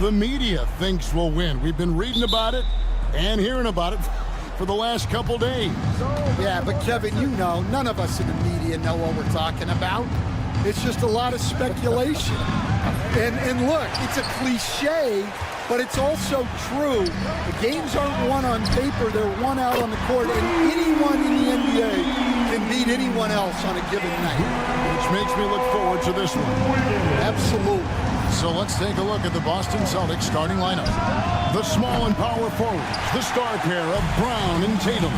the media thinks will win. We've been reading about it and hearing about it for the last couple days. Yeah, but Kevin, you know, none of us in the media know what we're talking about. It's just a lot of speculation. And look, it's a cliche, but it's also true. The games aren't won on paper, they're won out on the court, and anyone in the NBA can beat anyone else on a given night. Which makes me look forward to this one. Absolutely. So let's take a look at the Boston Celtics starting lineup. The small and power forwards, the star pair of Brown and Tatum.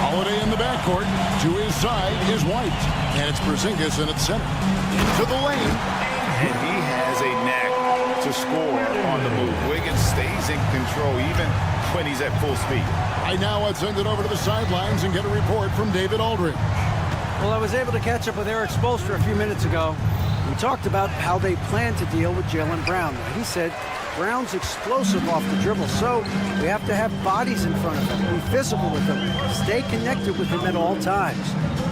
Holiday in the backcourt. To his side is White. And it's Porzingis in its center. Into the lane. And he has a knack to score on the move. Wiggins stays in control even when he's at full speed. Right now, let's send it over to the sidelines and get a report from David Aldridge. Well, I was able to catch up with Eric Spoelstra a few minutes ago. We talked about how they plan to deal with Jaylen Brown. He said Brown's explosive off the dribble, so we have to have bodies in front of him, be physical with him, stay connected with him at all times.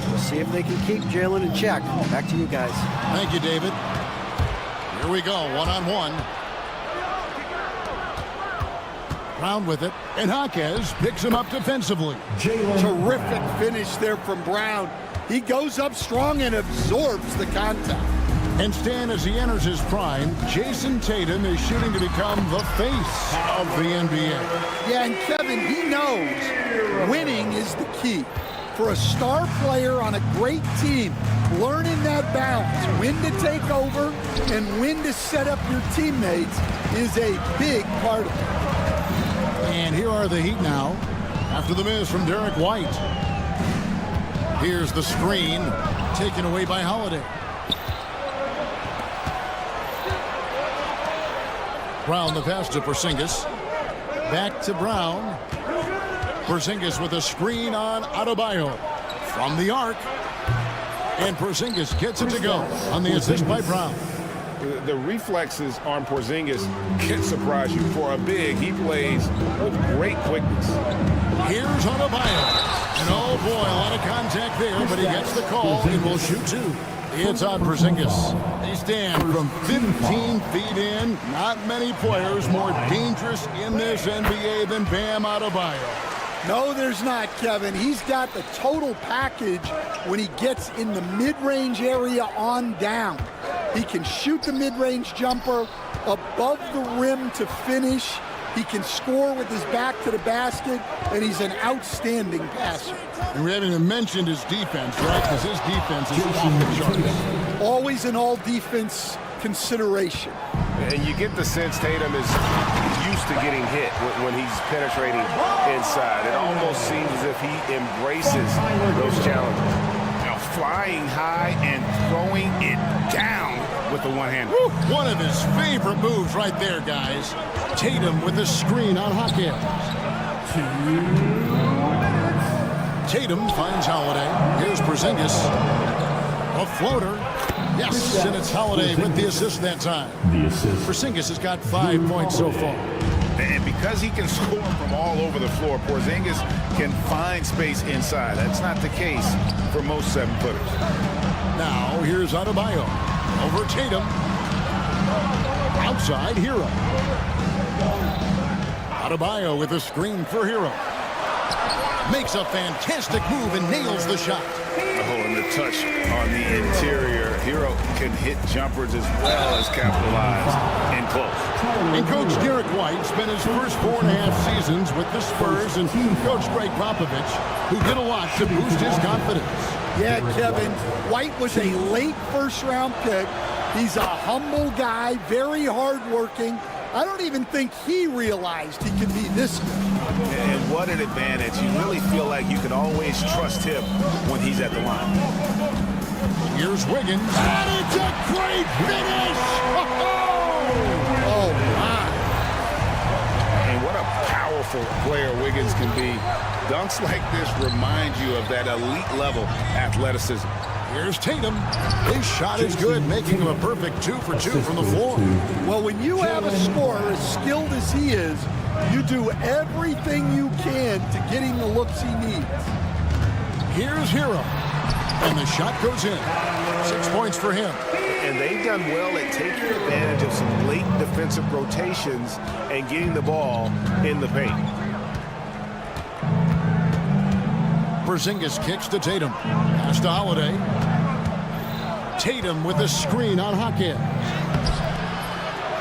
We'll see if they can keep Jaylen in check. Back to you guys. Thank you, David. Here we go, one-on-one. Brown with it, and Jaquez picks him up defensively. Terrific finish there from Brown. He goes up strong and absorbs the contact. And Stan, as he enters his prime, Jason Tatum is shooting to become the face of the NBA. Yeah, and Kevin, he knows winning is the key. For a star player on a great team, learning that balance, when to take over and when to set up your teammates is a big part of it. And here are the Heat now, after the miss from Derek White. Here's the screen, taken away by Holiday. Brown the pass to Porzingis. Back to Brown. Porzingis with a screen on Adebayo. From the arc. And Porzingis gets it to go on the assist by Brown. The reflexes on Porzingis can surprise you. For a big, he plays with great quickness. Here's Adebayo. And oh boy, a lot of contact there, but he gets the call and will shoot two. It's on Porzingis. They stand from 15 feet in. Not many players more dangerous in this NBA than Bam Adebayo. No, there's not, Kevin. He's got the total package when he gets in the mid-range area on down. He can shoot the mid-range jumper above the rim to finish. He can score with his back to the basket, and he's an outstanding passer. And we haven't even mentioned his defense, right? Because his defense is off the charts. Always an all-defense consideration. And you get the sense Tatum is used to getting hit when he's penetrating inside. It almost seems as if he embraces those challenges. Now flying high and throwing it down with the one-hand. One of his favorite moves right there, guys. Tatum with the screen on Jaquez. Tatum finds Holiday. Here's Porzingis. A floater. Yes, and it's Holiday with the assist that time. Porzingis has got 5 points so far. And because he can score from all over the floor, Porzingis can find space inside. That's not the case for most seven-footers. Now, here's Adebayo. Over Tatum. Outside, Hero. Adebayo with a screen for Hero. Makes a fantastic move and nails the shot. Oh, and the touch on the interior. Hero can hit jumpers as well as capitalize in close. And Coach Derek White spent his first 4.5 seasons with the Spurs and Coach Greg Popovich, who did a lot to boost his confidence. Yeah, Kevin, White was a late first-round pick. He's a humble guy, very hardworking. I don't even think he realized he could be this good. And what an advantage. You really feel like you can always trust him when he's at the line. Here's Wiggins. And it's a great finish! Oh, my. And what a powerful player Wiggins can be. Dunks like this remind you of that elite level athleticism. Here's Tatum. His shot is good, making him a perfect 2 for 2 from the floor. Well, when you have a scorer as skilled as he is, you do everything you can to get him the looks he needs. Here's Hero. And the shot goes in. 6 points for him. And they've done well at taking advantage of some late defensive rotations and getting the ball in the paint. Porzingis kicks to Tatum. Pass to Holiday. Tatum with a screen on Hawkins.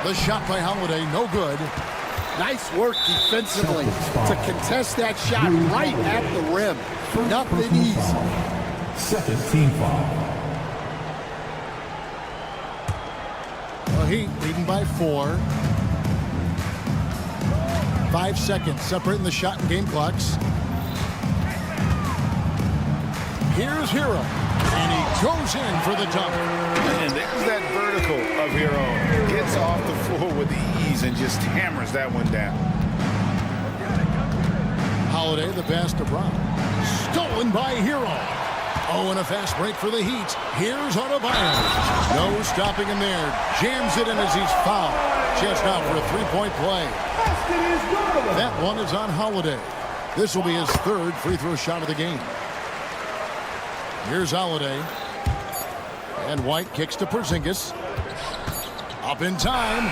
The shot by Holiday, no good. Nice work defensively to contest that shot right at the rim. Nothing easy. Second team foul. The Heat leading by 4. 5 seconds separating the shot and game clocks. Here's Hero, and he goes in for the dunk. And there's that vertical of Hero. Gets off the floor with ease and just hammers that one down. Holiday, the pass to Brown. Stolen by Hero. Oh, and a fast break for the Heat. Here's Adebayo. No stopping him there. Jams it in as he's fouled. Chance now for a three-point play. That one is on Holiday. This will be his 3rd free throw shot of the game. Here's Holiday. And White kicks to Porzingis. Up in time.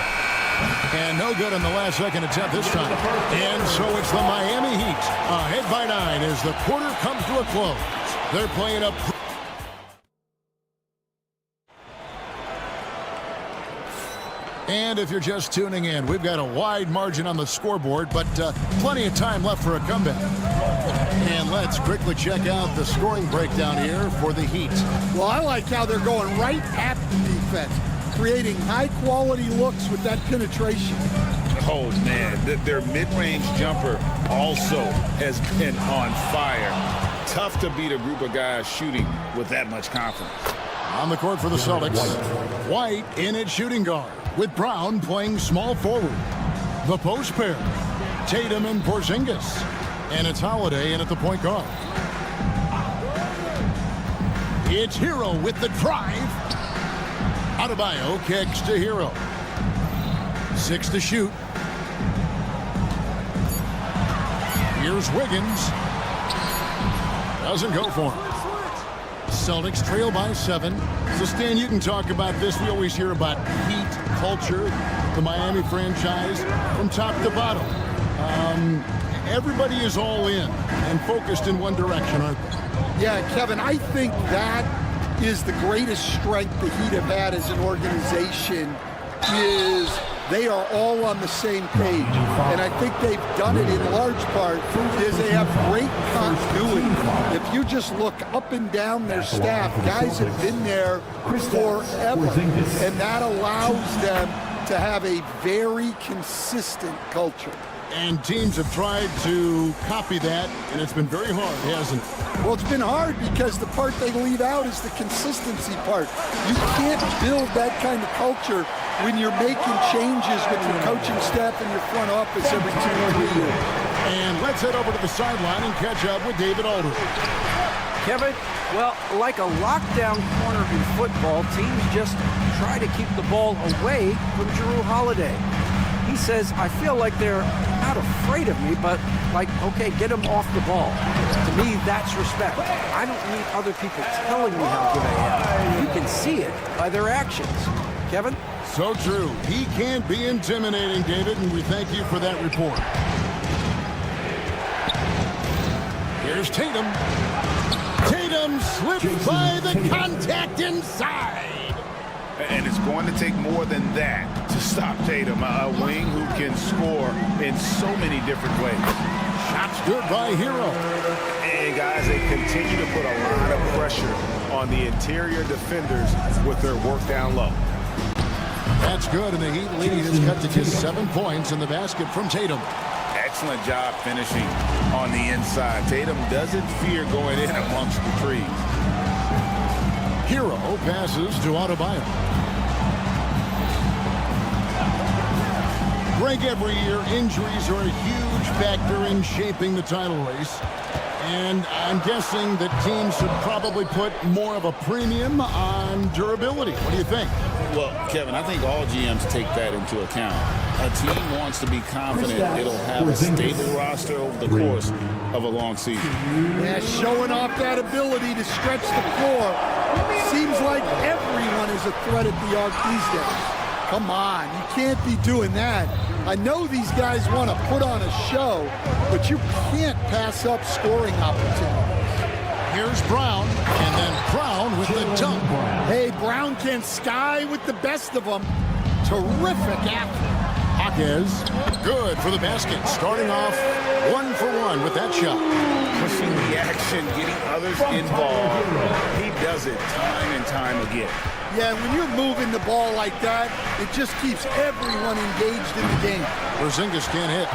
And no good in the last second attempt this time. And so it's the Miami Heat ahead by 9 as the quarter comes to a close. They're playing up. And if you're just tuning in, we've got a wide margin on the scoreboard, but plenty of time left for a comeback. And let's quickly check out the scoring breakdown here for the Heat. Well, I like how they're going right at the defense, creating high-quality looks with that penetration. Oh, man, their mid-range jumper also has been on fire. Tough to beat a group of guys shooting with that much confidence. On the court for the Celtics, White in at shooting guard, with Brown playing small forward. The post pair, Tatum and Porzingis. And it's Holiday in at the point guard. It's Hero with the drive. Adebayo kicks to Hero. 6 to shoot. Here's Wiggins. Doesn't go for him. Celtics trail by 7. So, Stan, you can talk about this. We always hear about Heat culture, the Miami franchise, from top to bottom. Everybody is all in and focused in one direction, aren't they? Yeah, Kevin, I think that is the greatest strength the Heat have had as an organization is they are all on the same page. And I think they've done it in large part is they have great continuity. If you just look up and down their staff, guys have been there forever. And that allows them to have a very consistent culture. And teams have tried to copy that, and it's been very hard, hasn't it? Well, it's been hard because the part they leave out is the consistency part. You can't build that kind of culture when you're making changes with your coaching staff and your front office every 2 or 3 years. And let's head over to the sideline and catch up with David Aldridge. Kevin, well, like a lockdown corner in football, teams just try to keep the ball away from Jrue Holiday. He says, I feel like they're not afraid of me, but like, okay, get him off the ball. To me, that's respect. I don't need other people telling me how good I am. You can see it by their actions. Kevin? So true. He can't be intimidating, David, and we thank you for that report. Here's Tatum. Tatum slips by the contact inside. And it's going to take more than that to stop Tatum, a wing who can score in so many different ways. Shots good by Hero. And guys, they continue to put a lot of pressure on the interior defenders with their work down low. That's good, and the Heat lead is cut to just 7 points in the basket from Tatum. Excellent job finishing on the inside. Tatum doesn't fear going in amongst the trees. Hero passes to Adebayo. Greg, every year injuries are a huge factor in shaping the title race. And I'm guessing that teams should probably put more of a premium on durability. What do you think? Well, Kevin, I think all GMs take that into account. A team wants to be confident it'll have a stable roster over the course of a long season. Yeah, showing off that ability to stretch the floor. Seems like everyone is a threat at the arc these days. Come on, you can't be doing that. I know these guys want to put on a show, but you can't pass up scoring opportunities. Here's Brown, and then Brown with the dunk. Hey, Brown can sky with the best of them. Terrific athlete. Jaquez, good for the basket. Starting off 1 for 1 with that shot. Pushing the action, getting others involved. He does it time and time again. Yeah, when you're moving the ball like that, it just keeps everyone engaged in the game. Porzingis can't hit.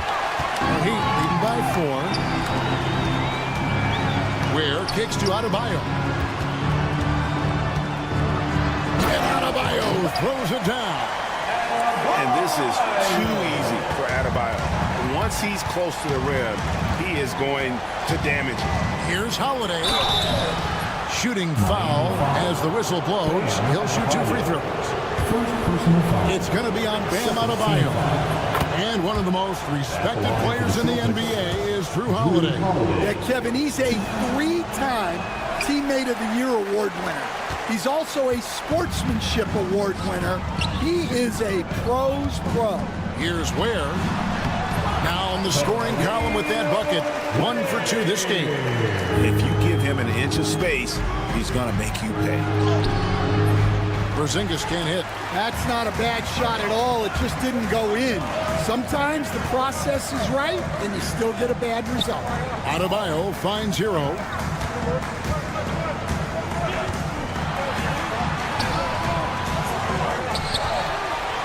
Heat leading by 4. Ware kicks to Adebayo. And Adebayo throws it down. And this is too easy for Adebayo. Once he's close to the rim, he is going to damage it. Here's Holiday. Shooting foul as the whistle blows. He'll shoot 2 free throws. It's going to be on Bam Adebayo. And one of the most respected players in the NBA is Drew Holiday. Yeah, Kevin, he's a 3-time Teammate of the Year award winner. He's also a Sportsmanship Award winner. He is a pro's pro. Here's Ware. Now on the scoring column with that bucket. 1 for 2 this game. If you give him an inch of space, he's going to make you pay. Porzingis can't hit. That's not a bad shot at all. It just didn't go in. Sometimes the process is right, and you still get a bad result. Adebayo finds Hero.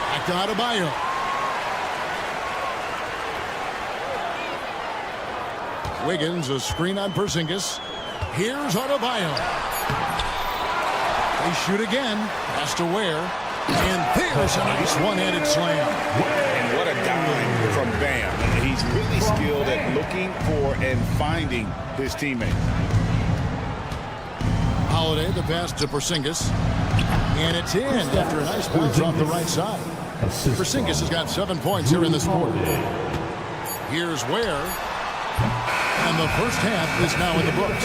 Back to Adebayo. Wiggins, a screen on Porzingis. Here's Adebayo. They shoot again. Has to Ware. And there's a nice one-handed slam. And what a dime from Bam. He's really skilled at looking for and finding his teammate. Holiday, the pass to Porzingis. And it's in after a nice bounce off the right side. Porzingis has got 7 points here in this quarter. Here's Ware. And the first half is now in the books.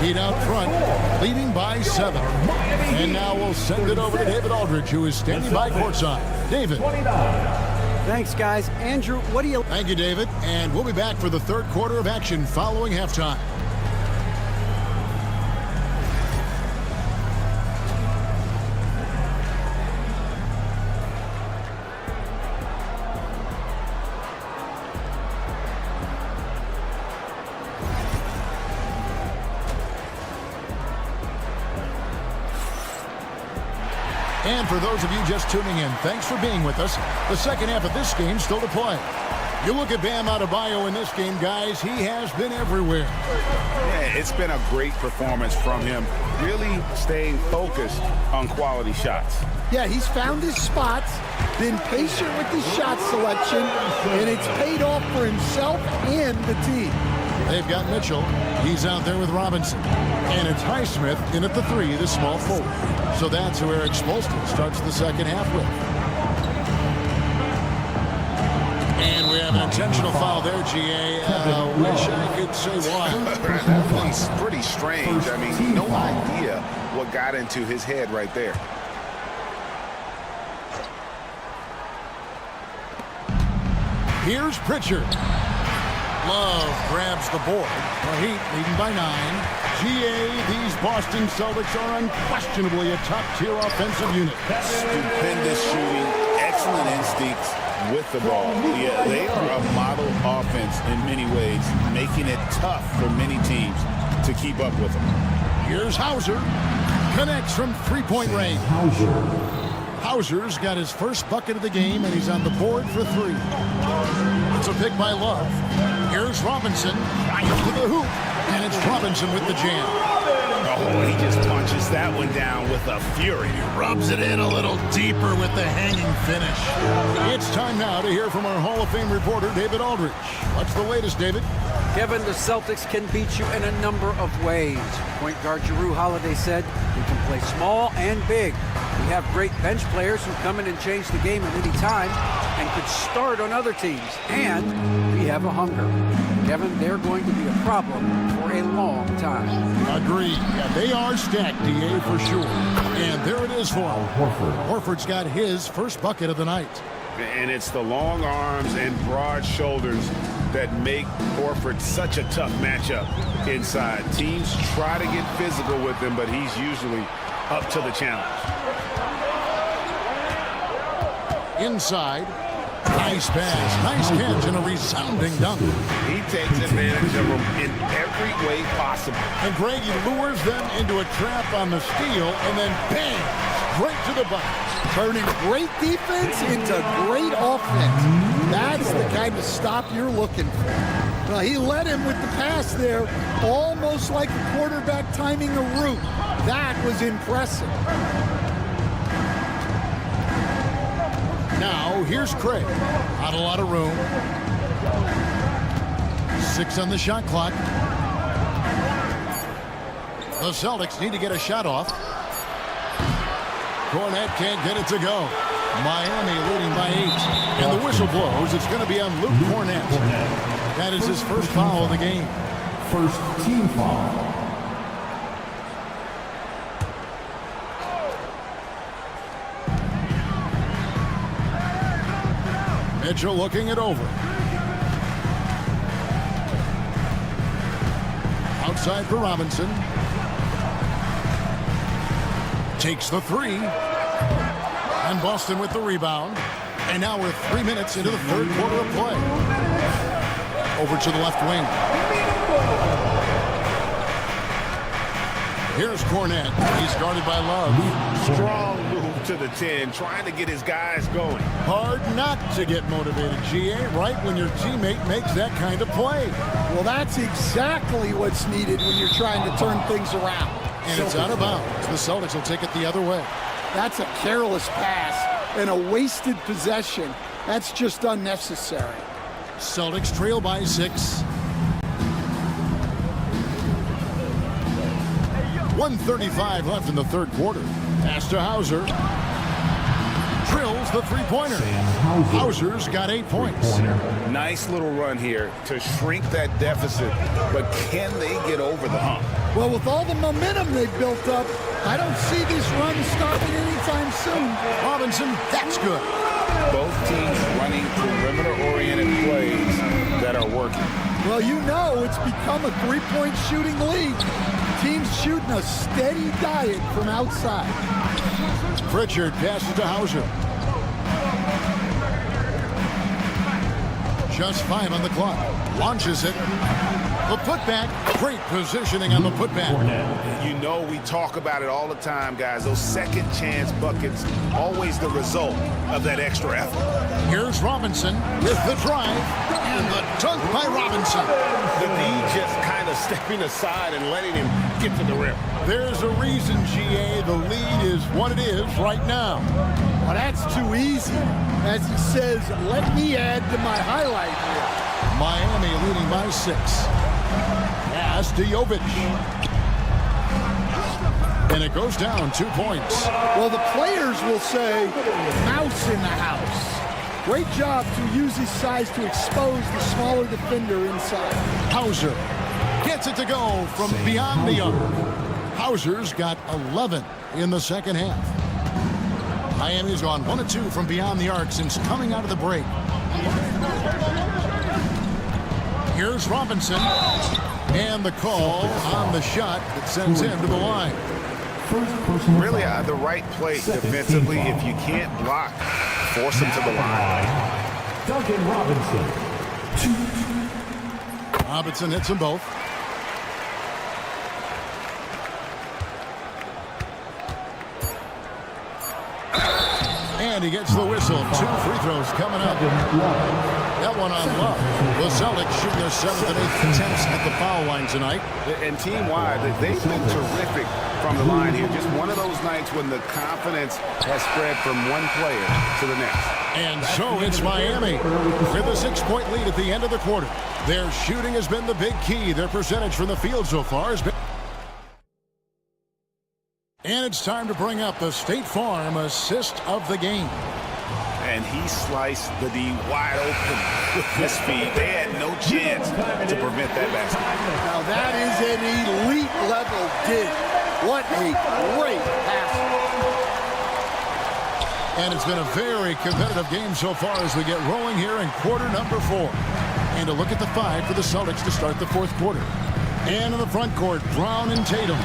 Heat out front, leading by 7. And now we'll send it over to David Aldridge, who is standing by courtside. David. Thanks, guys. Andrew, what do you... Thank you, David. And we'll be back for the third quarter of action following halftime. And for those of you just tuning in, thanks for being with us. The second half of this game still to play. You look at Bam Adebayo in this game, guys, he has been everywhere. Yeah, it's been a great performance from him, really staying focused on quality shots. Yeah, he's found his spots, been patient with his shot selection, and it's paid off for himself and the team. They've got Mitchell. He's out there with Robinson. And it's Highsmith in at the 3, the small forward. So that's who Eric Spoelstra starts the second half with. And we have an intentional foul there, GA. Wish I could say why. That one's pretty strange. I mean, no idea what got into his head right there. Here's Pritchard. Love grabs the board. The Heat leading by 9. GA, these Boston Celtics are unquestionably a top-tier offensive unit. Stupendous shooting, excellent instincts with the ball. Yeah, they are a model offense in many ways, making it tough for many teams to keep up with them. Here's Hauser. Connects from three-point range. Hauser's got his first bucket of the game, and he's on the board for 3. It's a pick by Love. Here's Robinson. Right to the hoop. And it's Robinson with the jam. Oh, he just punches that one down with a fury. He rubs it in a little deeper with the hanging finish. It's time now to hear from our Hall of Fame reporter, David Aldridge. What's the latest, David? Kevin, the Celtics can beat you in a number of ways. Point guard Jrue Holiday said, we can play small and big. We have great bench players who come in and change the game at any time and could start on other teams. And we have a hunger. Kevin, they're going to be a problem for a long time. Agreed. Yeah, they are stacked, DA, for sure. And there it is for him. Horford's got his first bucket of the night. And it's the long arms and broad shoulders that make Horford such a tough matchup inside. Teams try to get physical with him, but he's usually up to the challenge. Inside. Nice pass. Nice catch and a resounding dunk. He takes advantage of them in every way possible. And Greg, he lures them into a trap on the steal and then bang, straight to the bucket. Turning great defense into great offense. That's the kind of stop you're looking for. Now, he led him with the pass there, almost like a quarterback timing a route. That was impressive. Now, here's Craig. Not a lot of room. 6 on the shot clock. The Celtics need to get a shot off. Cornet can't get it to go. Miami leading by 8. And the whistle blows. It's going to be on Luke Cornet. That is his first foul of the game. First team foul. Mitchell looking it over. Outside for Robinson. Takes the 3. And Boston with the rebound. And now we're 3 minutes into the third quarter of play. Over to the left wing. Here's Cornet. He's guarded by Love. Strong move to the 10, trying to get his guys going. Hard not to get motivated, GA, right when your teammate makes that kind of play. Well, that's exactly what's needed when you're trying to turn things around. And it's out of bounds. The Celtics will take it the other way. That's a careless pass and a wasted possession. That's just unnecessary. Celtics trail by 6. 1:35 left in the third quarter. Pass to Hauser. Drills the three-pointer. Hauser's got 8 points. Nice little run here to shrink that deficit, but can they get over the hump? Well, with all the momentum they've built up, I don't see this run stopping anytime soon. Robinson, that's good. Both teams running perimeter-oriented plays that are working. Well, you know it's become a three-point shooting league. Teams shooting a steady diet from outside. Pritchard passes to Hauser. Just 5 on the clock. Launches it. The putback. Great positioning on the putback. You know we talk about it all the time, guys. Those second chance buckets, always the result of that extra effort. Here's Robinson with the drive. And the dunk by Robinson. The D just kind of stepping aside and letting him get to the rim. There's a reason, GA, the lead is what it is right now. Well, that's too easy. As he says, let me add to my highlight here. Miami leading by 6. Pass to Jovic. And it goes down 2 points. Well, the players will say, mouse in the house. Great job to use his size to expose the smaller defender inside. Hauser gets it to go from beyond the arc. Hauser's got 11 in the second half. Miami's gone 1 of 2 from beyond the arc since coming out of the break. Here's Robinson. And the call on the shot that sends him to the line. Really the right place defensively. If you can't block, force him to the line. Duncan Robinson. Robinson hits them both. And he gets the whistle. 2 free throws coming up. That one on Love. The Celtics shooting their 7th and 8th attempts at the foul line tonight. And team-wide, they've been terrific from the line here. Just one of those nights when the confidence has spread from one player to the next. And so it's Miami with a 6-point lead at the end of the quarter. Their shooting has been the big key. Their percentage from the field so far has been... And it's time to bring up the State Farm assist of the game. And he sliced the D wide open with his feet. They had no chance to prevent that basket. Now that is an elite level dig. What a great pass. And it's been a very competitive game so far as we get rolling here in quarter number 4. And a look at the 5 for the Celtics to start the 4th quarter. And in the front court, Brown and Tatum.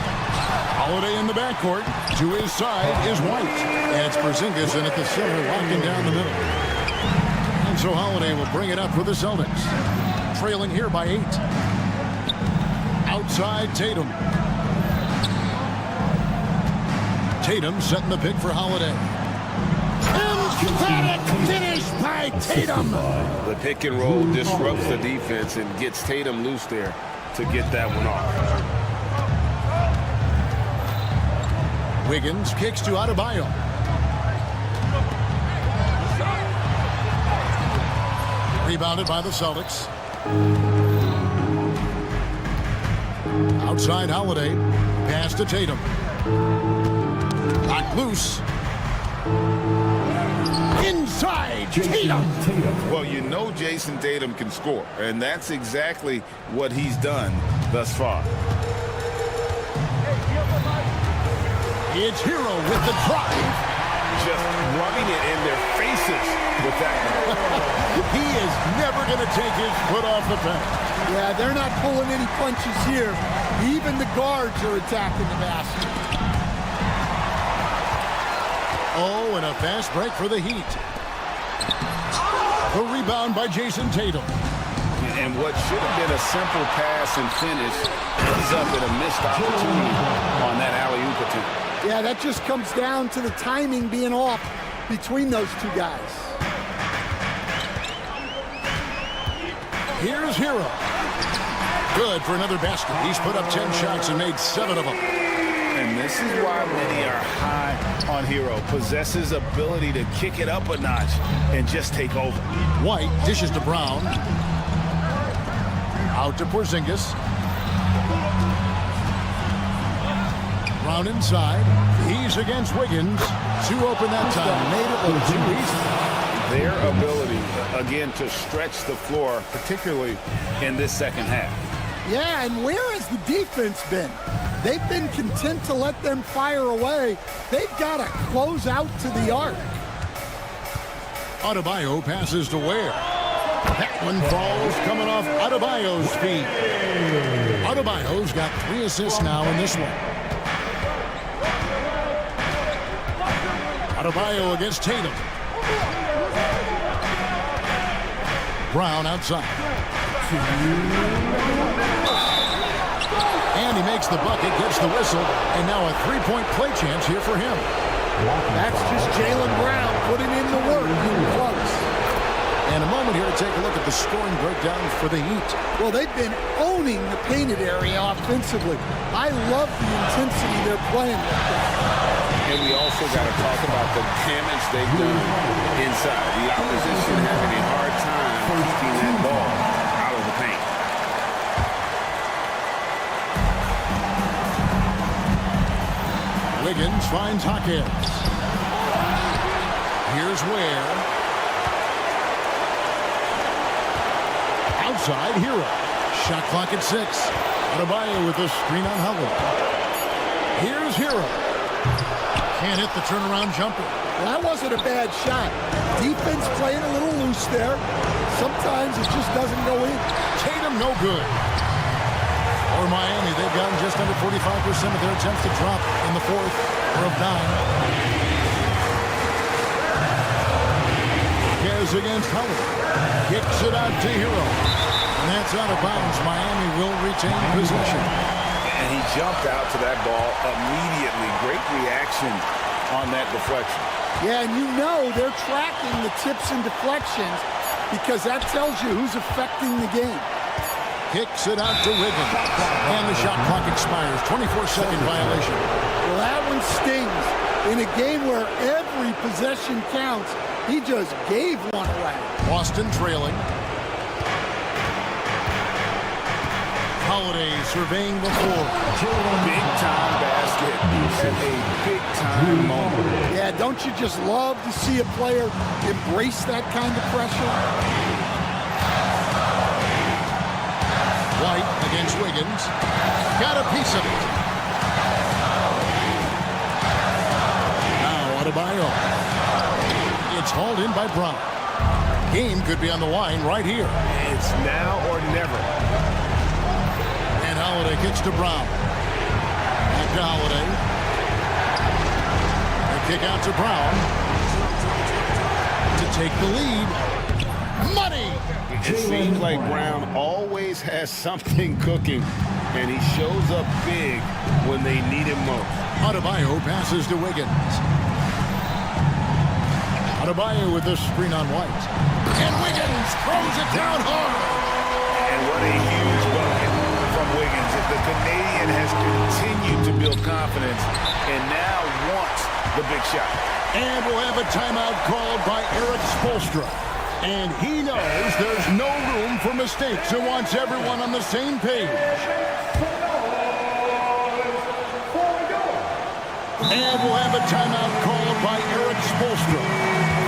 Holiday in the backcourt. To his side is White. And it's Porzingis in at the center, locking down the middle. And so Holiday will bring it up for the Celtics. Trailing here by 8. Outside Tatum. Tatum setting the pick for Holiday. Emphatic finish by Tatum. The pick and roll disrupts the defense and gets Tatum loose there to get that one off. Wiggins kicks to Adebayo. Rebounded by the Celtics. Outside Holiday. Pass to Tatum. Knocked loose. Inside Tatum. Well, you know Jason Tatum can score, and that's exactly what he's done thus far. It's Hero with the drive. Just rubbing it in their faces with that one. He is never going to take his foot off the paint. Yeah, they're not pulling any punches here. Even the guards are attacking the basket. Oh, and a fast break for the Heat. The rebound by Jason Tatum. And what should have been a simple pass and finish ends up in a missed opportunity on that alley-oop attempt. Yeah, that just comes down to the timing being off between those two guys. Here's Hero. Good for another basket. He's put up 10 shots and made 7 of them. And this is why many are high on Hero. Possesses ability to kick it up a notch and just take over. White dishes to Brown. Out to Porzingis. Brown inside. He's against Wiggins. 2 open that time. Made it look too easy. Their ability, again, to stretch the floor, particularly in this second half. Yeah, and where has the defense been? They've been content to let them fire away. They've got to close out to the arc. Adebayo passes to Ware. That one falls coming off Adebayo's feet. Adebayo's got 3 assists now in this one. Adebayo against Tatum. Brown outside. And he makes the bucket, gets the whistle, and now a 3-point play chance here for him. That's just Jaylen Brown putting in the work. Close. And a moment here to take a look at the scoring breakdown for the Heat. Well, they've been owning the painted area offensively. I love the intensity they're playing with. And we also got to talk about the damage they've done inside. The opposition having a hard time keeping that ball out of the paint. Wiggins finds Hawkins. Here's Ware. Outside, Hero. Shot clock at 6. Adebayo with the screen on Howard. Here's Hero. Can't hit the turnaround jumper. Well, that wasn't a bad shot. Defense playing a little loose there. Sometimes it just doesn't go in. Tatum no good. For Miami, they've gotten just under 45% of their attempts to drop in the 4th of 9. Gez against Howard. Kicks it out to Hero. And that's out of bounds. Miami will retain possession. And he jumped out to that ball immediately. Great reaction on that deflection. Yeah, and you know they're tracking the tips and deflections. because that tells you who's affecting the game. Kicks it out to Wiggins. And the shot clock expires. 24-second violation. Well, that one stings. In a game where every possession counts, he just gave one away. Boston trailing. Holiday surveying the floor. Big-time basket and a big-time moment. Yeah, don't you just love to see a player embrace that kind of pressure? White against Wiggins. Got a piece of it. Now Adebayo. It's hauled in by Brown. Game could be on the line right here. It's now or never. And Holiday kicks to Brown. Back to Holiday. A kick out to Brown. To take the lead. Money! It seems like Brown always has something cooking, and he shows up big when they need him most. Adebayo passes to Wiggins. Adebayo with the screen on White. And Wiggins throws it down hard. And what a huge bucket from Wiggins. The Canadian has continued to build confidence and now wants the big shot. And we'll have a timeout called by Eric Spoelstra. And he knows there's no room for mistakes and wants everyone on the same page. And we'll have a timeout called by Eric Spoelstra.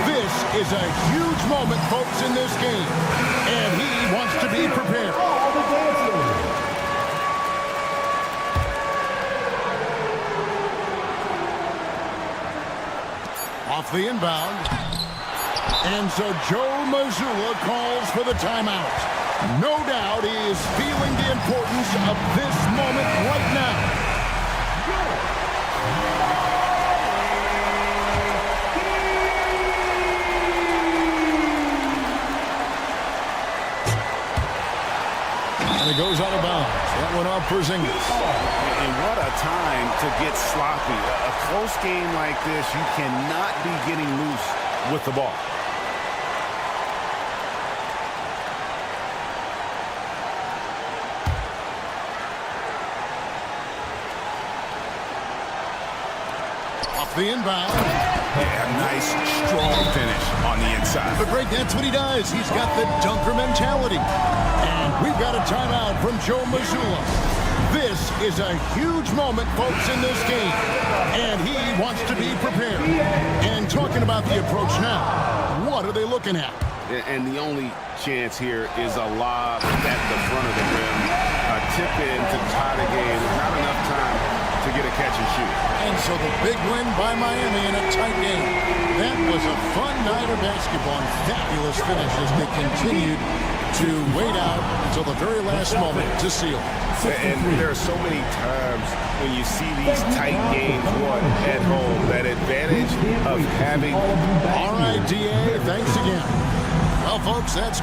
This is a huge moment, folks, in this game. And he wants to be prepared. Off the inbound. And so Joe Mazzulla calls for the timeout. No doubt he is feeling the importance of this moment right now. And it goes out of bounds. That went off Porzingis. And what a time to get sloppy. A close game like this, you cannot be getting loose with the ball. Off the inbound. Yeah, nice, strong finish on the inside. But Greg, that's what he does. He's got the dunker mentality. And we've got a timeout from Joe Mazzulla. This is a huge moment, folks, in this game. And he wants to be prepared. And talking about the approach now, what are they looking at? And the only chance here is a lob at the front of the rim. A tip-in to tie the game. Not enough time to get a catch and shoot. And so the big win by Miami in a tight game. That was a fun night of basketball and fabulous finish as they continued to wait out until the very last moment to seal. And there are so many times when you see these tight games won at home, that advantage of having... All right, DA, thanks again. Well, folks, that's...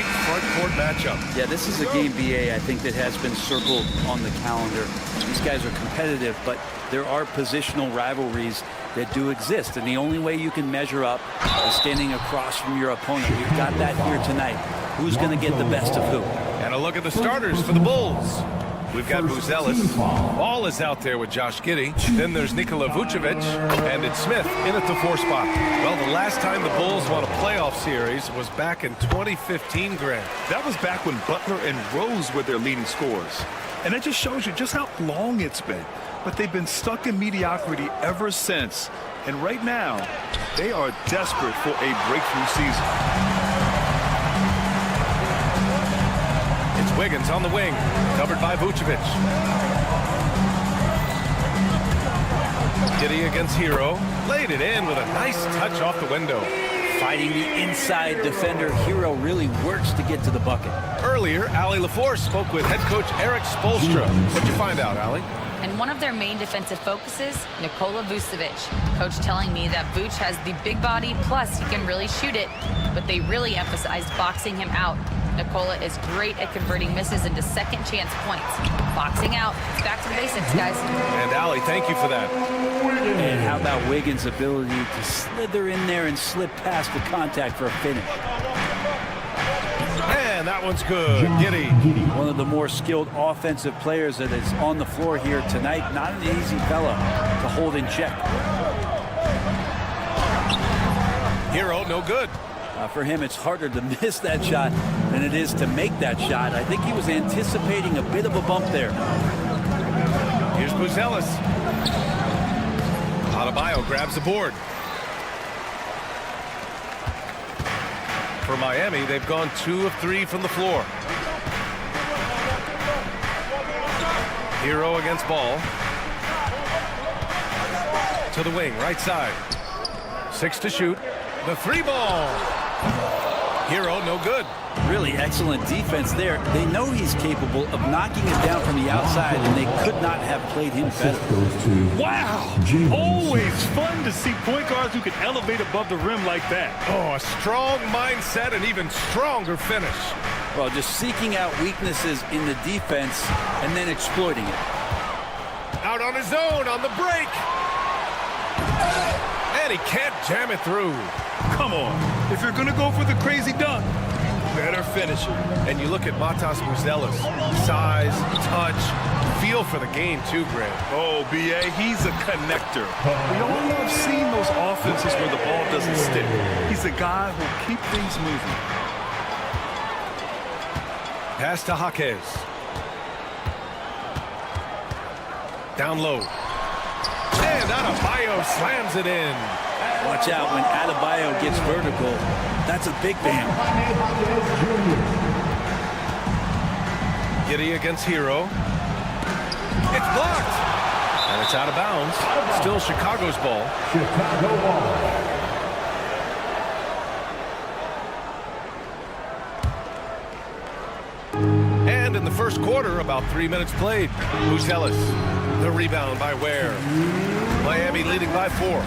great front court matchup. Yeah, this is a game, BA, I think that has been circled on the calendar. These guys are competitive, but there are positional rivalries that do exist, and the only way you can measure up is standing across from your opponent. We've got that here tonight. Who's going to get the best of who? And a look at the starters for the Bulls. We've got Buzelis. Ball is out there with Josh Giddey. Then there's Nikola Vucevic, and it's Smith in at the 4 spot. Well, the last time the Bulls won a playoff series was back in 2015, Grant. That was back when Butler and Rose were their leading scorers. And that just shows you just how long it's been. But they've been stuck in mediocrity ever since. And right now, they are desperate for a breakthrough season. It's Wiggins on the wing, covered by Vucevic. Giddey against Hero. Laid it in with a nice touch off the window. Fighting the inside defender. Hero really works to get to the bucket. Earlier, Allie LaForce spoke with head coach Eric Spoelstra. What'd you find out, Allie? And one of their main defensive focuses, Nikola Vucevic. Coach telling me that Vuce has the big body, plus he can really shoot it, but they really emphasized boxing him out. Nikola is great at converting misses into second chance points. Boxing out. It's back to the basics, guys. And Allie, thank you for that. And how about Wiggins' ability to slither in there and slip past the contact for a finish? And that one's good. Giddey. One of the more skilled offensive players that is on the floor here tonight. Not an easy fella to hold in check. Hero, no good. For him, it's harder to miss that shot than it is to make that shot. I think he was anticipating a bit of a bump there. Here's Buzelis. Adebayo grabs the board. For Miami, they've gone 2 of 3 from the floor. Hero against Ball. To the wing, right side. 6 to shoot. The 3 ball. Hero, no good. Really excellent defense there. They know he's capable of knocking it down from the outside, and they could not have played him better. Wow! Always fun to see point guards who can elevate above the rim like that. Oh, a strong mindset and even stronger finish. Well, just seeking out weaknesses in the defense and then exploiting it. Out on his own on the break. And he can't jam it through. Come on. If you're going to go for the crazy dunk, better finish it. And you look at Matas Buzelis. Size, touch, feel for the game too, Grant. Oh, B.A., he's a connector. We all love seeing those offenses where the ball doesn't stick. He's a guy who'll keep things moving. Pass to Jaquez. Down low. And Adebayo slams it in. Watch out when Adebayo gets vertical. That's a big bam. Giddey against Hero. It's blocked. And it's out of bounds. Still Chicago's ball. Chicago ball. And in the first quarter, about 3 minutes played. Buzelis. The rebound by Ware. Miami leading by 4.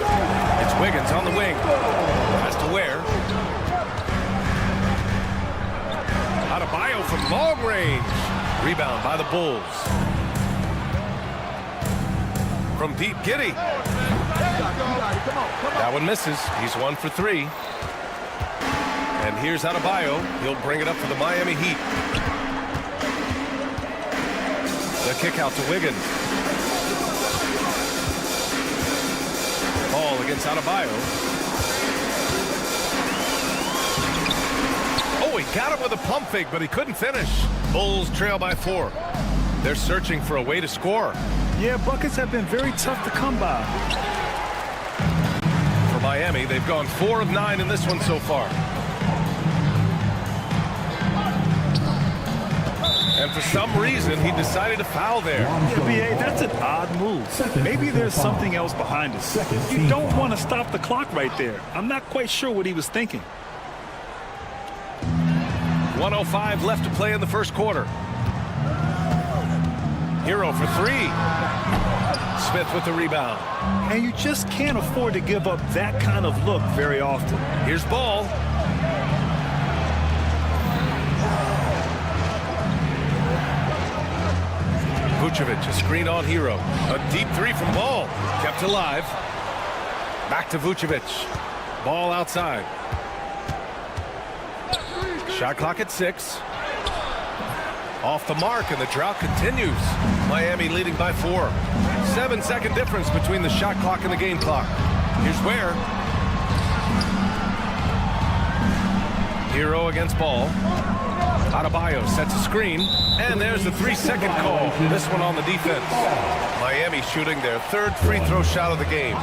It's Wiggins on the wing. Pass to Ware. Adebayo from long range. Rebound by the Bulls. From deep, Giddey. That one misses. He's 1 for 3. And here's Adebayo. He'll bring it up for the Miami Heat. The kick out to Wiggins. Ball against Adebayo. Oh, he got him with a pump fake, but he couldn't finish. Bulls trail by 4. They're searching for a way to score. Yeah, buckets have been very tough to come by. For Miami, they've gone 4 of 9 in this one so far. And for some reason, he decided to foul there. Yeah, B.A., that's an odd move. Maybe there's something else behind it. You don't want to stop the clock right there. I'm not quite sure what he was thinking. 1:05 left to play in the first quarter. Hero for 3. Smith with the rebound. And you just can't afford to give up that kind of look very often. Here's Ball. Vucevic, a screen on Hero. A deep three from Ball, kept alive. Back to Vucevic. Ball outside. Shot clock at 6. Off the mark, and the drought continues. Miami leading by 4. 7-second difference between the shot clock and the game clock. Here's Ware. Hero against Ball. Adebayo sets a screen, and there's the 3-second call. This one on the defense. Miami shooting their 3rd free throw shot of the game.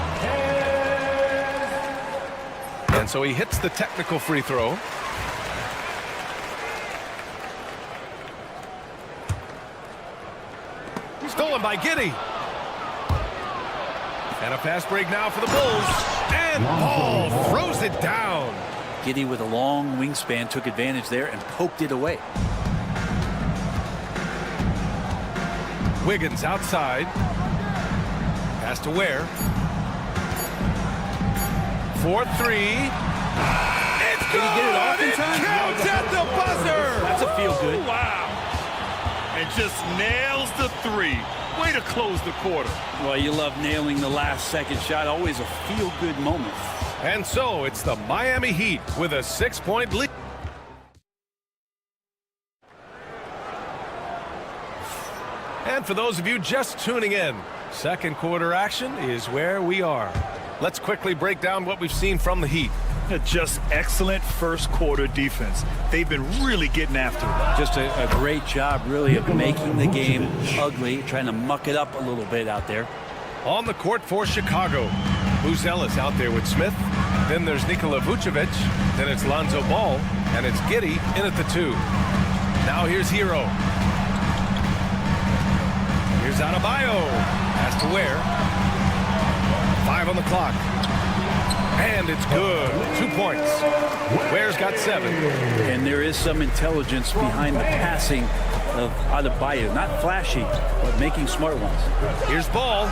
And so he hits the technical free throw. Stolen by Giddey. And a fast break now for the Bulls. And Ball throws it down. Giddey with a long wingspan took advantage there and poked it away. Wiggins outside. Pass to Ware. 4-3. It's good. Did he get it off in time? It counts at the buzzer. That's a feel good. Wow. And just nails the 3. Way to close the quarter. Well, you love nailing the last second shot. Always a feel-good moment. And so it's the Miami Heat with a 6-point lead. And for those of you just tuning in, second quarter action is where we are. Let's quickly break down what we've seen from the Heat. Just excellent first quarter defense. They've been really getting after it. Just a great job, really, of making the game ugly, trying to muck it up a little bit out there. On the court for Chicago, Buzelis out there with Smith. Then there's Nikola Vucevic. Then it's Lonzo Ball. And it's Giddey in at the 2. Now here's Hero. Here's Adebayo. Pass to Ware. 5 on the clock. And it's good. 2 points. Ware's got 7. And there is some intelligence behind the passing of Adebayo. Not flashy, but making smart ones. Here's Ball.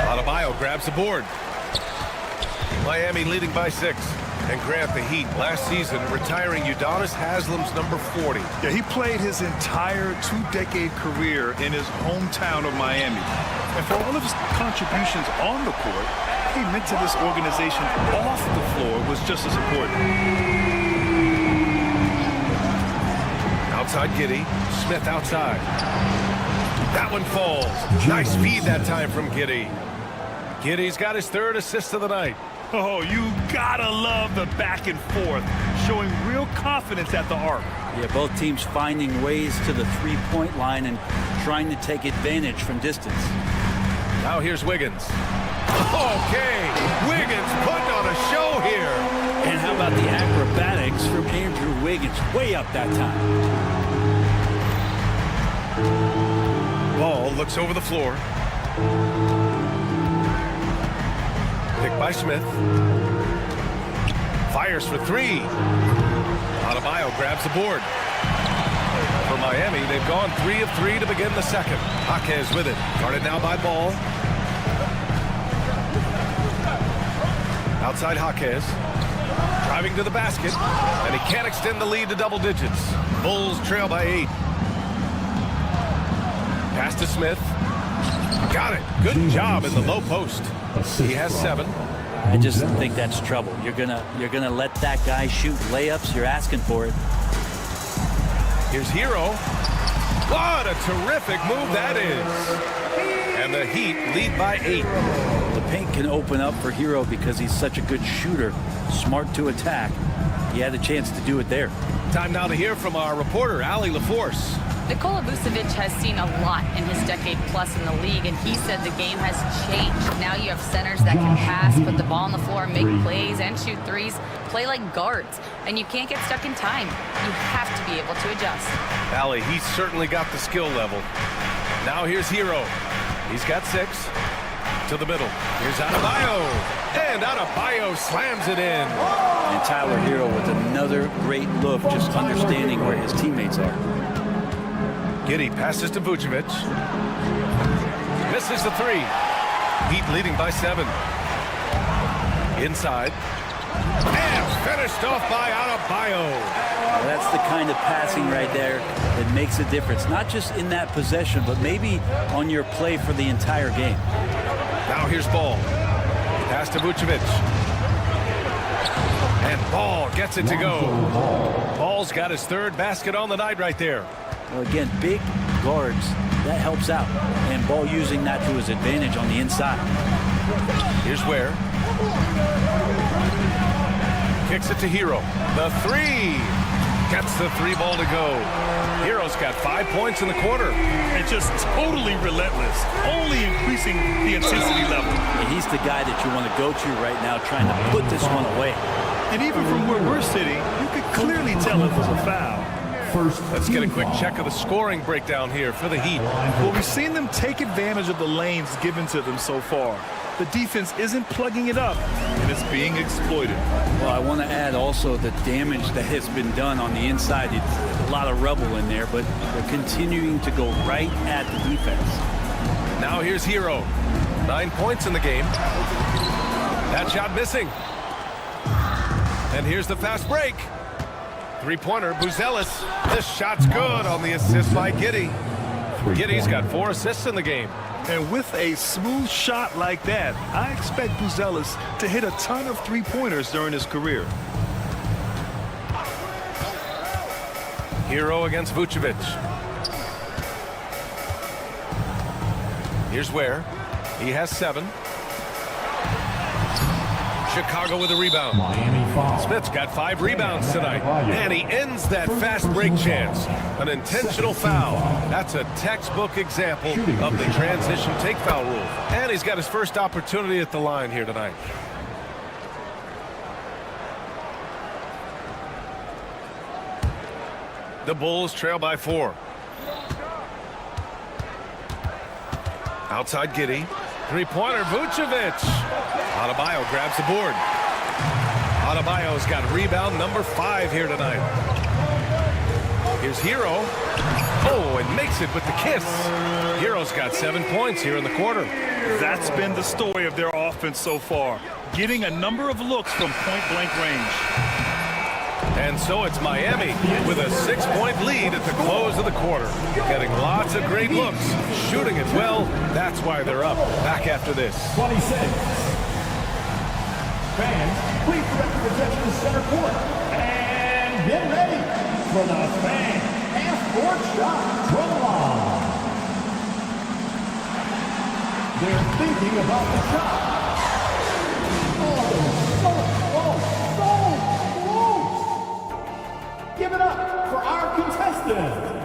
Adebayo grabs the board. Miami leading by 6. And Grant, the Heat, last season retiring Udonis Haslam's number 40. Yeah, he played his entire 2-decade career in his hometown of Miami. And for all of his contributions on the court, he meant to this organization off the floor was just as important. Outside Giddey. Smith outside. That one falls. Nice feed that time from Giddey. Giddey's got his 3rd assist of the night. Oh, you gotta love the back and forth, showing real confidence at the arc. Yeah, both teams finding ways to the 3-point line and trying to take advantage from distance. Now here's Wiggins. Okay, Wiggins putting on a show here. And how about the acrobatics from Andrew Wiggins? Way up that time. Ball looks over the floor. Picked by Smith. Fires for 3. Adebayo grabs the board. For Miami, they've gone 3 of 3 to begin the second. Jaquez with it. Guarded now by Ball. Outside Jaquez. Driving to the basket. And he can't extend the lead to double digits. Bulls trail by 8. Pass to Smith. Got it. Good job in the low post. He has 7. I just think that's trouble. You're gonna let that guy shoot layups. You're asking for it. Here's Hero. What a terrific move that is. And the Heat lead by 8. The paint can open up for Hero because he's such a good shooter. Smart to attack. He had a chance to do it there. Time now to hear from our reporter, Allie LaForce. Nikola Vucevic has seen a lot in his decade plus in the league, and he said the game has changed. Now you have centers that can pass, put the ball on the floor, make plays, and shoot threes, play like guards. And you can't get stuck in time. You have to be able to adjust. Allie, he's certainly got the skill level. Now here's Hero. He's got 6. To the middle. Here's Adebayo. And Adebayo slams it in. And Tyler Hero with another great look, just understanding where his teammates are. Giddey passes to Vucevic. Misses the 3. Heat leading by 7. Inside. And finished off by Adebayo. Well, That's the kind of passing right there that makes a difference, not just in that possession, but maybe on your play for the entire game. Now here's Ball. Pass to Vucevic. And Ball gets it to go. Ball's got his third basket on the night right there. Well, again, big guards, that helps out. And Ball using that to his advantage on the inside. Here's Ware. Kicks it to Hero. The three. Gets the three ball to go. Hero's got 5 points in the quarter. And just totally relentless, only increasing the intensity level. And he's the guy that you want to go to right now, trying to put this one away. And even from where we're sitting, you could clearly tell it was a foul. Let's get a quick check of the scoring breakdown here for the Heat. Well, we've seen them take advantage of the lanes given to them so far. The defense isn't plugging it up, and it's being exploited. Well, I want to add also the damage that has been done on the inside. It's a lot of rubble in there, but they're continuing to go right at the defense. Now here's Hero. 9 points in the game. That shot missing. And here's the fast break. Three-pointer, Buzelis. This shot's good on the assist by Giddey. Giddey's got 4 assists in the game. And with a smooth shot like that, I expect Buzelis to hit a ton of three-pointers during his career. Hero against Vucevic. Here's Ware. He has 7. Chicago with a rebound. Miami foul. Smith's got 5 rebounds tonight. And he ends that fast break chance. An intentional foul. That's a textbook example of the transition take foul rule. And he's got his first opportunity at the line here tonight. The Bulls trail by 4. Outside Giddey. Three-pointer, Vucevic. Adebayo grabs the board. Adebayo's got rebound number 5 here tonight. Here's Hero. Oh, and makes it with the kiss. Hero's got 7 points here in the quarter. That's been the story of their offense so far, getting a number of looks from point-blank range. And so it's Miami with a 6-point lead at the close of the quarter. Getting lots of great looks, shooting it well. That's why they're up. Back after this. 26. Fans, please direct your attention to center court. And get ready for the fan half-court shot from the line. They're thinking about the shot. Give it up for our contestant.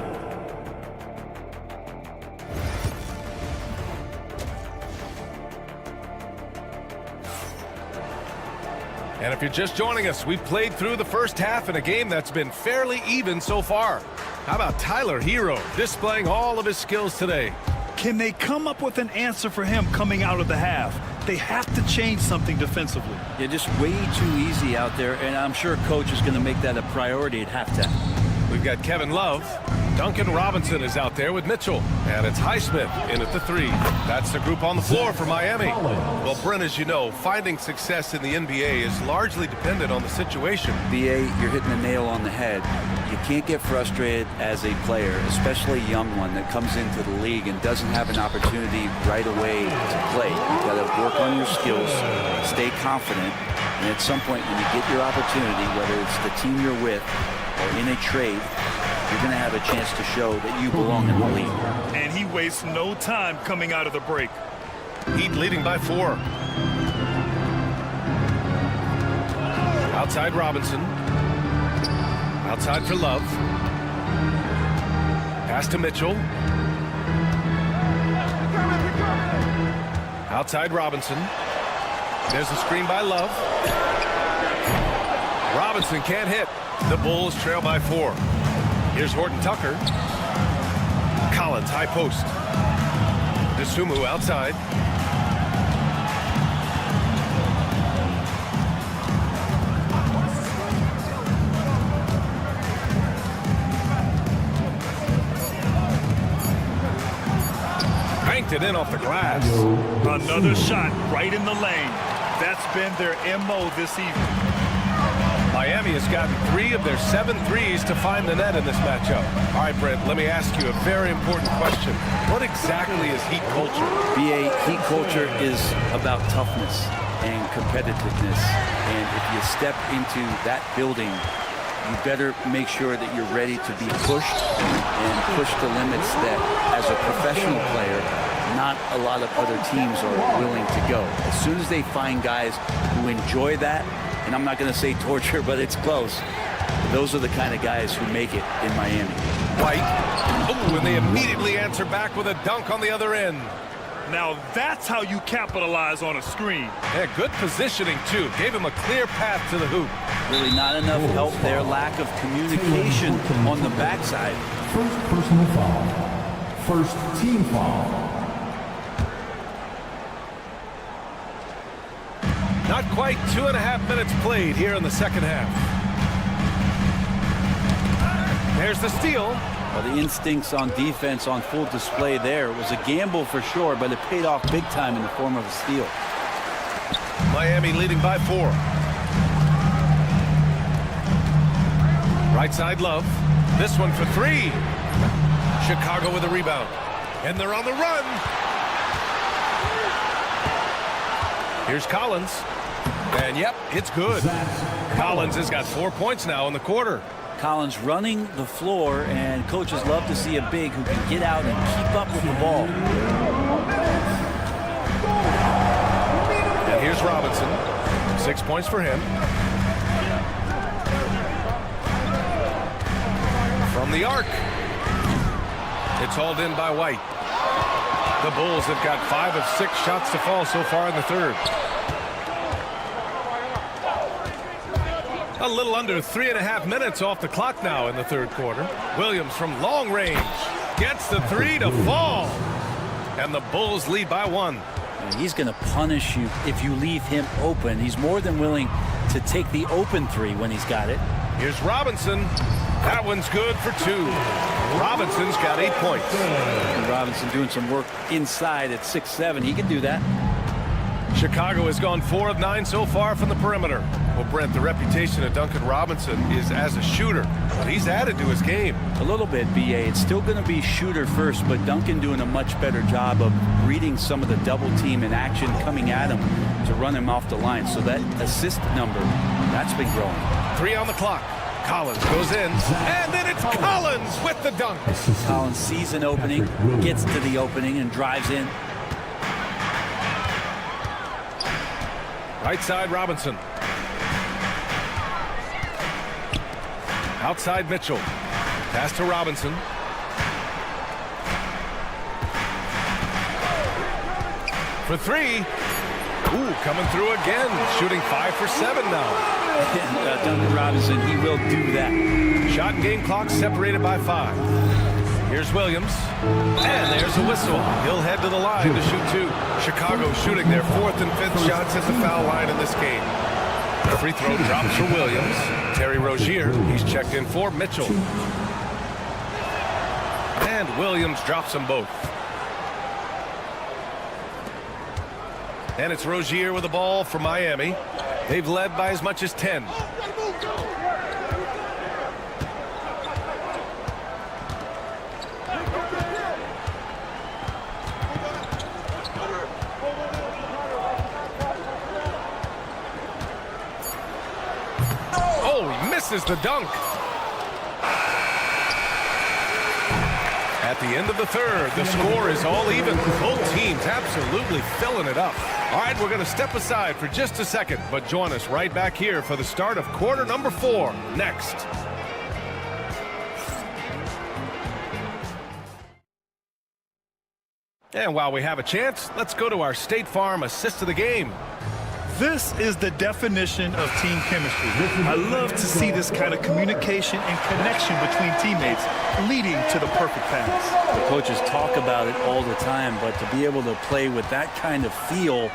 And if you're just joining us, we've played through the first half in a game that's been fairly even so far. How about Tyler Hero displaying all of his skills today? Can they come up with an answer for him coming out of the half? They have to change something defensively. Yeah, just way too easy out there, and I'm sure coach is going to make that a priority at halftime. We've got Kevin Love. Duncan Robinson is out there with Mitchell. And it's Highsmith in at the 3. That's the group on the floor for Miami. Well, Brent, as you know, finding success in the NBA is largely dependent on the situation. BA, you're hitting the nail on the head. You can't get frustrated as a player, especially a young one that comes into the league and doesn't have an opportunity right away to play. You've got to work on your skills, stay confident, and at some point when you get your opportunity, whether it's the team you're with or in a trade, you're going to have a chance to show that you belong in the league. And he wastes no time coming out of the break. Heat leading by 4. Outside Robinson. Outside for Love. Pass to Mitchell. Outside Robinson. There's a screen by Love. Robinson can't hit. The Bulls trail by 4. Here's Horton Tucker. Collins, high post. DeSumo outside. Banked it in off the glass. Another shot right in the lane. That's been their MO this evening. Miami has gotten 3 of their 7 threes to find the net in this matchup. All right, Brent, let me ask you a very important question. What exactly is Heat culture? BA, Heat culture is about toughness and competitiveness. And if you step into that building, you better make sure that you're ready to be pushed and push the limits that, as a professional player, not a lot of other teams are willing to go. As soon as they find guys who enjoy that, and I'm not going to say torture, but it's close, those are the kind of guys who make it in Miami. White. Oh, and they immediately answer back with a dunk on the other end. Now that's how you capitalize on a screen. Yeah, good positioning, too. Gave him a clear path to the hoop. Really not enough help there. Lack of communication on the backside. First personal foul. First team foul. Not quite 2.5 minutes played here in the second half. There's the steal. Well, the instincts on defense on full display there. It was a gamble for sure, but it paid off big time in the form of a steal. Miami leading by 4. Right side, Love. This one for 3. Chicago with a rebound. And they're on the run. Here's Collins. And yep, it's good. Collins has got 4 points now in the quarter. Collins running the floor, and coaches love to see a big who can get out and keep up with the ball. And here's Robinson. 6 points for him. From the arc. It's hauled in by White. The Bulls have got 5 of 6 shots to fall so far in the third. A little under 3.5 minutes off the clock now in the third quarter. Williams from long range gets the 3 to fall. And the Bulls lead by 1. And he's going to punish you if you leave him open. He's more than willing to take the open 3 when he's got it. Here's Robinson. That one's good for 2. Robinson's got 8 points. And Robinson doing some work inside at 6'7". He can do that. Chicago has gone 4 of 9 so far from the perimeter. Well, Brent, the reputation of Duncan Robinson is as a shooter, but he's added to his game. A little bit, BA. It's still going to be shooter first, but Duncan doing a much better job of reading some of the double team in action coming at him to run him off the line. So that assist number, that's been growing. 3 on the clock. Collins goes in, and then it's Collins with the dunk. Collins sees an opening, gets to the opening, and drives in. Right side, Robinson. Outside, Mitchell. Pass to Robinson. For 3. Ooh, coming through again. Shooting 5 for 7 now. Duncan Robinson, he will do that. Shot and game clock separated by 5. Here's Williams. And there's a whistle. He'll head to the line to shoot 2. Chicago shooting their 4th and 5th shots at the foul line in this game. The free throw drops for Williams. Terry Rozier, he's checked in for Mitchell. And Williams drops them both. And it's Rozier with the ball for Miami. They've led by as much as 10. Oh, he misses the dunk. At the end of the third, the score is all even. Both teams absolutely filling it up. All right, we're going to step aside for just a second, but join us right back here for the start of quarter number 4 next. And while we have a chance, let's go to our State Farm assist of the game. This is the definition of team chemistry. I love to see this kind of communication and connection between teammates leading to the perfect pass. The coaches talk about it all the time, but to be able to play with that kind of feel,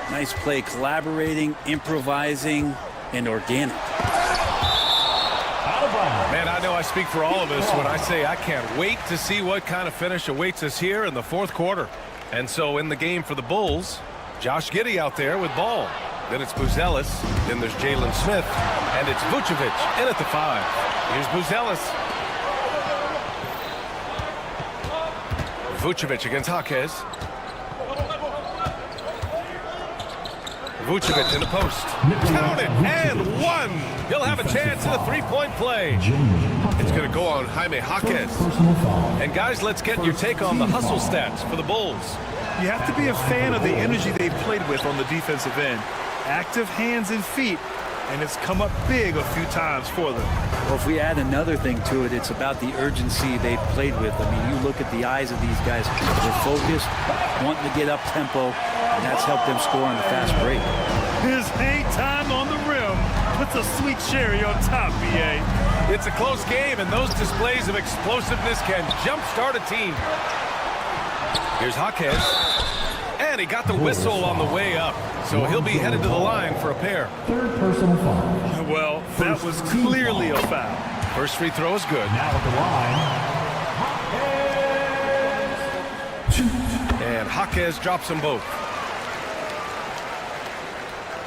nice play, collaborating, improvising, and organic. Man, I know I speak for all of us when I say I can't wait to see what kind of finish awaits us here in the fourth quarter. And so in the game for the Bulls, Josh Giddey out there with ball. Then it's Buzelis. Then there's Jalen Smith. And it's Vucevic in at the 5. Here's Buzelis. Vucevic against Jaquez. Vucevic in the post. Count it, and one. He'll have a chance at a three-point play. It's going to go on Jaime Jaquez. And guys, let's get your take on the hustle stats for the Bulls. You have to be a fan of the energy they've played with on the defensive end. Active hands and feet, and it's come up big a few times for them. Well, if we add another thing to it, it's about the urgency they've played with. I mean, you look at the eyes of these guys. They're focused, wanting to get up tempo, and that's helped them score on the fast break. His hang time on the rim puts a sweet cherry on top, BA. It's a close game, and those displays of explosiveness can jumpstart a team. Here's Jaquez. And he got the whistle on the way up. So he'll be headed to the line for a pair. Third personal foul. Well, that was clearly a foul. First free throw is good. Now at the line, And Jaquez drops them both.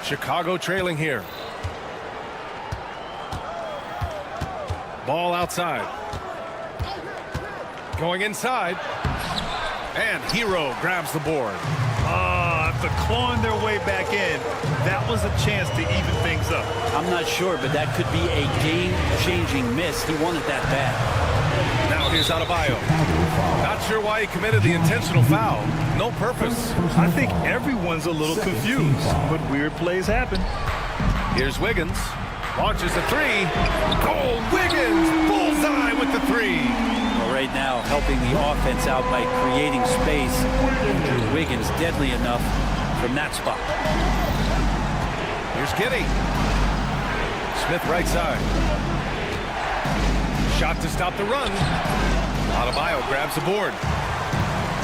Chicago trailing here. Ball outside. Going inside. And Hero grabs the board. After clawing their way back in, that was a chance to even things up. I'm not sure, but that could be a game-changing miss. He wanted that bad. Now here's Adebayo. Not sure why he committed the intentional foul. No purpose. I think everyone's a little confused, but weird plays happen. Here's Wiggins. Launches a three. Oh, Wiggins! Bullseye with the three. Well, right now, helping the offense out by creating space. Wiggins deadly enough from that spot. Here's Giddey. Smith right side. Shot to stop the run. Adebayo grabs the board.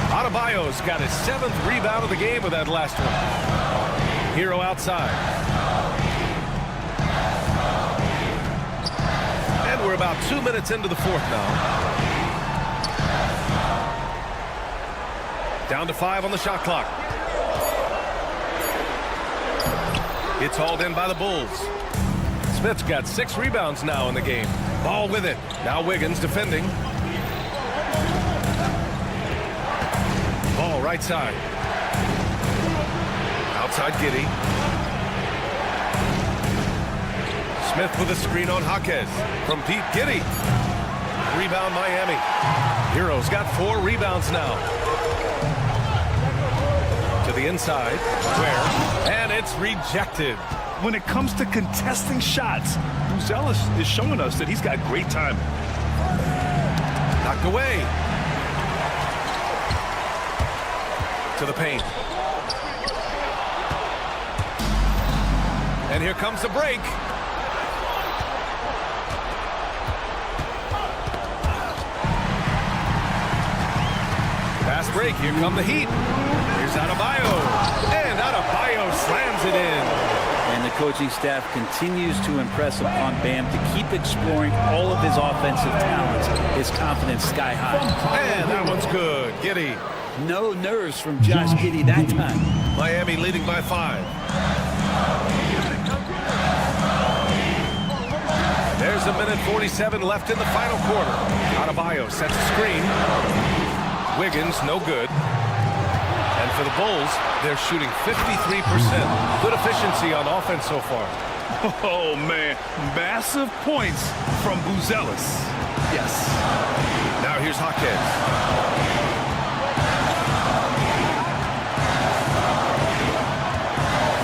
Adebayo's got his 7th rebound of the game with that last one. Hero outside. And we're about 2 minutes into the fourth now. Down to 5 on the shot clock. It's hauled in by the Bulls. Smith's got 6 rebounds now in the game. Ball with it. Now Wiggins defending. Ball right side. Outside Giddey. Smith with a screen on Jaquez. From Pete Giddey. Rebound Miami. Hero's got 4 rebounds now. To the inside. Where? And it's rejected. When it comes to contesting shots, Buzelis is showing us that he's got great timing. Knocked away. To the paint. And here comes the break. Fast break. Here come the Heat. Here's Adebayo. And Adebayo slams it in. And the coaching staff continues to impress upon Bam to keep exploring all of his offensive talents. His confidence sky high. And that one's good. Giddey. No nerves from Josh Giddey that time. Miami leading by 5. There's a minute 47 left in the final quarter. Adebayo sets a screen. Wiggins, no good. And for the Bulls, they're shooting 53%. Good efficiency on offense so far. Oh, man. Massive points from Buzelis. Yes. Now here's Jaquez.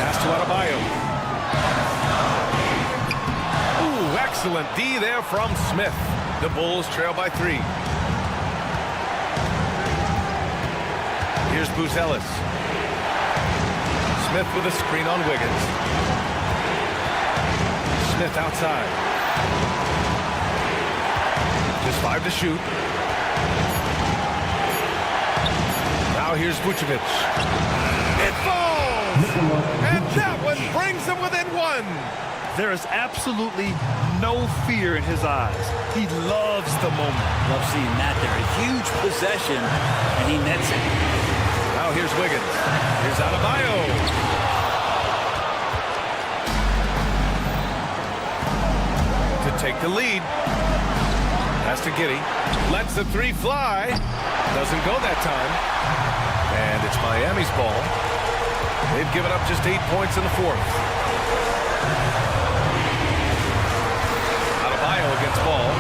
Pass to Adebayo. Ooh, excellent D there from Smith. The Bulls trail by 3. Here's Buzelis. Smith with a screen on Wiggins. Smith outside. Just 5 to shoot. Now here's Vucevic. It falls! And that one brings them within 1. There is absolutely no fear in his eyes. He loves the moment. Love seeing that there. A huge possession, and he nets it. Now here's Wiggins. Here's Adebayo. could take the lead. Pass to Giddey. Lets the three fly. Doesn't go that time. And it's Miami's ball. They've given up just 8 points in the fourth. Adebayo against Ball.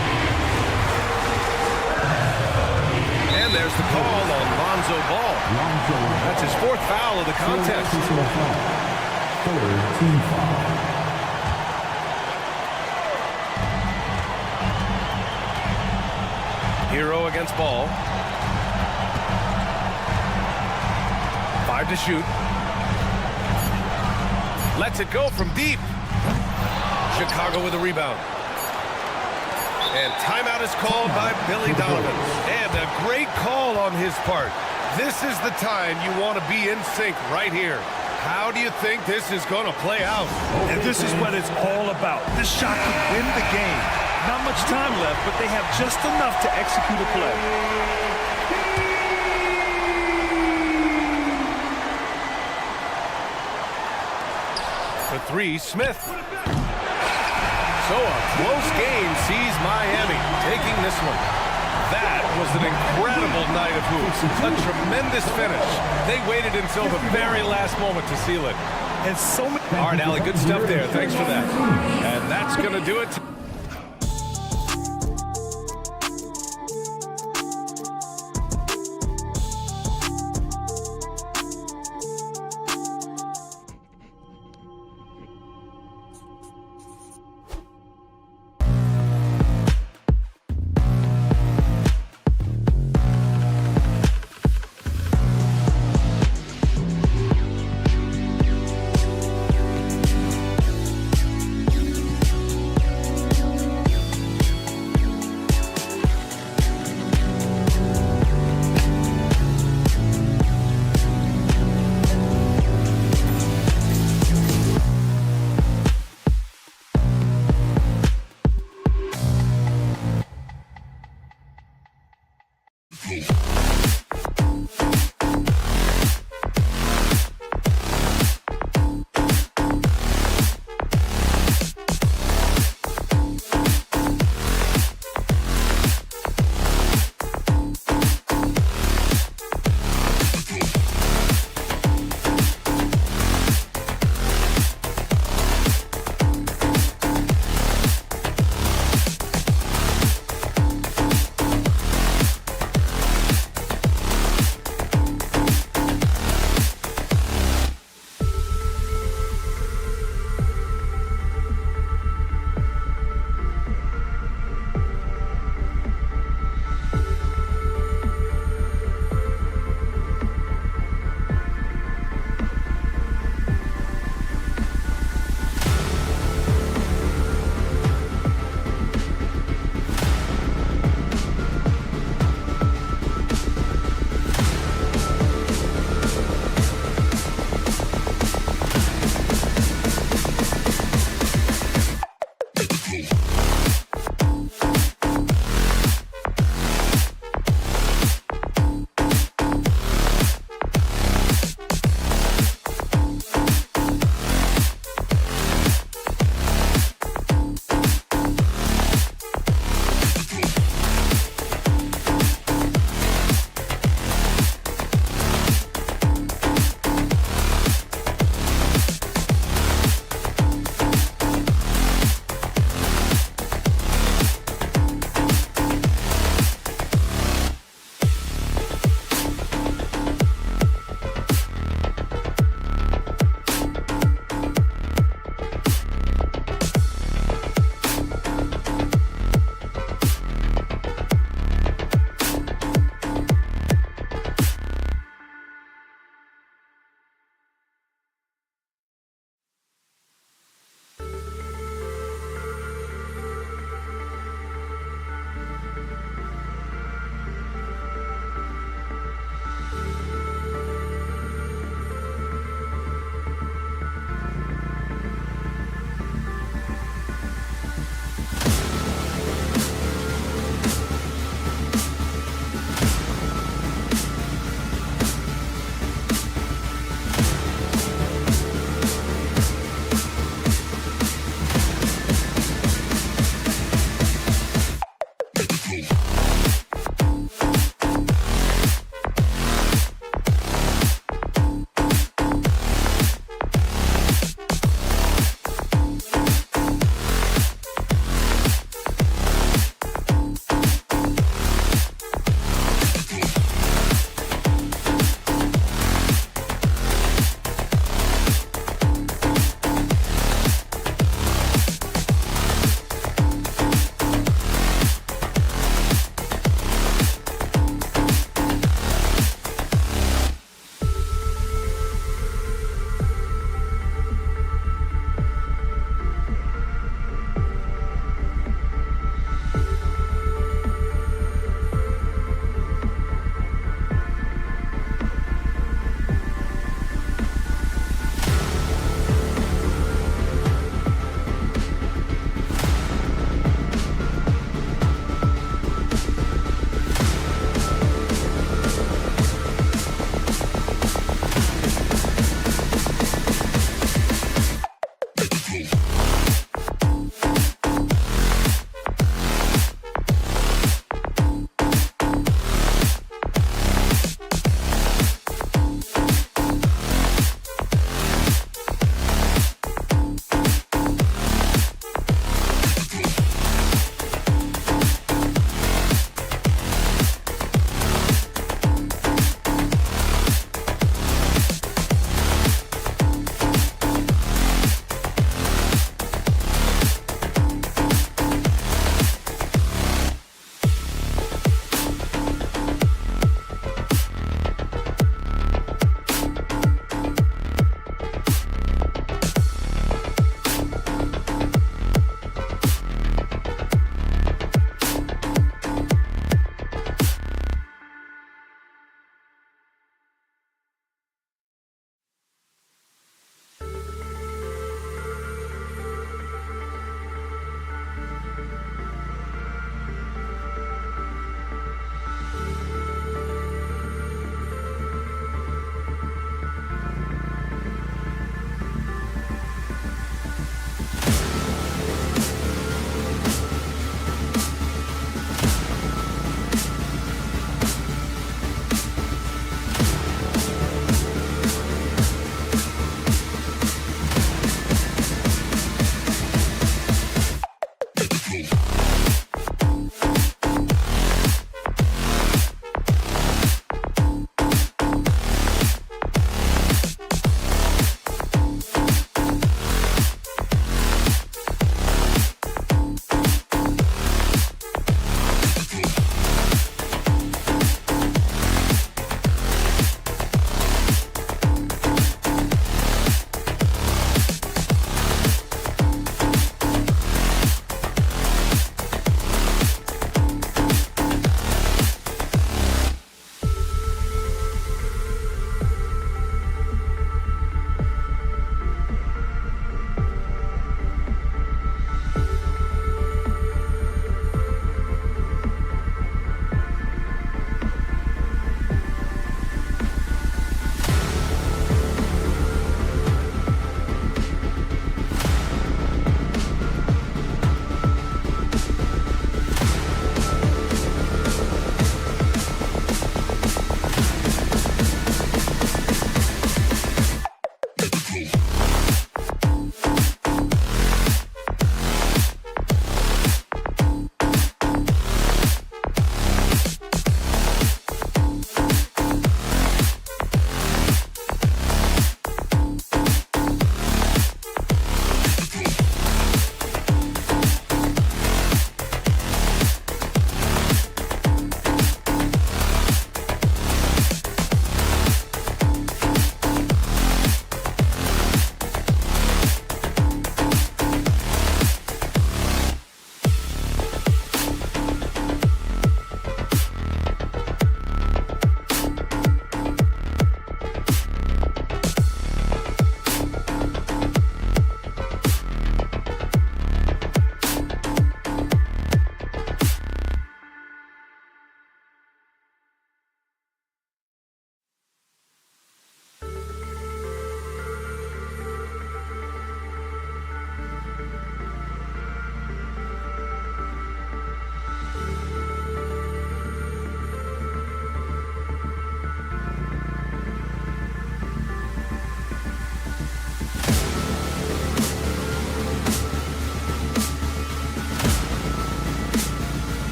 And there's the call on Lonzo Ball. That's his fourth foul of the contest. Third team foul. Hero against Ball. 5 to shoot. Lets it go from deep. Chicago with a rebound. And timeout is called by Billy Donovan. And a great call on his part. This is the time you want to be in sync right here. How do you think this is going to play out? And this is what it's all about. This shot could win the game. Not much time left, but they have just enough to execute a play. For three, Smith. So a close game sees Miami taking this one. That was an incredible night of hoops. A tremendous finish. They waited until the very last moment to seal it. And so many. All right, Allie, good stuff there. Thanks for that. And that's going to do it.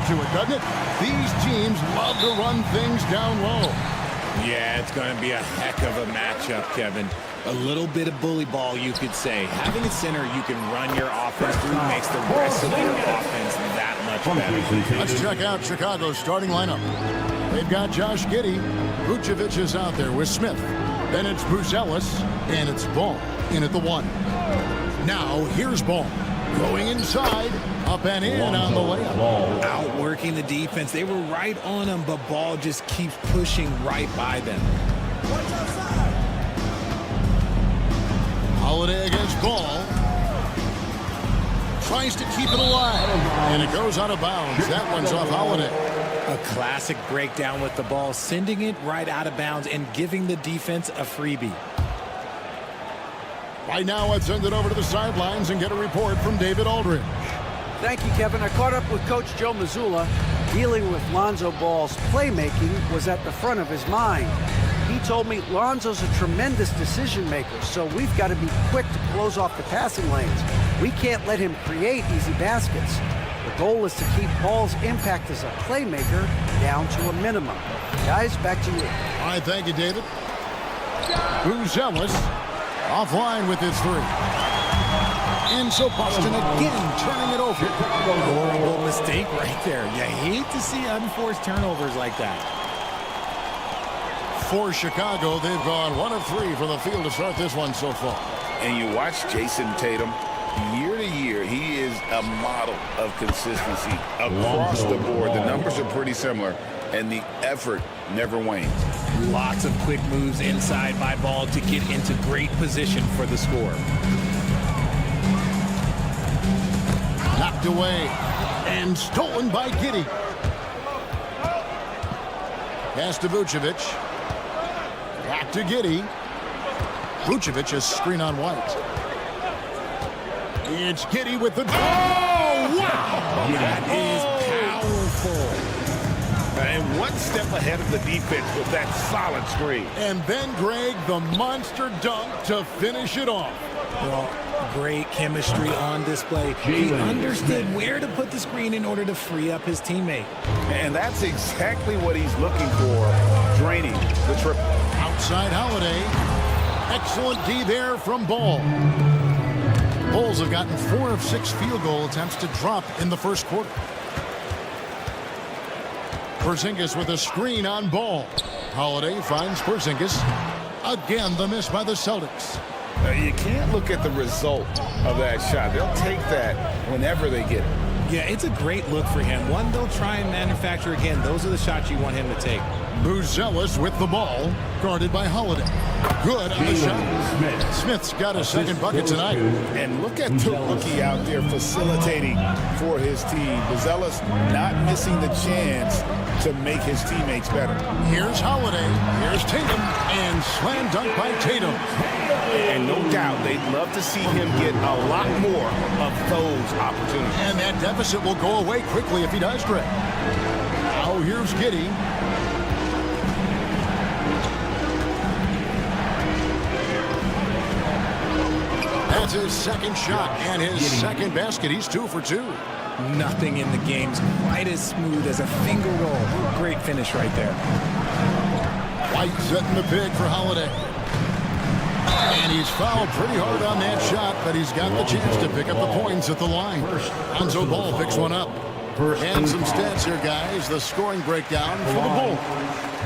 to it, doesn't it? These teams love to run things down low. Yeah, it's going to be a heck of a matchup, Kevin. A little bit of bully ball, you could say. Having a center you can run your offense through makes the rest of your offense that much better. Let's check out Chicago's starting lineup. They've got Josh Giddey. Vucevic is out there with Smith. Then it's Buzelis, and it's Ball in at the 1. Now, here's Ball. Going inside, up and in on the layup. Outworking the defense. They were right on him, but Ball just keeps pushing right by them. Holiday against Ball. Tries to keep it alive, and it goes out of bounds. That one's off Holiday. A classic breakdown with the ball, sending it right out of bounds and giving the defense a freebie. Right now, let's send it over to the sidelines and get a report from David Aldridge. Thank you, Kevin. I caught up with Coach Joe Mazzulla. Dealing with Lonzo Ball's playmaking was at the front of his mind. He told me Lonzo's a tremendous decision maker, so we've got to be quick to close off the passing lanes. We can't let him create easy baskets. The goal is to keep Ball's impact as a playmaker down to a minimum. Guys, back to you. All right, thank you, David. Buzelis offline with his 3. And so Boston again turning it over. Horrible mistake right there. You hate to see unforced turnovers like that. For Chicago, they've gone 1 of 3 from the field to start this one so far. And you watch Jason Tatum. Year to year, he is a model of consistency across the board. The numbers are pretty similar, and the effort never wanes. Lots of quick moves inside by Ball to get into great position for the score. Knocked away and stolen by Giddey. Pass to Vucevic. Back to Giddey. Vucevic is screen on White. It's Giddey with the... Oh, wow! That is powerful. And one step ahead of the defense with that solid screen. And then, Greg, the monster dunk to finish it off. Well, great chemistry on display. He understood where to put the screen in order to free up his teammate. And that's exactly what he's looking for, draining the triple. Outside Holiday. Excellent D there from Ball. Bulls have gotten 4 of 6 field goal attempts to drop in the first quarter. Porzingis with a screen on Ball. Holiday finds Porzingis. Again, the miss by the Celtics. You can't look at the result of that shot. They'll take that whenever they get it. Yeah, it's a great look for him. One they'll try and manufacture again. Those are the shots you want him to take. Buzelis with the ball, guarded by Holiday. Good on the shot. Smith's got a second bucket tonight. And look at the rookie out there facilitating for his team. Buzelis not missing the chance to make his teammates better. Here's Holiday. Here's Tatum. And slam dunk by Tatum. And no doubt they'd love to see him get a lot more of those opportunities. And that deficit will go away quickly if he does, Greg. Now here's Giddey. That's his second shot and his second basket. He's 2 for 2. Nothing in the game's quite as smooth as a finger roll. Great finish right there. White setting the pick for Holiday. And he's fouled pretty hard on that shot, but he's got the chance to pick up the points at the line. Lonzo Ball picks one up. And some stats here, guys. The scoring breakdown for the Bulls.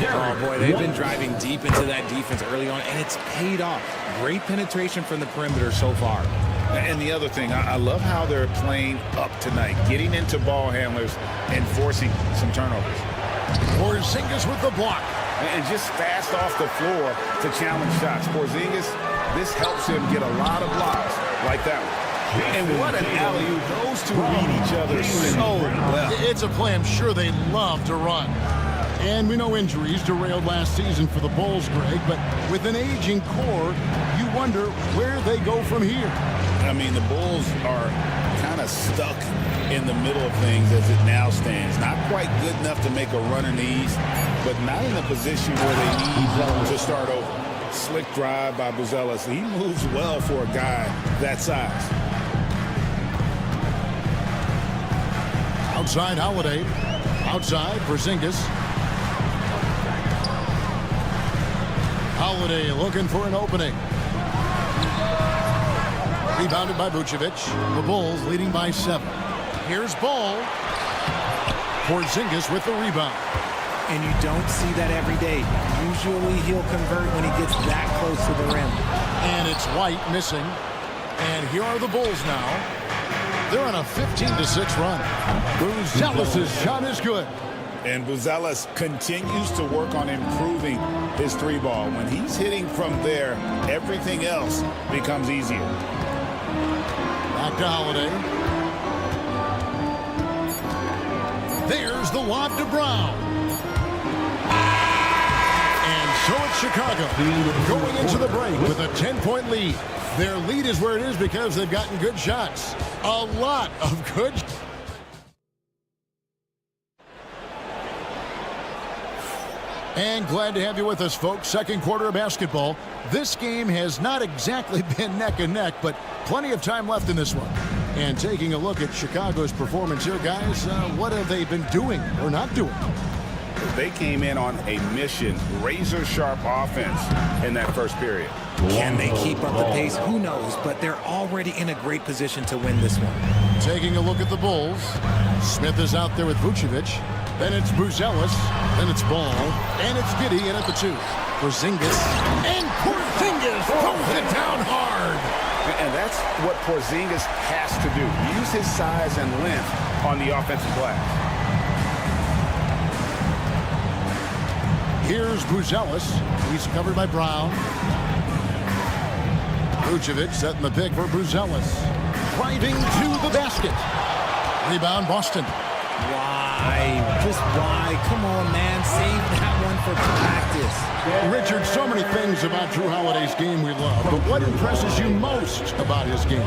Oh, boy, they've been driving deep into that defense early on, and it's paid off. Great penetration from the perimeter so far. And the other thing, I love how they're playing up tonight, getting into ball handlers and forcing some turnovers. Porzingis with the block. And just fast off the floor to challenge shots. Porzingis, this helps him get a lot of blocks like that one. And what an alley-oop. Those two read each other so well. It's a play I'm sure they love to run. And we know injuries derailed last season for the Bulls, Greg, but with an aging core, you wonder where they go from here. I mean, the Bulls are kind of stuck in the middle of things as it now stands. Not quite good enough to make a run in the East, but not in a position where they need to start over. Slick drive by Buzelis. He moves well for a guy that size. Outside Holiday. Outside Porzingis. Holiday looking for an opening. Rebounded by Vucevic. The Bulls leading by 7. Here's Ball. Porzingis with the rebound. And you don't see that every day. Usually he'll convert when he gets that close to the rim. And it's White missing. And here are the Bulls now. They're on a 15-6 run. Buzelis' shot is good. And Buzelis continues to work on improving his 3-ball. When he's hitting from there, everything else becomes easier. Back to Holiday. There's the lob to Brown. And so it's Chicago going into the break with a 10-point lead. Their lead is where it is because they've gotten good shots. A lot of good. And glad to have you with us, folks. Second quarter of basketball. This game has not exactly been neck and neck, but plenty of time left in this one. And taking a look at Chicago's performance here, guys, what have they been doing or not doing? They came in on a mission, razor-sharp offense in that first period. Can they keep up the pace? Who knows, but they're already in a great position to win this one. Taking a look at the Bulls. Smith is out there with Vucevic. Then it's Buzelis. Then it's Ball. And it's Giddey in at the 2. Porzingis. And Porzingis throws it down hard. And that's what Porzingis has to do. Use his size and length on the offensive glass. Here's Buzelis. He's covered by Brown. Vucevic setting the pick for Buzelis. Driving to the basket. Rebound Boston. Why? Just why? Come on, man. Save that one for practice. Richard, so many things about Drew Holiday's game we love, but what impresses you most about his game?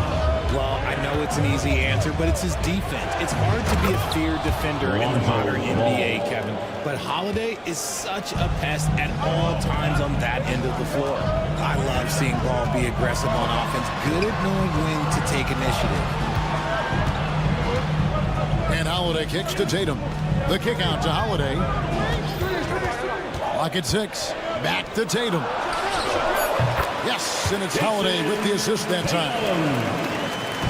Well, I know it's an easy answer, but it's his defense. It's hard to be a feared defender in the modern NBA, Kevin. But Holiday is such a pest at all times on that end of the floor. I love seeing Ball be aggressive on offense, good at knowing when to take initiative. And Holiday kicks to Tatum. The kick out to Holiday. Clock at 6. Back to Tatum. Yes, and it's Holiday with the assist that time.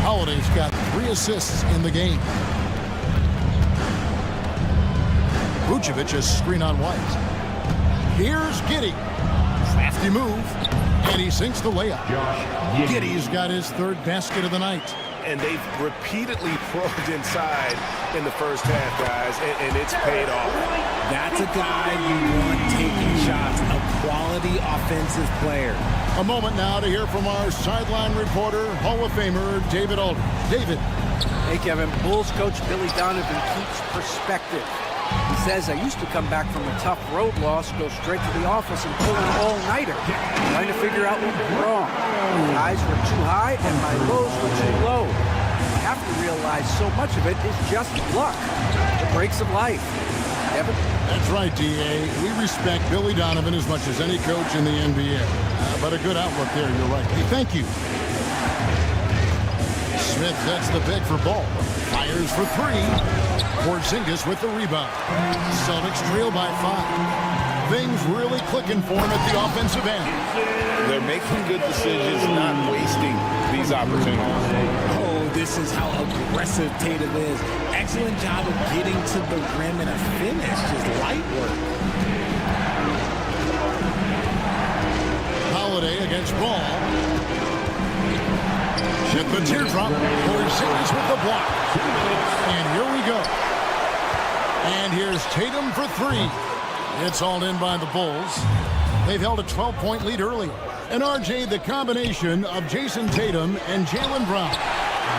Holiday's got 3 assists in the game. Vucevic is screen on White. Here's Giddey. Crafty move. And he sinks the layup. Giddey's got his 3rd basket of the night. And they've repeatedly probed inside in the first half, guys, and it's paid off. That's a guy you want taking shots, a quality offensive player. A moment now to hear from our sideline reporter, Hall of Famer David Aldridge. David. Hey, Kevin. Bulls coach Billy Donovan keeps perspective. He says, I used to come back from a tough road loss, go straight to the office and pull an all-nighter, trying to figure out what was wrong. My highs were too high and my lows were too low. You have to realize so much of it is just luck, the breaks of life. Kevin? That's right, D.A. We respect Billy Donovan as much as any coach in the NBA. But a good outlook there, you're right. Hey, thank you. Smith sets the pick for Ball. Fires for 3. Porzingis with the rebound. Celtics trail by 5. Things really clicking for him at the offensive end. They're making good decisions, not wasting these opportunities. Oh, this is how aggressive Tatum is. Excellent job of getting to the rim and a finish. Just light work. Holiday against Ball. Hit the teardrop. Porzingis with the block. And here we go. And here's Tatum for 3. It's all in by the Bulls. They've held a 12-point lead earlier. And RJ, the combination of Jason Tatum and Jaylen Brown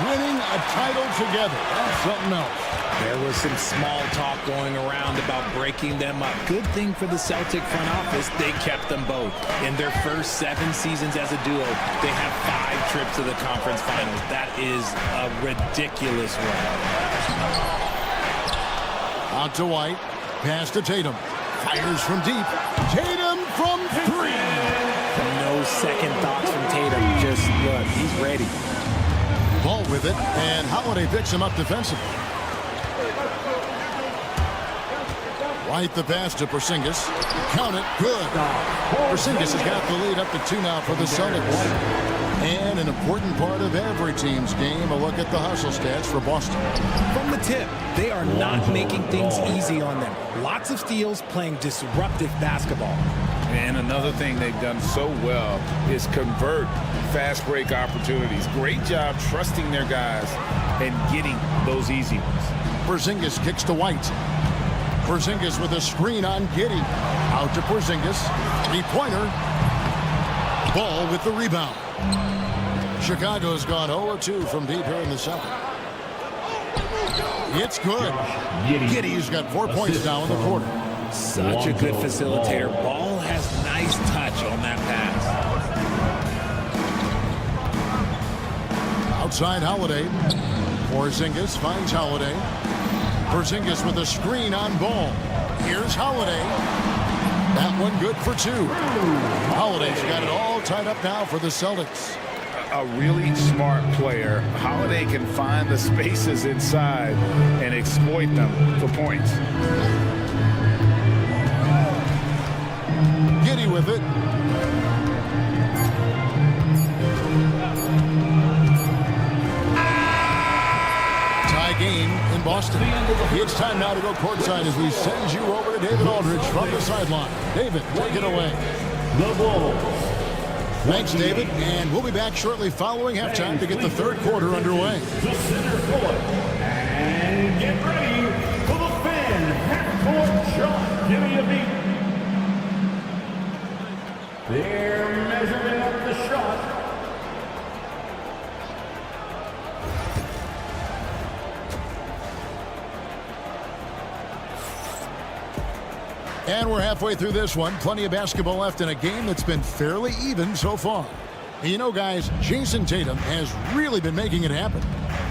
winning a title together. That's something else. There was some small talk going around about breaking them up. Good thing for the Celtic front office, they kept them both. In their first 7 seasons as a duo, they have 5 trips to the conference finals. That is a ridiculous run. Out to White. Pass to Tatum. Fires from deep. Tatum from 3. No second thoughts from Tatum. Just look, he's ready. Ball with it, and Holiday picks him up defensively. Right the pass to Porzingis. Count it. Good. Porzingis has got the lead up to 2 now for the Celtics. And an important part of every team's game, a look at the hustle stats for Boston. From the tip, they are not making things easy on them. Lots of steals, playing disruptive basketball. And another thing they've done so well is convert fast break opportunities. Great job trusting their guys and getting those easy ones. Porzingis kicks to White. Porzingis with a screen on Giddey. Out to Porzingis. Three-pointer. Ball with the rebound. Chicago's gone 0-2 from deep here in the second. It's good. Giddey's got 4 points now in the quarter. Such a good facilitator. Ball has nice touch on that pass. Outside Holiday. Porzingis finds Holiday. Porzingis with a screen on Ball. Here's Holiday. That one good for 2. Holiday's got it all tied up now for the Celtics. A really smart player. Holiday can find the spaces inside and exploit them for points. Giddey with it. Tie game in Boston. It's time now to go courtside as we send you over to David Aldridge from the sideline. David, take it away. The Bulls. Thanks, David. And we'll be back shortly following halftime to get the third quarter underway. To center court. And get ready for the fan half-court shot. Give me a beat. They're measuring up the shot. And we're halfway through this one. Plenty of basketball left in a game that's been fairly even so far. And you know, guys, Jason Tatum has really been making it happen.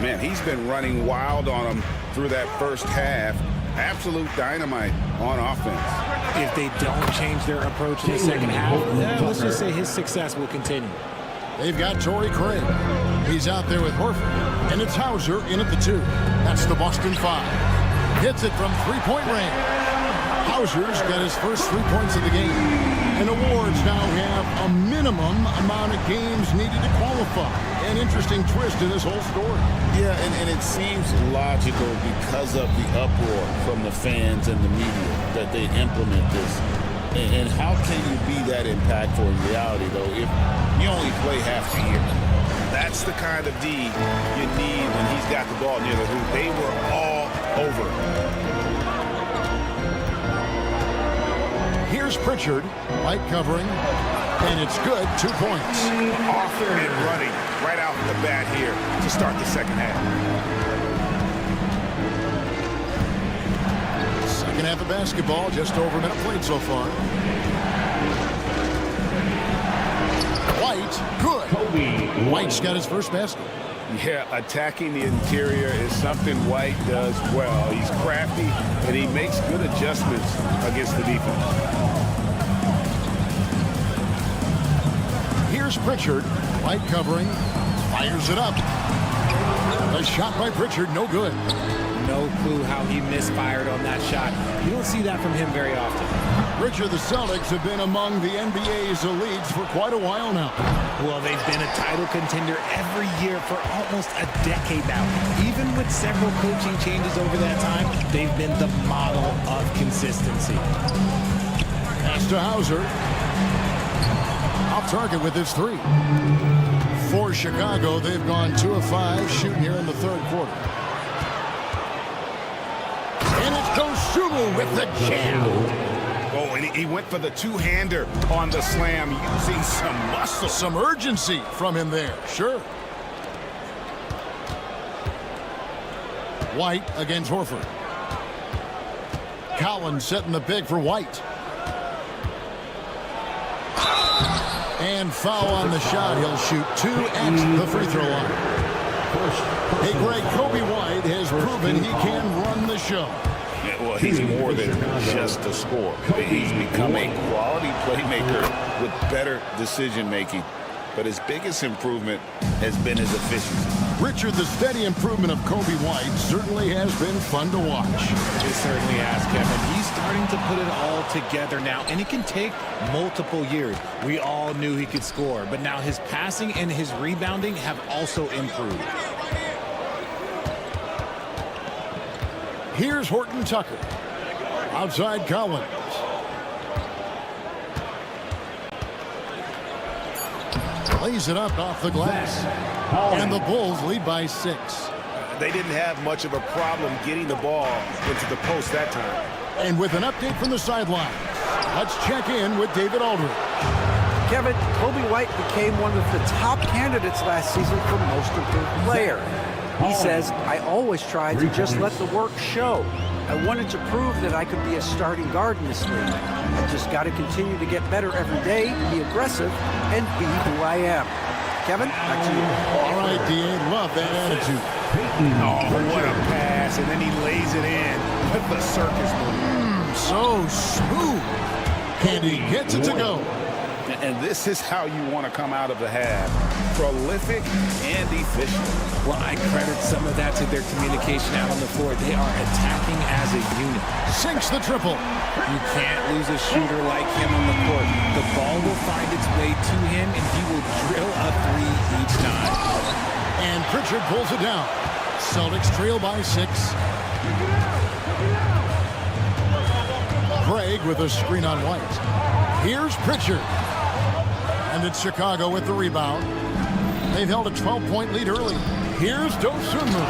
Man, he's been running wild on them through that first half. Absolute dynamite on offense. If they don't change their approach in the second half, let's just say his success will continue. They've got Torrey Craig. He's out there with Horford. And it's Hauser in at the 2. That's the Boston 5. Hits it from three-point range. Hauser's got his first 3 points of the game. And awards now have a minimum amount of games needed to qualify. An interesting twist to this whole story. Yeah, and it seems logical because of the uproar from the fans and the media that they implement this. And how can you be that impactful in reality, though, if you only play half the year? That's the kind of D you need when he's got the ball near the hoop. They were all over. Here's Pritchard, light covering, and it's good, 2 points. Off and running right out the bat here to start the second half. Second half of basketball, just over a minute played so far. White, good. White's got his first basket. Yeah, attacking the interior is something White does well. He's crafty, and he makes good adjustments against the defense. Here's Pritchard, light covering, fires it up. A shot by Pritchard, no good. No clue how he misfired on that shot. You don't see that from him very often. Pritchard, the Celtics have been among the NBA's elites for quite a while now. Well, they've been a title contender every year for almost a decade now. Even with several coaching changes over that time, they've been the model of consistency. Pass to Hauser. Off target with his 3. For Chicago, they've gone 2 of 5 shooting here in the third quarter. And it's Dosunmu with the jam. Oh, and he went for the two-hander on the slam, using some muscle. Some urgency from him there, sure. White against Horford. Collins setting the big for White. And foul on the shot. He'll shoot 2 at the free throw line. Hey, Greg, Kobe White has proven he can run the show. Yeah, well, he's more than just a scorer. He's become a quality playmaker with better decision-making. But his biggest improvement has been his efficiency. Richard, the steady improvement of Kobe White certainly has been fun to watch. It certainly has, Kevin. He's starting starting to put it all together now, and it can take multiple years. We all knew he could score, but now his passing and his rebounding have also improved. Here's Horton Tucker. Outside Collins. Lays it up off the glass. And the Bulls lead by 6. They didn't have much of a problem getting the ball into the post that time. And with an update from the sideline, let's check in with David Aldridge. Kevin, Kobe White became one of the top candidates last season for Most Improved Player. He says, I always tried to just let the work show. I wanted to prove that I could be a starting guard in this league. I just got to continue to get better every day, be aggressive, and be who I am. Kevin, back to you. All right, D.A., love that attitude. Oh, what a pass, and then he lays it in with the circus move. So smooth. And he gets it to go. And this is how you want to come out of the half. Prolific and efficient. Well, I credit some of that to their communication out on the floor. They are attacking as a unit. Sinks the triple. You can't lose a shooter like him on the court. The ball will find its way to him, and he will drill a 3 each time. And Pritchard pulls it down. Celtics trail by 6. Craig with a screen on White. Here's Pritchard. And it's Chicago with the rebound. They've held a 12-point lead early. Here's Dosunmu.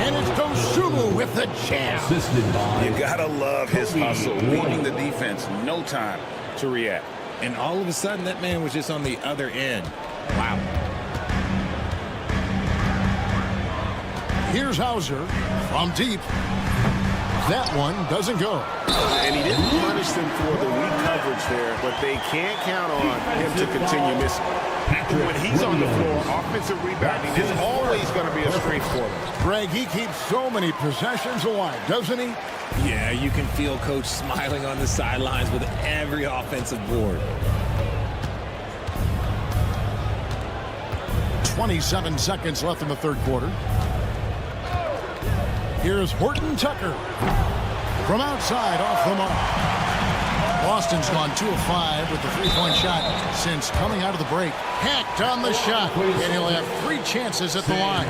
And it's Dosunmu with the jam. You gotta love his hustle, leaving the defense no time to react. And all of a sudden, that man was just on the other end. Wow. Here's Hauser from deep. That one doesn't go. And he didn't punish them for the weak coverage there, but they can't count on him to continue missing. When he's on the floor, offensive rebounding is always going to be a strength for them. Greg, he keeps so many possessions alive, doesn't he? Yeah, you can feel Coach smiling on the sidelines with every offensive board. 27 seconds left in the third quarter. Here's Horton Tucker from outside off the mark. Boston's gone 2 of 5 with the three-point shot since coming out of the break. Hacked on the shot, and he'll have 3 chances at the line.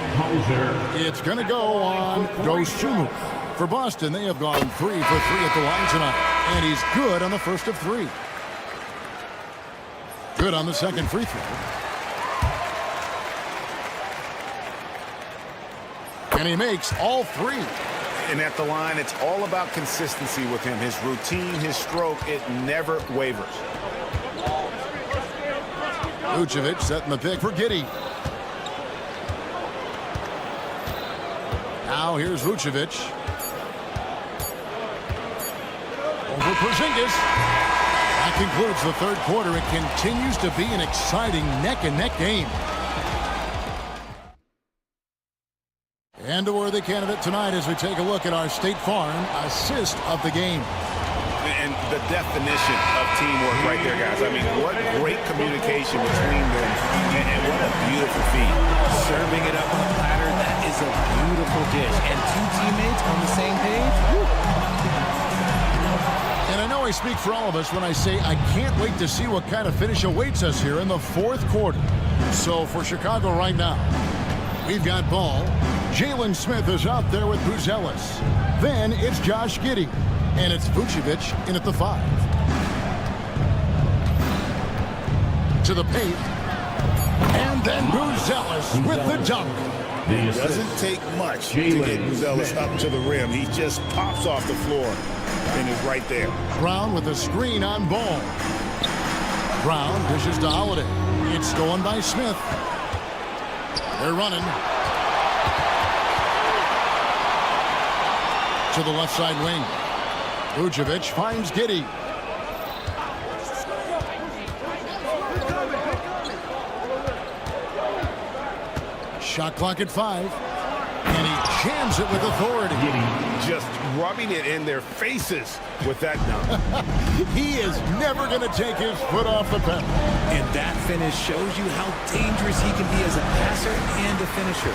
It's going to go on Dosunmu. For Boston, they have gone 3 for 3 at the line tonight, and he's good on the first of 3. Good on the second free throw. And he makes all 3. And at the line, it's all about consistency with him. His routine, his stroke, it never wavers. Vucevic setting the pick for Giddey. Now here's Vucevic. Over Porzingis. That concludes the third quarter. It continues to be an exciting neck-and-neck game. And a worthy candidate tonight as we take a look at our State Farm assist of the game. And the definition of teamwork right there, guys. I mean, what great communication between them, and what a beautiful feat. Serving it up on a platter, that is a beautiful dish. And 2 teammates on the same page. Woo. And I know I speak for all of us when I say I can't wait to see what kind of finish awaits us here in the fourth quarter. So for Chicago right now, we've got ball. Jalen Smith is out there with Buzelis. Then it's Josh Giddey. And it's Vucevic in at the 5. To the paint. And then Buzelis with the dunk. It doesn't take much to get Buzelis up to the rim. He just pops off the floor and is right there. Brown with a screen on ball. Brown dishes to Holiday. It's stolen by Smith. They're running. To the left side wing. Vucevic finds Giddey. Shot clock at 5. And he jams it with authority. Just rubbing it in their faces with that dunk. He is never going to take his foot off the pedal. And that finish shows you how dangerous he can be as a passer and a finisher.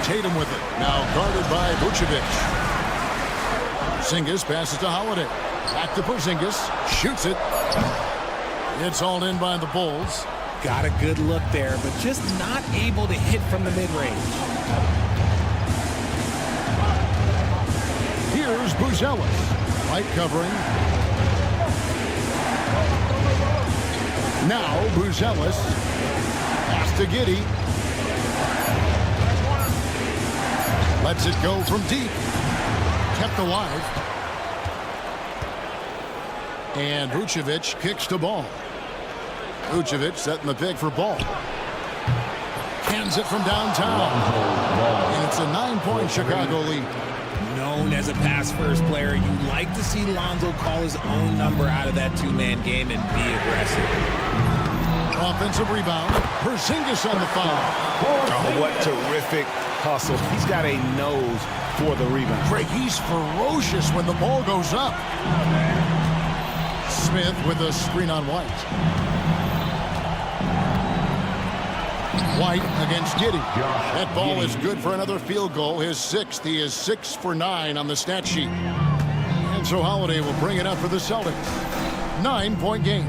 Tatum with it. Now guarded by Vucevic. Porzingis passes to Holiday. Back to Porzingis. Shoots it. It's hauled in by the Bulls. Got a good look there, but just not able to hit from the mid-range. Here's Buzelis. Light covering. Now Buzelis. Pass to Giddey. Lets it go from deep. Kept alive. And Vucevic kicks to Ball. Vucevic setting the pick for Ball. Hands it from downtown. And it's a 9-point Chicago lead. Known as a pass-first player, you like to see Lonzo call his own number out of that two-man game and be aggressive. Offensive rebound. Porzingis on the foul. Oh, what terrific hustle. He's got a nose for the rebound. Craig, he's ferocious when the ball goes up. Smith with a screen on White. White against Giddey. That ball is good for another field goal. His 6th. He is 6 for 9 on the stat sheet. And so Holiday will bring it up for the Celtics. 9-point game.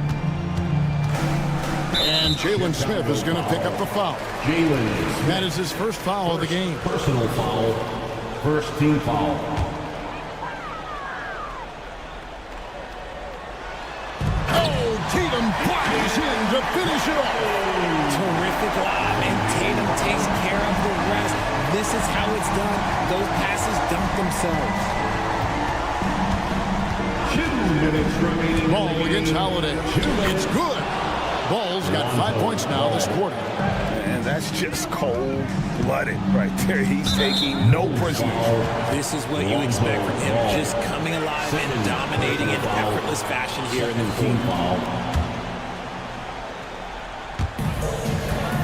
And Jalen Smith is going to pick up the foul. That is his first foul of the game. Personal foul. First team foul. Oh, Tatum flies in to finish it off. Terrific lob, and Tatum takes care of the rest. This is how it's done. Those passes dunk themselves. 2 minutes remaining. Ball against Holiday. It's good. Ball's got 5 points now this quarter. And that's just cold-blooded right there. He's taking no prisoners. This is what you expect from him, just coming alive and dominating in effortless fashion here in the team.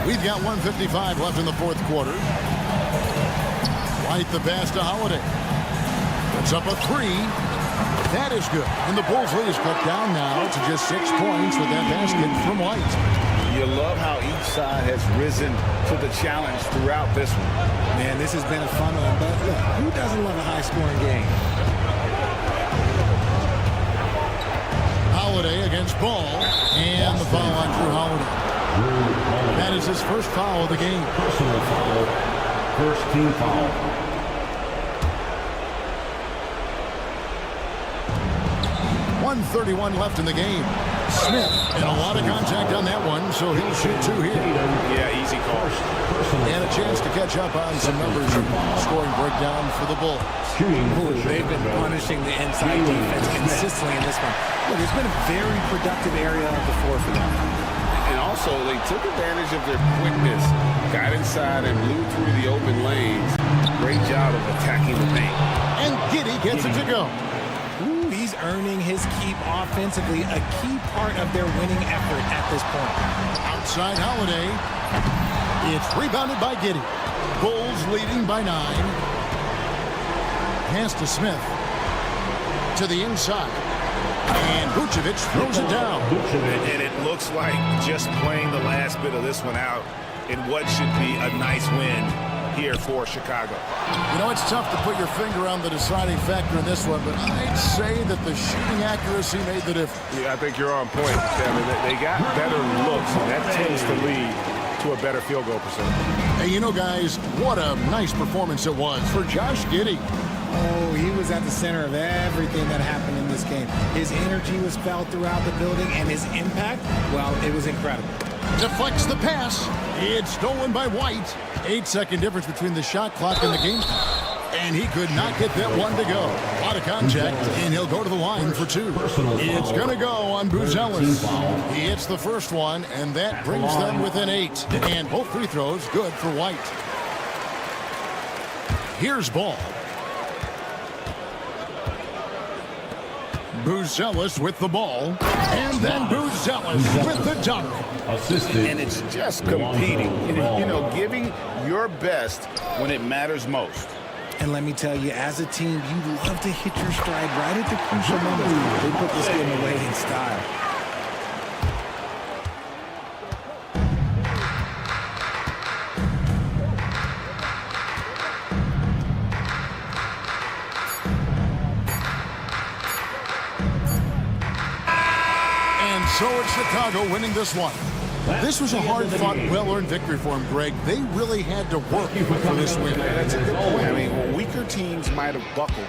We've got 1:55 left in the fourth quarter. White the pass to Holiday. Puts up a 3. That is good. And the Bulls lead is cut down now to just 6 points with that basket from White. You love how each side has risen to the challenge throughout this one. Man, this has been a fun one, but look, who doesn't love a high-scoring game? Holiday against Ball. And the foul on Drew Holiday. That is his first foul of the game. Personal foul. First team foul. 1:31 left in the game. Smith, and a lot of contact on that one, so he'll shoot 2 here. Yeah, easy call. And a chance to catch up on some numbers and scoring breakdown for the Bulls. They've been punishing the inside defense consistently in this one. Look, it's been a very productive area of the floor for them. And also, they took advantage of their quickness, got inside and blew through the open lanes. Great job of attacking the paint. And Giddey gets it to go. He's earning his keep offensively, a key part of their winning effort at this point. Outside Holiday. It's rebounded by Giddey. Bulls leading by 9. Pass to Smith. To the inside. And Vucevic throws it down. And it looks like just playing the last bit of this one out in what should be a nice win here for Chicago. You know, it's tough to put your finger on the deciding factor in this one, but I'd say that the shooting accuracy made the difference. Yeah, I think you're on point, Kevin. They got better looks, and that tends to lead to a better field goal percentage. Hey, you know, guys, what a nice performance it was for Josh Giddey. Oh, he was at the center of everything that happened in this game. His energy was felt throughout the building, and his impact, well, it was incredible. Deflects the pass. It's stolen by White. 8-second difference between the shot clock and the game. And he could not get that one to go. A lot of contact, and he'll go to the line for 2. It's going to go on Buzelis. He hits the first one, and that brings them within 8. And both free throws good for White. Here's Ball. Buzelis with the ball. And then Buzelis with the dunk. And it's just competing. You know, giving your best when it matters most. And let me tell you, as a team, you love to hit your stride right at the crucial moments. They put this game away in style. So it's Chicago winning this one. This was a hard-fought, well-earned victory for them, Greg. They really had to work for this win. That's a good point. I mean, weaker teams might have buckled.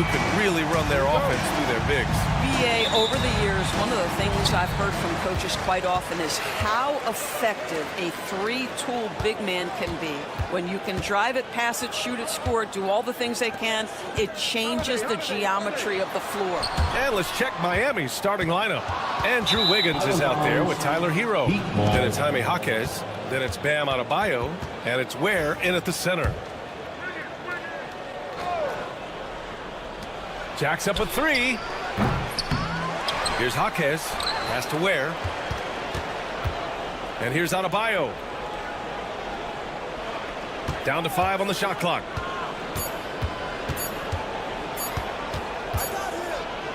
who can really run their offense through their bigs. BA, over the years, one of the things I've heard from coaches quite often is how effective a three-tool big man can be. When you can drive it, pass it, shoot it, score it, do all the things they can, it changes the geometry of the floor. And let's check Miami's starting lineup. Andrew Wiggins is out there with Tyler Hero. Then it's Jaime Jaquez. Then it's Bam Adebayo. And it's Ware in at the center. Jacks up a three. Here's Jaquez. Pass to Ware. And here's Adebayo. Down to 5 on the shot clock.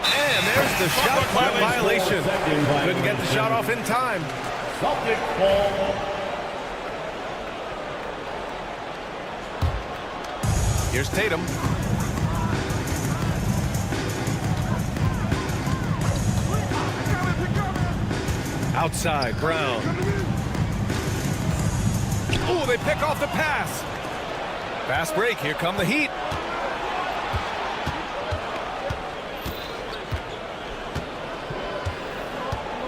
And there's the shot clock violation. Couldn't get the shot off in time. Celtics ball. Here's Tatum. Outside, Brown. Oh, they pick off the pass. Fast break. Here come the Heat.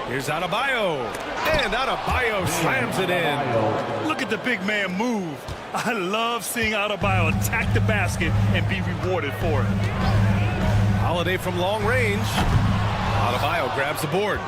Here's Adebayo. And Adebayo slams it in. Look at the big man move. I love seeing Adebayo attack the basket and be rewarded for it. Holiday from long range. Adebayo grabs the board.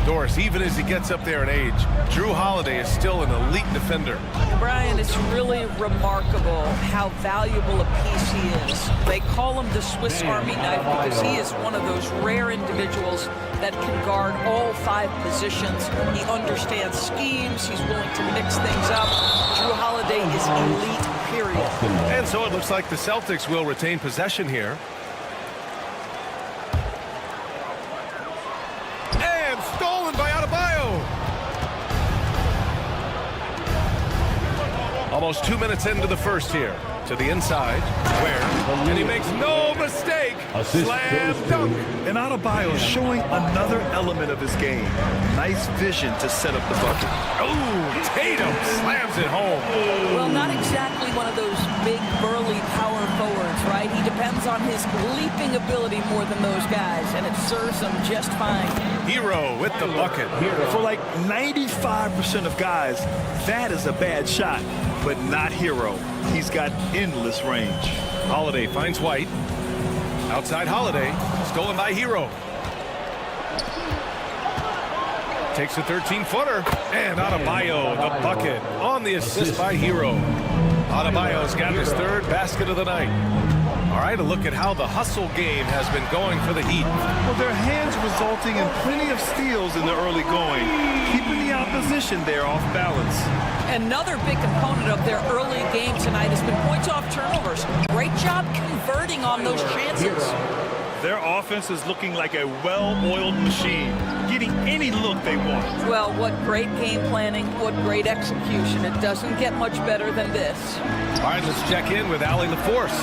Doris, even as he gets up there in age, Drew Holiday is still an elite defender. Brian, it's really remarkable how valuable a piece he is. They call him the Swiss Army knife because he is one of those rare individuals that can guard all 5 positions. He understands schemes. He's willing to mix things up. Drew Holiday is elite, period. And so it looks like the Celtics will retain possession here. Stolen by Adebayo. Almost 2 minutes into the first here. To the inside. Where? And he makes no mistake. Slam dunk. And Adebayo showing another element of his game. Nice vision to set up the bucket. Oh, Tatum slams it home. Well, not exactly one of those big, burly power forwards, right? He depends on his leaping ability more than those guys, and it serves him just fine. Hero with the bucket. For like 95% of guys, that is a bad shot, but not Hero. He's got endless range. Holiday finds White. Outside Holiday. Stolen by Hero. Takes a 13-footer. And Adebayo, the bucket, on the assist by Hero. Adebayo's got his 3rd basket of the night. All right, a look at how the hustle game has been going for the Heat. Well, their hands resulting in plenty of steals in the early going, keeping the opposition there off balance. Another big component of their early game tonight has been points off turnovers. Great job converting on those chances. Their offense is looking like a well-oiled machine, getting any look they want. Well, what great game planning, what great execution. It doesn't get much better than this. All right, let's check in with Allie LaForce.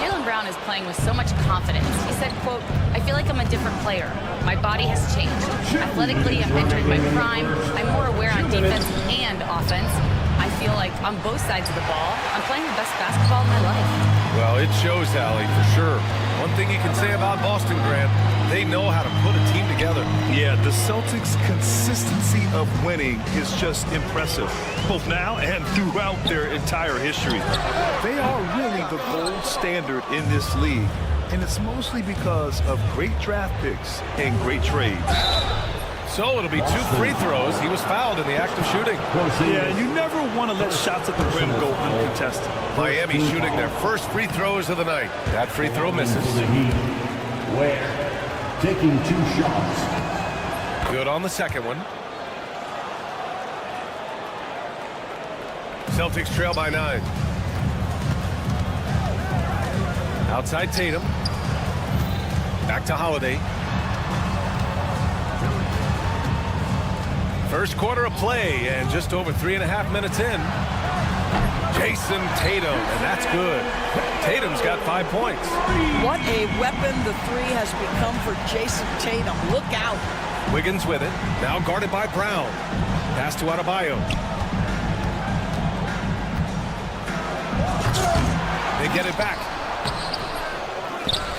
Jaylen Brown is playing with so much confidence. He said, quote, "I feel like I'm a different player. My body has changed. Athletically, I'm entering my prime. I'm more aware on defense and offense. I feel like on both sides of the ball, I'm playing the best basketball in my life." Well, it shows, Allie, for sure. One thing you can say about Boston, Grant, they know how to put a team together. Yeah, the Celtics' consistency of winning is just impressive, both now and throughout their entire history. They are really the gold standard in this league, and it's mostly because of great draft picks and great trades. So it'll be 2 free throws. He was fouled in the act of shooting. Yeah, you never want to let shots at the rim go uncontested. Miami shooting their first free throws of the night. That free throw misses. Ware taking 2 shots. Good on the second one. Celtics trail by 9. Outside Tatum. Back to Holiday. First quarter of play, and just over 3.5 minutes in. Jason Tatum, and that's good. Tatum's got 5 points. What a weapon the 3 has become for Jason Tatum. Look out. Wiggins with it, now guarded by Brown. Pass to Adebayo. They get it back.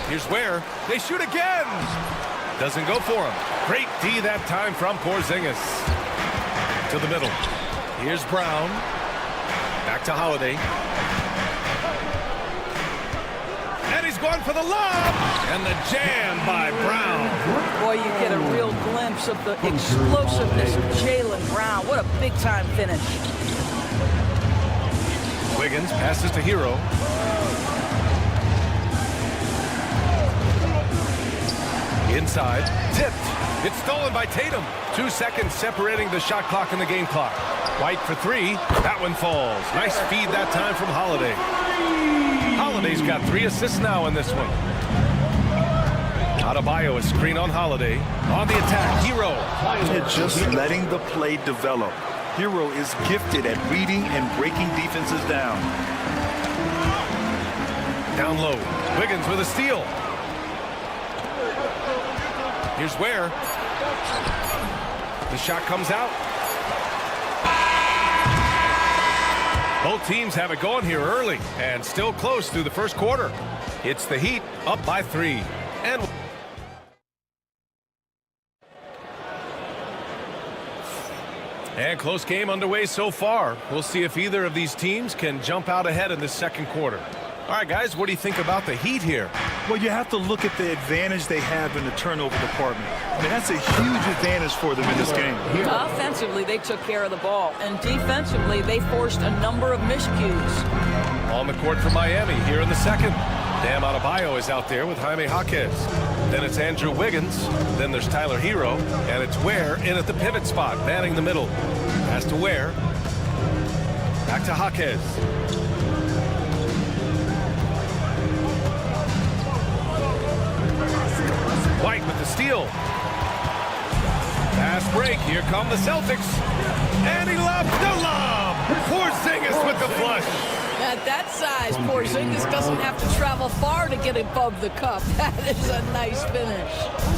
Here's Ware. They shoot again. Doesn't go for him. Great D that time from Porzingis. To the middle. Here's Brown. Back to Holiday. And he's going for the lob. And the jam by Brown. Boy, you get a real glimpse of the explosiveness of Jaylen Brown. What a big-time finish. Wiggins passes to Hero. Inside, tipped. It's stolen by Tatum. 2 seconds separating the shot clock and the game clock. White for three. That one falls. Nice feed that time from Holiday. Holiday's got 3 assists now in this one. Adebayo, a screen on Holiday. On the attack, Hero. They're just letting the play develop. Hero is gifted at reading and breaking defenses down. Down low. Wiggins with a steal. Here's Ware. The shot comes out. Both teams have it going here early and still close through the first quarter. It's the Heat up by 3. And close game underway so far. We'll see if either of these teams can jump out ahead in this second quarter. All right, guys, what do you think about the Heat here? Well, you have to look at the advantage they have in the turnover department. I mean, that's a huge advantage for them in this game. Offensively, they took care of the ball. And defensively, they forced a number of miscues. On the court for Miami here in the second. Bam Adebayo is out there with Jaime Jaquez. Then it's Andrew Wiggins. Then there's Tyler Hero. And it's Ware in at the pivot spot, manning the middle. Pass to Ware. Back to Jaquez. White with the steal. Pass break. Here come the Celtics. And he lobs the lob. Porzingis with the flush. At that size, Porzingis doesn't have to travel far to get above the cup. That is a nice finish.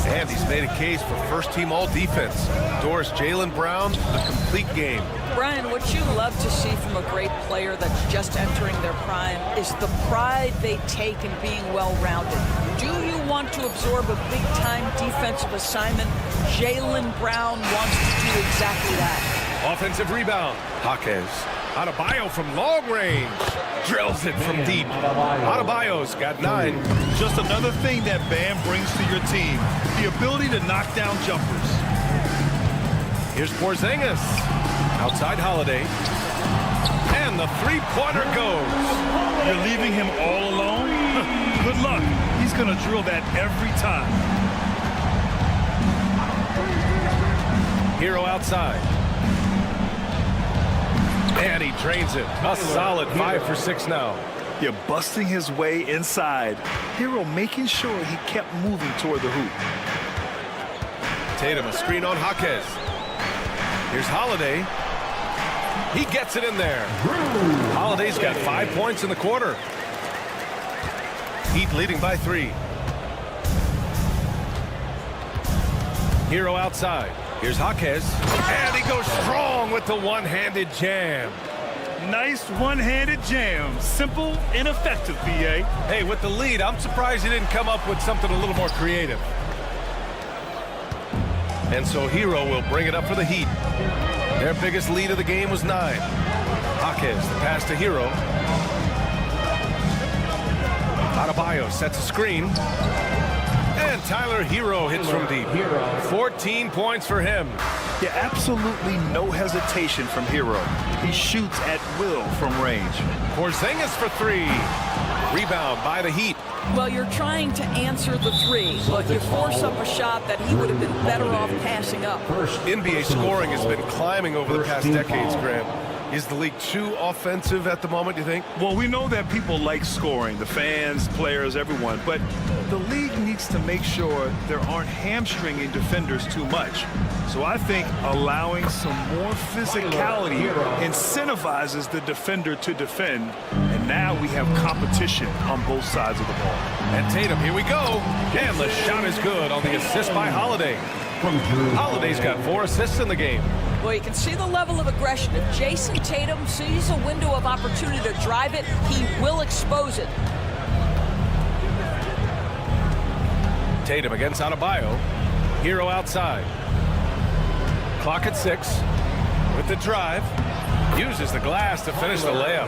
And he's made a case for first-team all-defense. Doris Jaylen Brown, a complete game. Brian, what you love to see from a great player that's just entering their prime is the pride they take in being well-rounded. Do you want to absorb a big-time defensive assignment? Jaylen Brown wants to do exactly that. Offensive rebound. Jaquez. Adebayo from long range. Drills it from deep. Adebayo's got 9. Just another thing that Bam brings to your team. The ability to knock down jumpers. Here's Porzingis. Outside Holiday. And the three-pointer goes. You're leaving him all alone? Good luck. He's going to drill that every time. Hero outside. And he drains it. A solid 5 for 6 now. You're busting his way inside. Hero making sure he kept moving toward the hoop. Tatum, a screen on Jaquez. Here's Holiday. He gets it in there. Holiday's got 5 points in the quarter. Heat leading by 3. Hero outside. Here's Jaquez. And he goes strong with the one-handed jam. Nice one-handed jam. Simple and effective, B.A. Hey, with the lead, I'm surprised he didn't come up with something a little more creative. And so Hero will bring it up for the Heat. Their biggest lead of the game was 9. Jaquez, the pass to Hero. Adebayo sets a screen. And Tyler Hero hits from deep. 14 points for him. Yeah, absolutely no hesitation from Hero. He shoots at will from range. Porzingis for 3. Rebound by the Heat. Well, you're trying to answer the 3, but you force up a shot that he would have been better off passing up. NBA scoring has been climbing over the past decades, Graham. Is the league too offensive at the moment, do you think? Well, we know that people like scoring, the fans, players, everyone, but the league needs to make sure there aren't hamstringing defenders too much. So I think allowing some more physicality incentivizes the defender to defend, and now we have competition on both sides of the ball. And Tatum, here we go. And the shot is good on the assist by Holiday. Holiday's got 4 assists in the game. Well, you can see the level of aggression. If Jason Tatum sees a window of opportunity to drive it, he will expose it. Tatum against Adebayo. Hero outside. Clock at 6. With the drive. Uses the glass to finish the layup.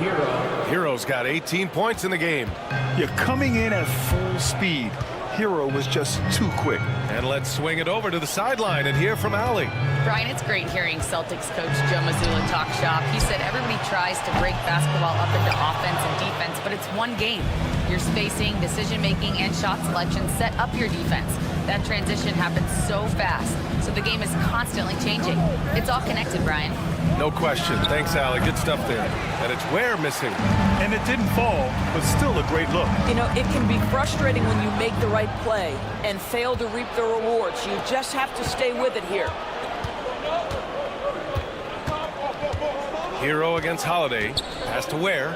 Hero's got 18 points in the game. You're coming in at full speed. Hero was just too quick. And let's swing it over to the sideline and hear from Allie. Brian, it's great hearing Celtics coach Joe Mazzulla talk shop. He said everybody tries to break basketball up into offense and defense, but it's one game. Your spacing, decision-making, and shot selection set up your defense. That transition happens so fast, so the game is constantly changing. It's all connected, Brian. No question. Thanks, Allie. Good stuff there. And it's Ware missing. And it didn't fall, but still a great look. You know, it can be frustrating when you make the right play and fail to reap the rewards. You just have to stay with it here. Hero against Holiday. Pass to Ware.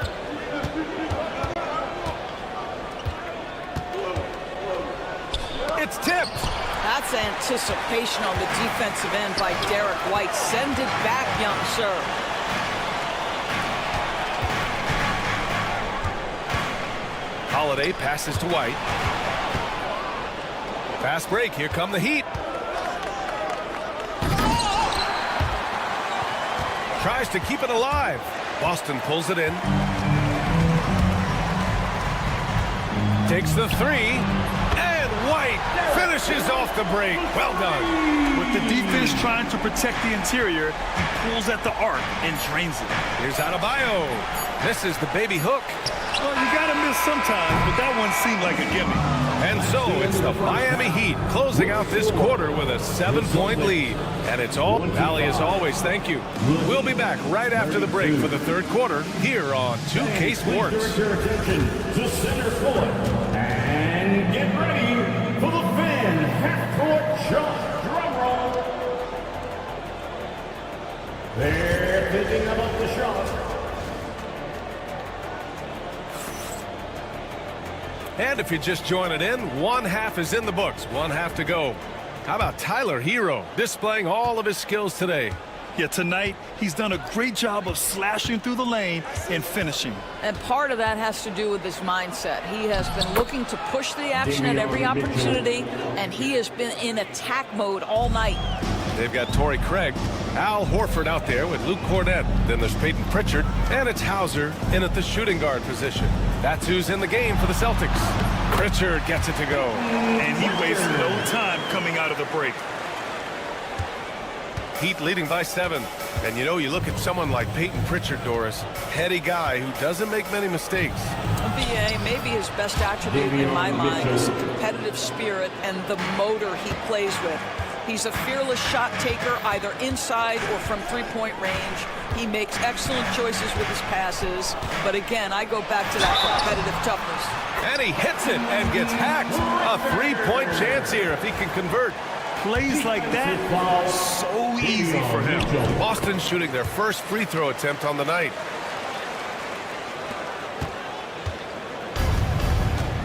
It's tipped. That's anticipation on the defensive end by Derek White. Send it back, young sir. Holiday passes to White. Fast break. Here come the Heat. Tries to keep it alive. Boston pulls it in. Takes the three. And White finishes off the break. Well done. With the defense trying to protect the interior, he pulls at the arc and drains it. Here's Adebayo. Misses the baby hook. Well, you got to miss sometimes, but that one seemed like a gimme. And so it's the Miami Heat closing out this quarter with a 7-point lead. And it's all Allie, as always. Thank you. We'll be back right after the break for the third quarter here on 2K Sports. Your attention to center court. And get ready for the fan half-court shot. Drum roll. They're picking up the shot. And if you're just joining in, one half is in the books, one half to go. How about Tyler Hero displaying all of his skills today? Yeah, tonight he's done a great job of slashing through the lane and finishing. And part of that has to do with his mindset. He has been looking to push the action at every opportunity, and he has been in attack mode all night. They've got Torrey Craig, Al Horford out there with Luke Cornett. Then there's Peyton Pritchard, and it's Hauser in at the shooting guard position. That's who's in the game for the Celtics. Pritchard gets it to go. And he wastes no time coming out of the break. Heat leading by 7. And you know, you look at someone like Peyton Pritchard, Doris, heady guy who doesn't make many mistakes. BA, maybe his best attribute in my mind is the competitive spirit and the motor he plays with. He's a fearless shot taker, either inside or from three-point range. He makes excellent choices with his passes. But again, I go back to that competitive toughness. And he hits it and gets hacked. A three-point chance here if he can convert. Plays like that, so easy for him. Boston shooting their first free throw attempt on the night.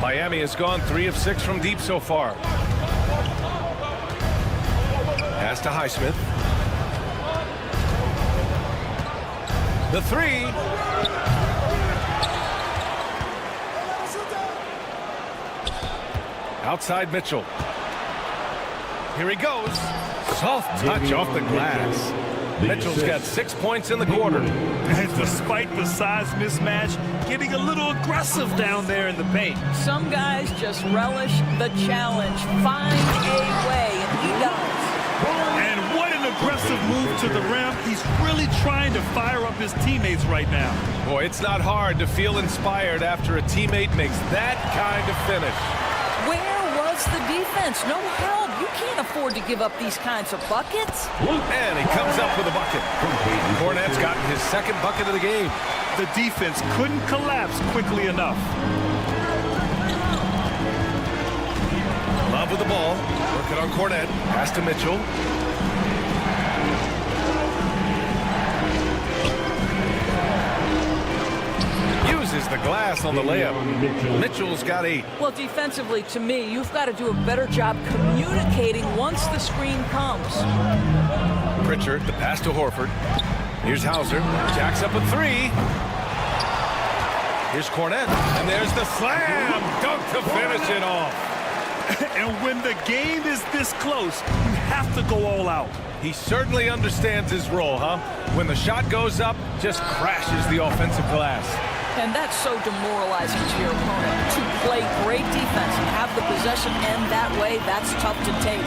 Miami has gone 3 of 6 from deep so far. Pass to Highsmith. The three. Outside Mitchell. Here he goes. Soft touch off the glass. Mitchell's got 6 points in the quarter. And despite the size mismatch, getting a little aggressive down there in the paint. Some guys just relish the challenge. Find a way, and he does. And what an aggressive move to the rim. He's really trying to fire up his teammates right now. Boy, it's not hard to feel inspired after a teammate makes that kind of finish. Where was the defense? No help. You can't afford to give up these kinds of buckets. And he comes up with a bucket. Cornett's gotten his second bucket of the game. The defense couldn't collapse quickly enough. Love with the ball. Working on Cornett. Pass to Mitchell. Uses the glass on the layup. Mitchell's got 8. Well, defensively, to me, you've got to do a better job communicating once the screen comes. Pritchard, the pass to Horford. Here's Hauser. Jacks up a 3. Here's Cornett. And there's the slam dunk to finish it off. And when the game is this close, you have to go all out. He certainly understands his role, huh? When the shot goes up, just crashes the offensive glass. And that's so demoralizing to your opponent. To play great defense and have the possession end that way, that's tough to take.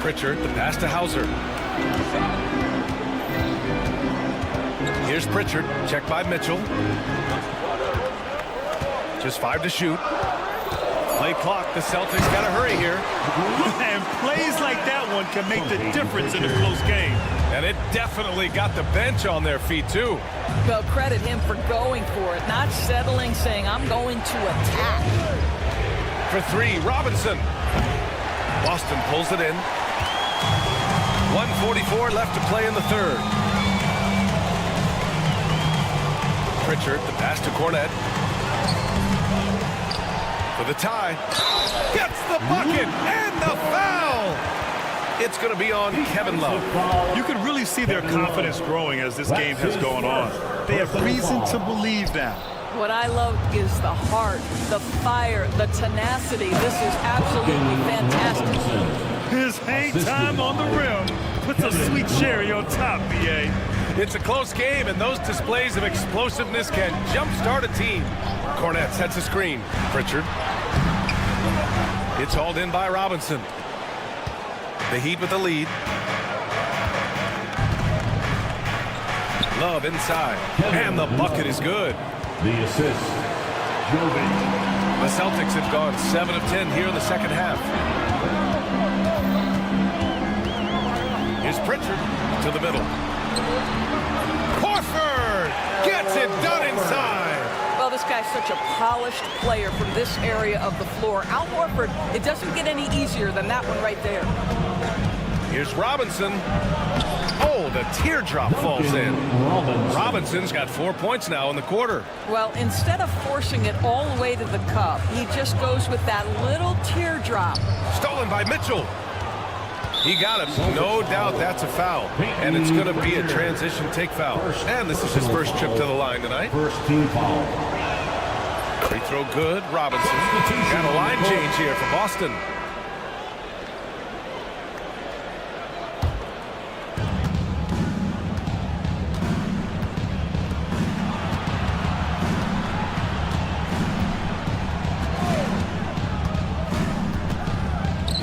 Pritchard, the pass to Hauser. Here's Pritchard, checked by Mitchell. Just 5 to shoot. Play clock. The Celtics got to hurry here. And plays like that one can make the difference in a close game. And it definitely got the bench on their feet, too. Well, credit him for going for it, not settling, saying, I'm going to attack. For 3, Robinson. Boston pulls it in. 1:44 left to play in the third. Pritchard, the pass to Cornette. For the tie. Gets the bucket and the foul. It's going to be on Kevin Love. You can really see their confidence growing as this game has gone on. They have reason to believe now. What I love is the heart, the fire, the tenacity. This is absolutely fantastic. His hang time on the rim puts a sweet cherry on top, B.A. It's a close game, and those displays of explosiveness can jumpstart a team. Cornette sets a screen. Pritchard. It's hauled in by Robinson. The Heat with the lead. Love inside. And the bucket is good. The assist, Jovic. The Celtics have gone 7 of 10 here in the second half. Here's Pritchard to the middle. Horford gets it done inside. Well, this guy's such a polished player from this area of the floor. Al Horford, it doesn't get any easier than that one right there. Here's Robinson. Oh, the teardrop falls in. Robinson's got 4 points now in the quarter. Well, instead of forcing it all the way to the cup, he just goes with that little teardrop. Stolen by Mitchell. He got him. No doubt that's a foul. And it's going to be a transition take foul. And this is his first trip to the line tonight. First team foul. Free throw good. Robinson. Got a line change here for Boston.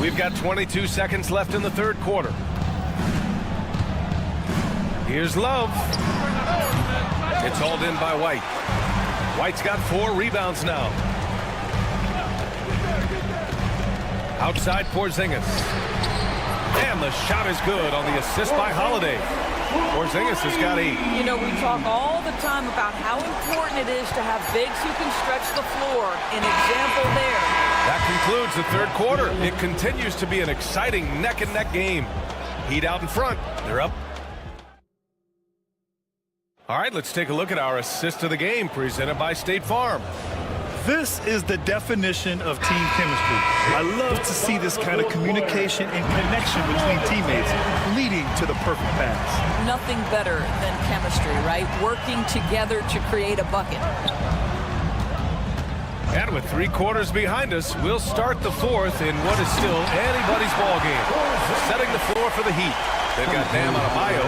We've got 22 seconds left in the third quarter. Here's Love. It's hauled in by White. White's got 4 rebounds now. Outside Porzingis. And the shot is good on the assist by Holiday. Porzingis has got 8. You know, we talk all the time about how important it is to have bigs who can stretch the floor. An example there. That concludes the third quarter. It continues to be an exciting neck-and-neck game. Heat out in front. They're up. All right, let's take a look at our assist of the game presented by State Farm. This is the definition of team chemistry. I love to see this kind of communication and connection between teammates leading to the perfect pass. Nothing better than chemistry, right? Working together to create a bucket. And with 3 quarters behind us, we'll start the fourth in what is still anybody's ball game. Setting the floor for the Heat. They've got Bam Adebayo.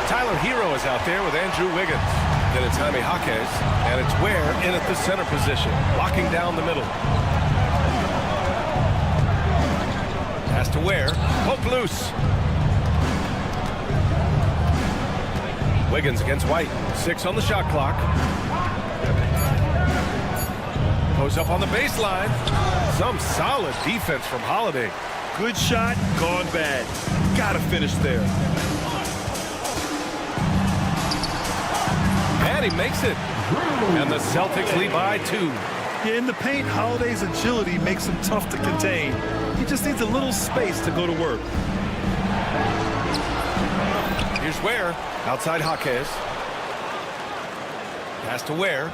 Tyler Hero is out there with Andrew Wiggins. Then it's Jaime Jaquez, and it's Ware in at the center position, locking down the middle. Pass to Ware, poke loose. Wiggins against White, 6 on the shot clock. Goes up on the baseline. Some solid defense from Holiday. Good shot, gone bad. Gotta finish there. And he makes it. And the Celtics lead by 2. Yeah, in the paint, Holiday's agility makes him tough to contain. He just needs a little space to go to work. Here's Ware. Outside Jaquez. Pass to Ware.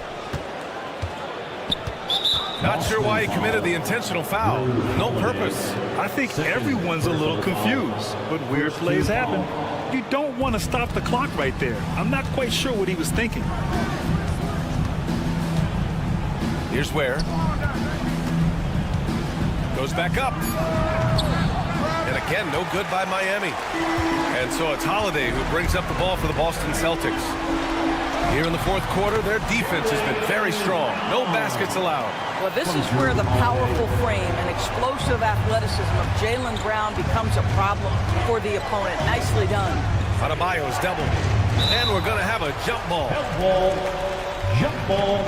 Not sure why he committed the intentional foul. No purpose. I think everyone's a little confused, but weird plays happen. You don't want to stop the clock right there. I'm not quite sure what he was thinking. Here's Ware. Goes back up. And again, no good by Miami. And so it's Holiday who brings up the ball for the Boston Celtics. Here in the fourth quarter, their defense has been very strong. No baskets allowed. Well, this is where the powerful frame and explosive athleticism of Jaylen Brown becomes a problem for the opponent. Nicely done. Adebayo's doubled. And we're going to have a jump ball. Jump ball.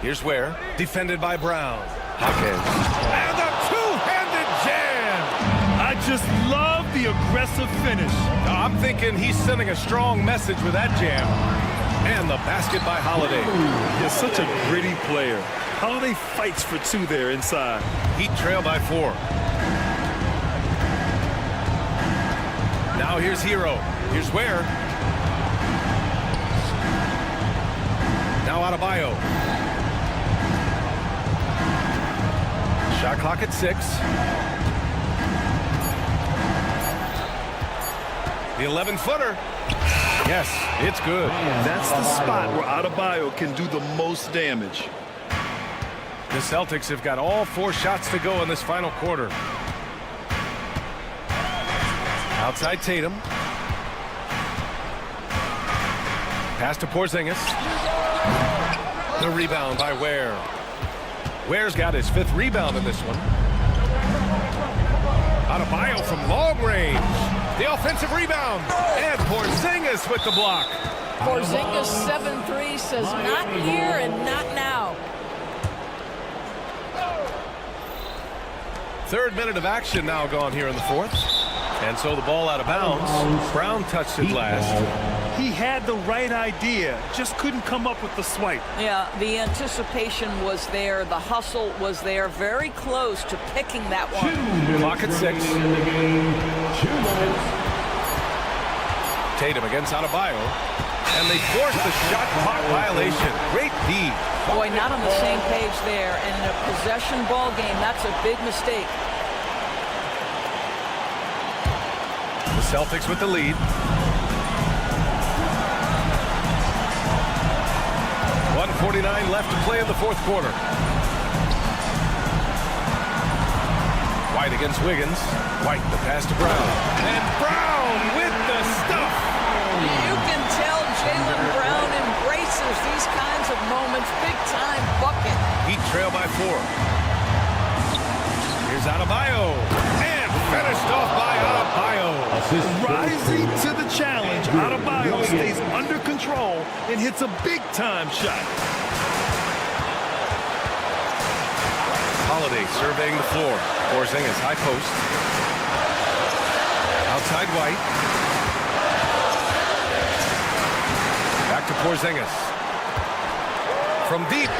Here's Ware, defended by Brown. Hawkins. And a two-handed jam! I just love the aggressive finish. I'm thinking he's sending a strong message with that jam. And the basket by Holiday. He's such a gritty player. Holiday fights for two there inside. Heat trail by 4. Now here's Hero. Here's Ware. Now Adebayo. Shot clock at 6. The 11-footer. Yes, it's good. That's the spot where Adebayo can do the most damage. The Celtics have got all 4 shots to go in this final quarter. Outside Tatum. Pass to Porzingis. The rebound by Ware. Ware's got his 5th rebound in this one. Adebayo from long range. The offensive rebound. And Porzingis with the block. Porzingis 7-3 says not here and not now. 3rd minute of action now gone here in the 4th. And so the ball out of bounds. Brown touched it last. He had the right idea, just couldn't come up with the swipe. Yeah, the anticipation was there. The hustle was there. Very close to picking that one. Clock at 6. Tatum against Adebayo. And they forced the shot clock violation. Great D. Boy, not on the same page there. And in a possession ball game, that's a big mistake. The Celtics with the lead. 1:49 left to play in the 4th quarter. White against Wiggins. White, the pass to Brown. And Brown with the stuff. You can tell Jaylen Brown embraces these kinds of moments. Big-time bucket. Heat trail by 4. Here's Adebayo. And finished off by Adebayo. Rising to the challenge, Adebayo stays under control and hits a big-time shot. Holiday surveying the floor. Porzingis high post. Outside White. Back to Porzingis. From deep.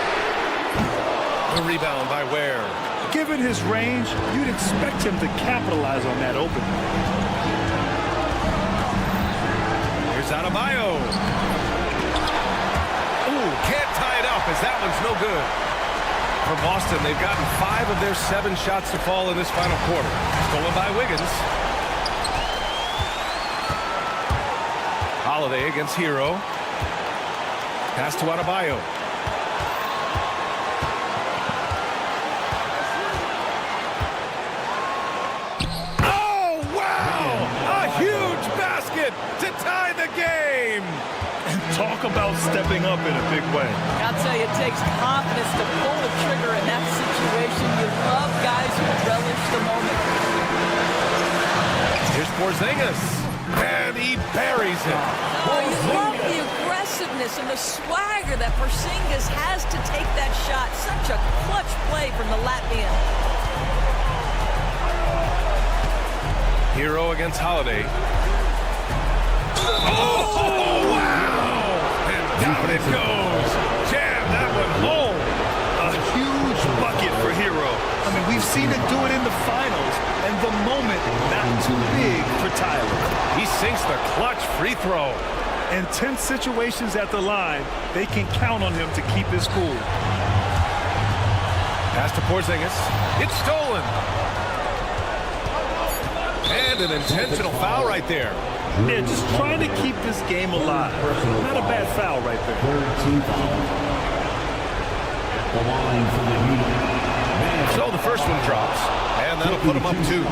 The rebound by Ware. Given his range, you'd expect him to capitalize on that opening. Here's Adebayo. Ooh, can't tie it up as that one's no good. For Boston, they've gotten 5 of their 7 shots to fall in this final quarter. Stolen by Wiggins. Holiday against Hero. Pass to Adebayo. Oh, wow! A huge basket to tie the game! And talk about stepping up in a big way. I'll tell you, it takes confidence to pull the trigger in that situation. You love guys who relish the moment. Here's Porzingis. And he buries it. Oh, you love the aggressiveness and the swagger that Porzingis has to take that shot. Such a clutch play from the Latvian. Hero against Holiday. Oh, wow! And down it goes. Jam that one home. A huge bucket for Hero. I mean, we've seen it do it in the finals, and the moment not too big for Tyler. He sinks the clutch free throw. In tense situations at the line, they can count on him to keep his cool. Pass to Porzingis. It's stolen. And an intentional foul right there. Yeah, just trying to keep this game alive. Not a bad foul right there. So the first one drops, and that'll put him up 2.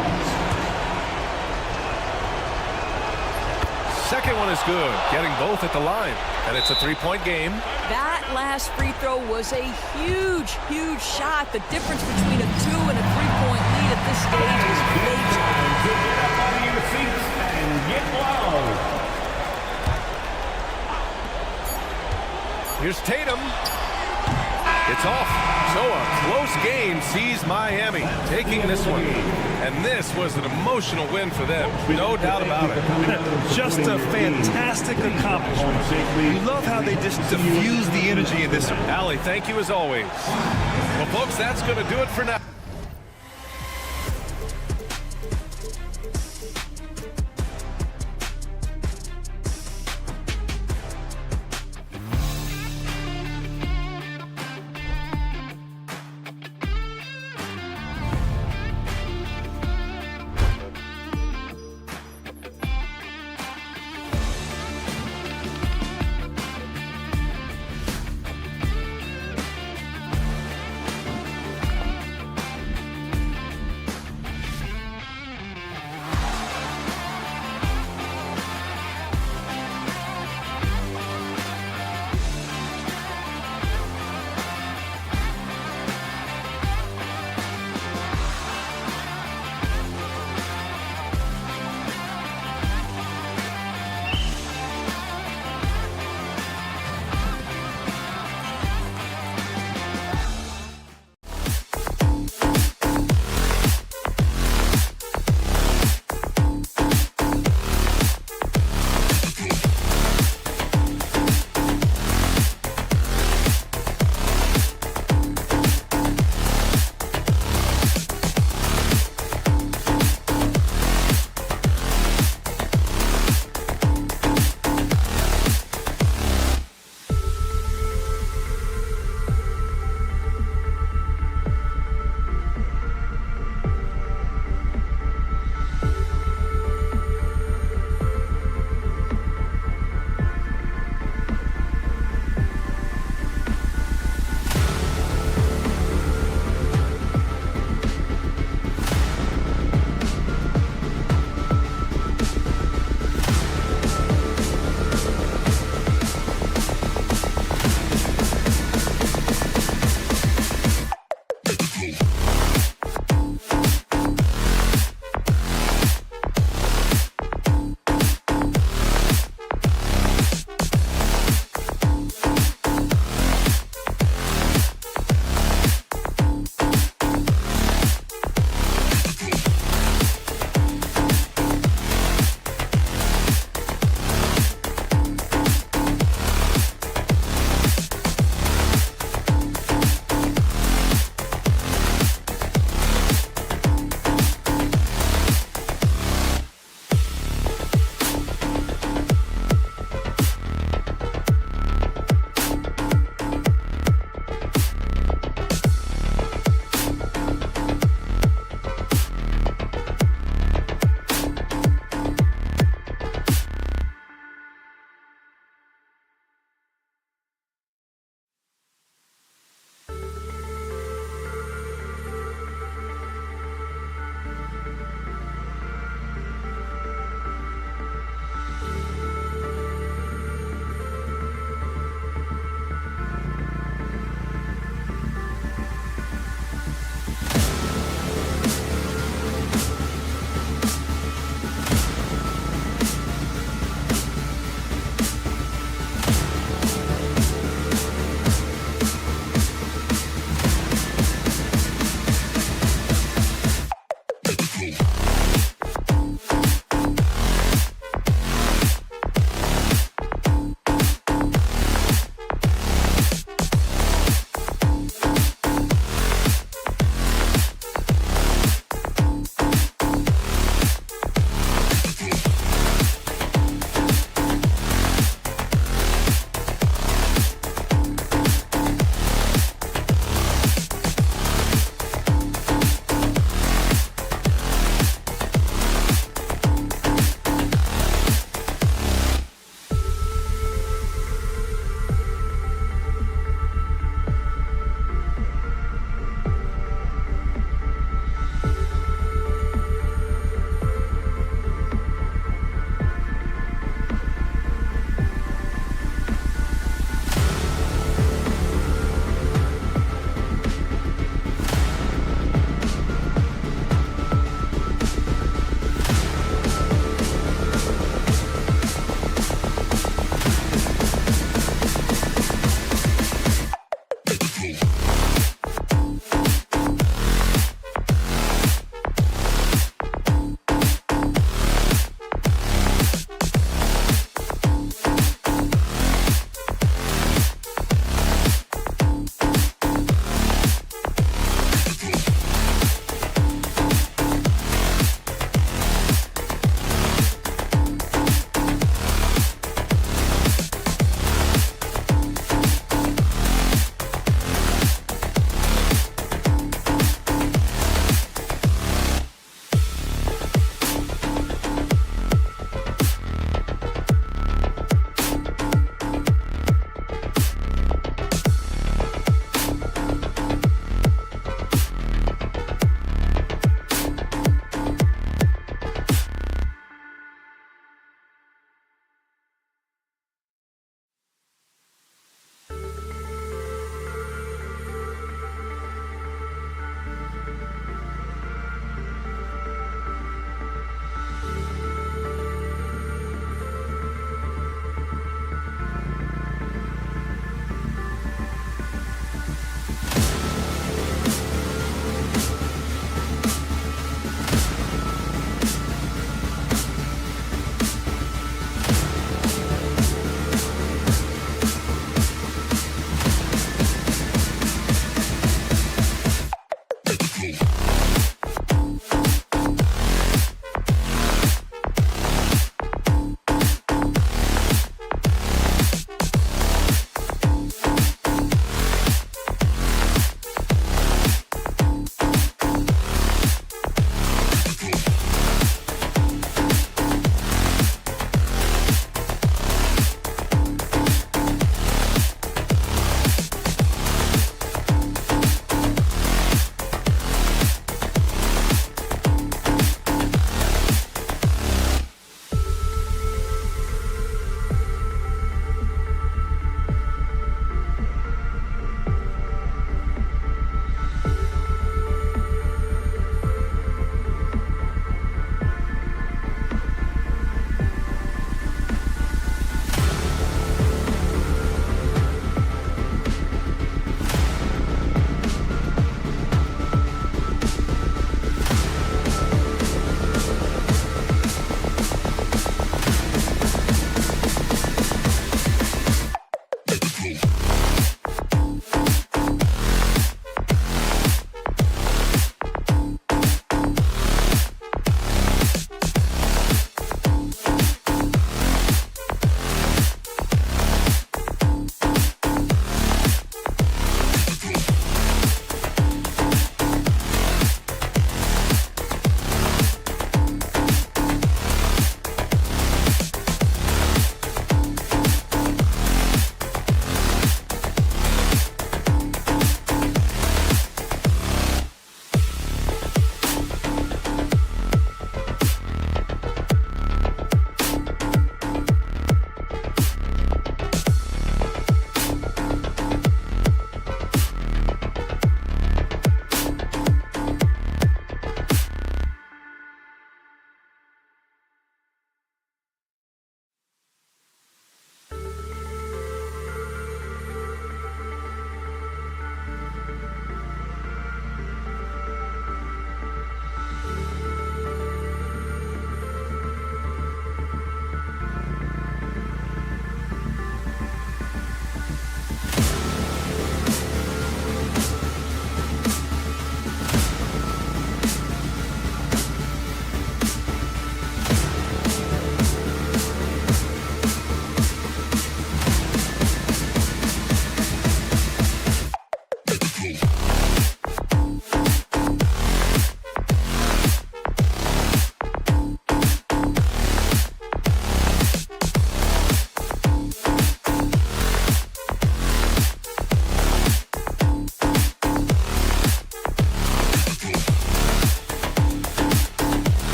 Second one is good, getting both at the line, and it's a 3-point game. That last free throw was a huge, huge shot. The difference between a 2 and a 3-point lead at this stage is major. Get up out of your seats and get loud. Here's Tatum. It's off. So a close game sees Miami taking this one. And this was an emotional win for them. No doubt about it. Just a fantastic accomplishment. You love how they just diffuse the energy in this. Allie, thank you as always. Well, folks, that's going to do it for now.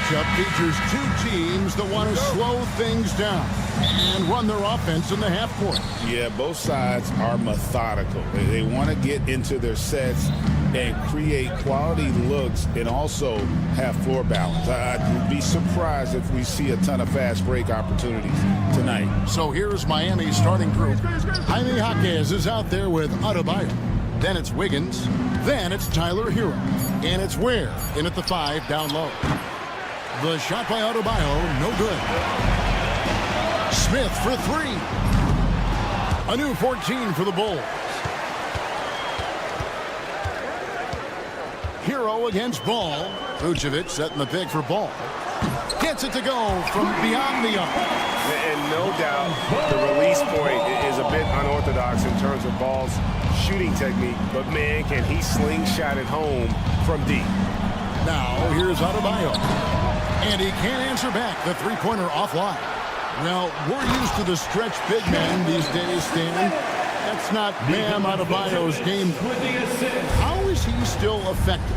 matchup features two teams that want to slow things down and run their offense in the half court. Yeah, both sides are methodical. They want to get into their sets and create quality looks and also have floor balance. I'd be surprised if we see a ton of fast break opportunities tonight. So here's Miami's starting group. Jaime Jaquez is out there with Adebayo. Then it's Wiggins. Then it's Tyler Hero. And it's Ware in at the 5 down low. The shot by Adebayo, no good. Smith for 3. A new 14 for the Bulls. Hero against Ball. Vucevic setting the pick for Ball. Gets it to go from beyond the arc. And no doubt the release point is a bit unorthodox in terms of Ball's shooting technique, but man, can he slingshot it home from deep. Now here's Adebayo. And he can't answer back the three-pointer offline. Well, we're used to the stretch big man these days, Stan. That's not Bam Adebayo's game. How is he still effective?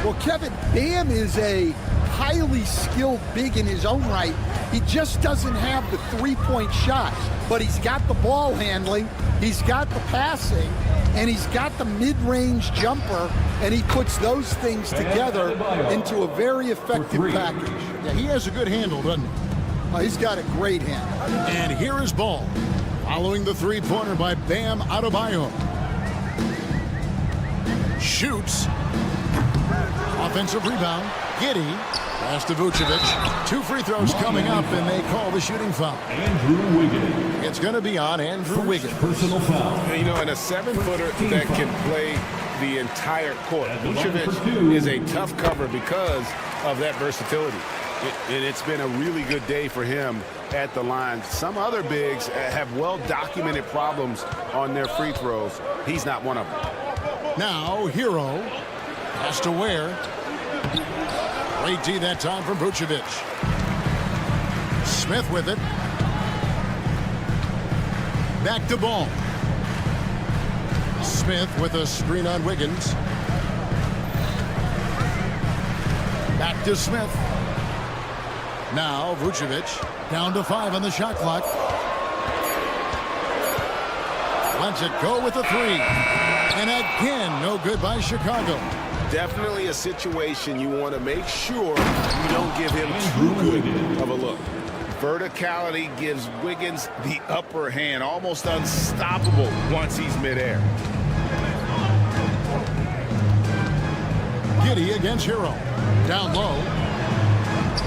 Well, Kevin, Bam is a highly skilled big in his own right. He just doesn't have the three-point shot, but he's got the ball handling, he's got the passing, and he's got the mid-range jumper, and he puts those things together into a very effective package. Yeah, he has a good handle, doesn't he? He's got a great handle. And here is Ball, following the three-pointer by Bam Adebayo. Shoots. Offensive rebound. Giddey. Pass to Vucevic. 2 free throws coming up, and they call the shooting foul. Andrew Wiggins. It's going to be on Andrew Wiggins. Personal foul. You know, and a 7-footer that can play the entire court. Vucevic is a tough cover because of that versatility. And it's been a really good day for him at the line. Some other bigs have well-documented problems on their free throws. He's not one of them. Now, Hero has to Ware. Great D that time from Vucevic. Smith with it. Back to Ball. Smith with a screen on Wiggins. Back to Smith. Now Vucevic down to 5 on the shot clock. Lets it go with a 3. And again, no good by Chicago. Definitely a situation you want to make sure you don't give him too good of a look. Verticality gives Wiggins the upper hand, almost unstoppable once he's midair. Giddey against Hero. Down low.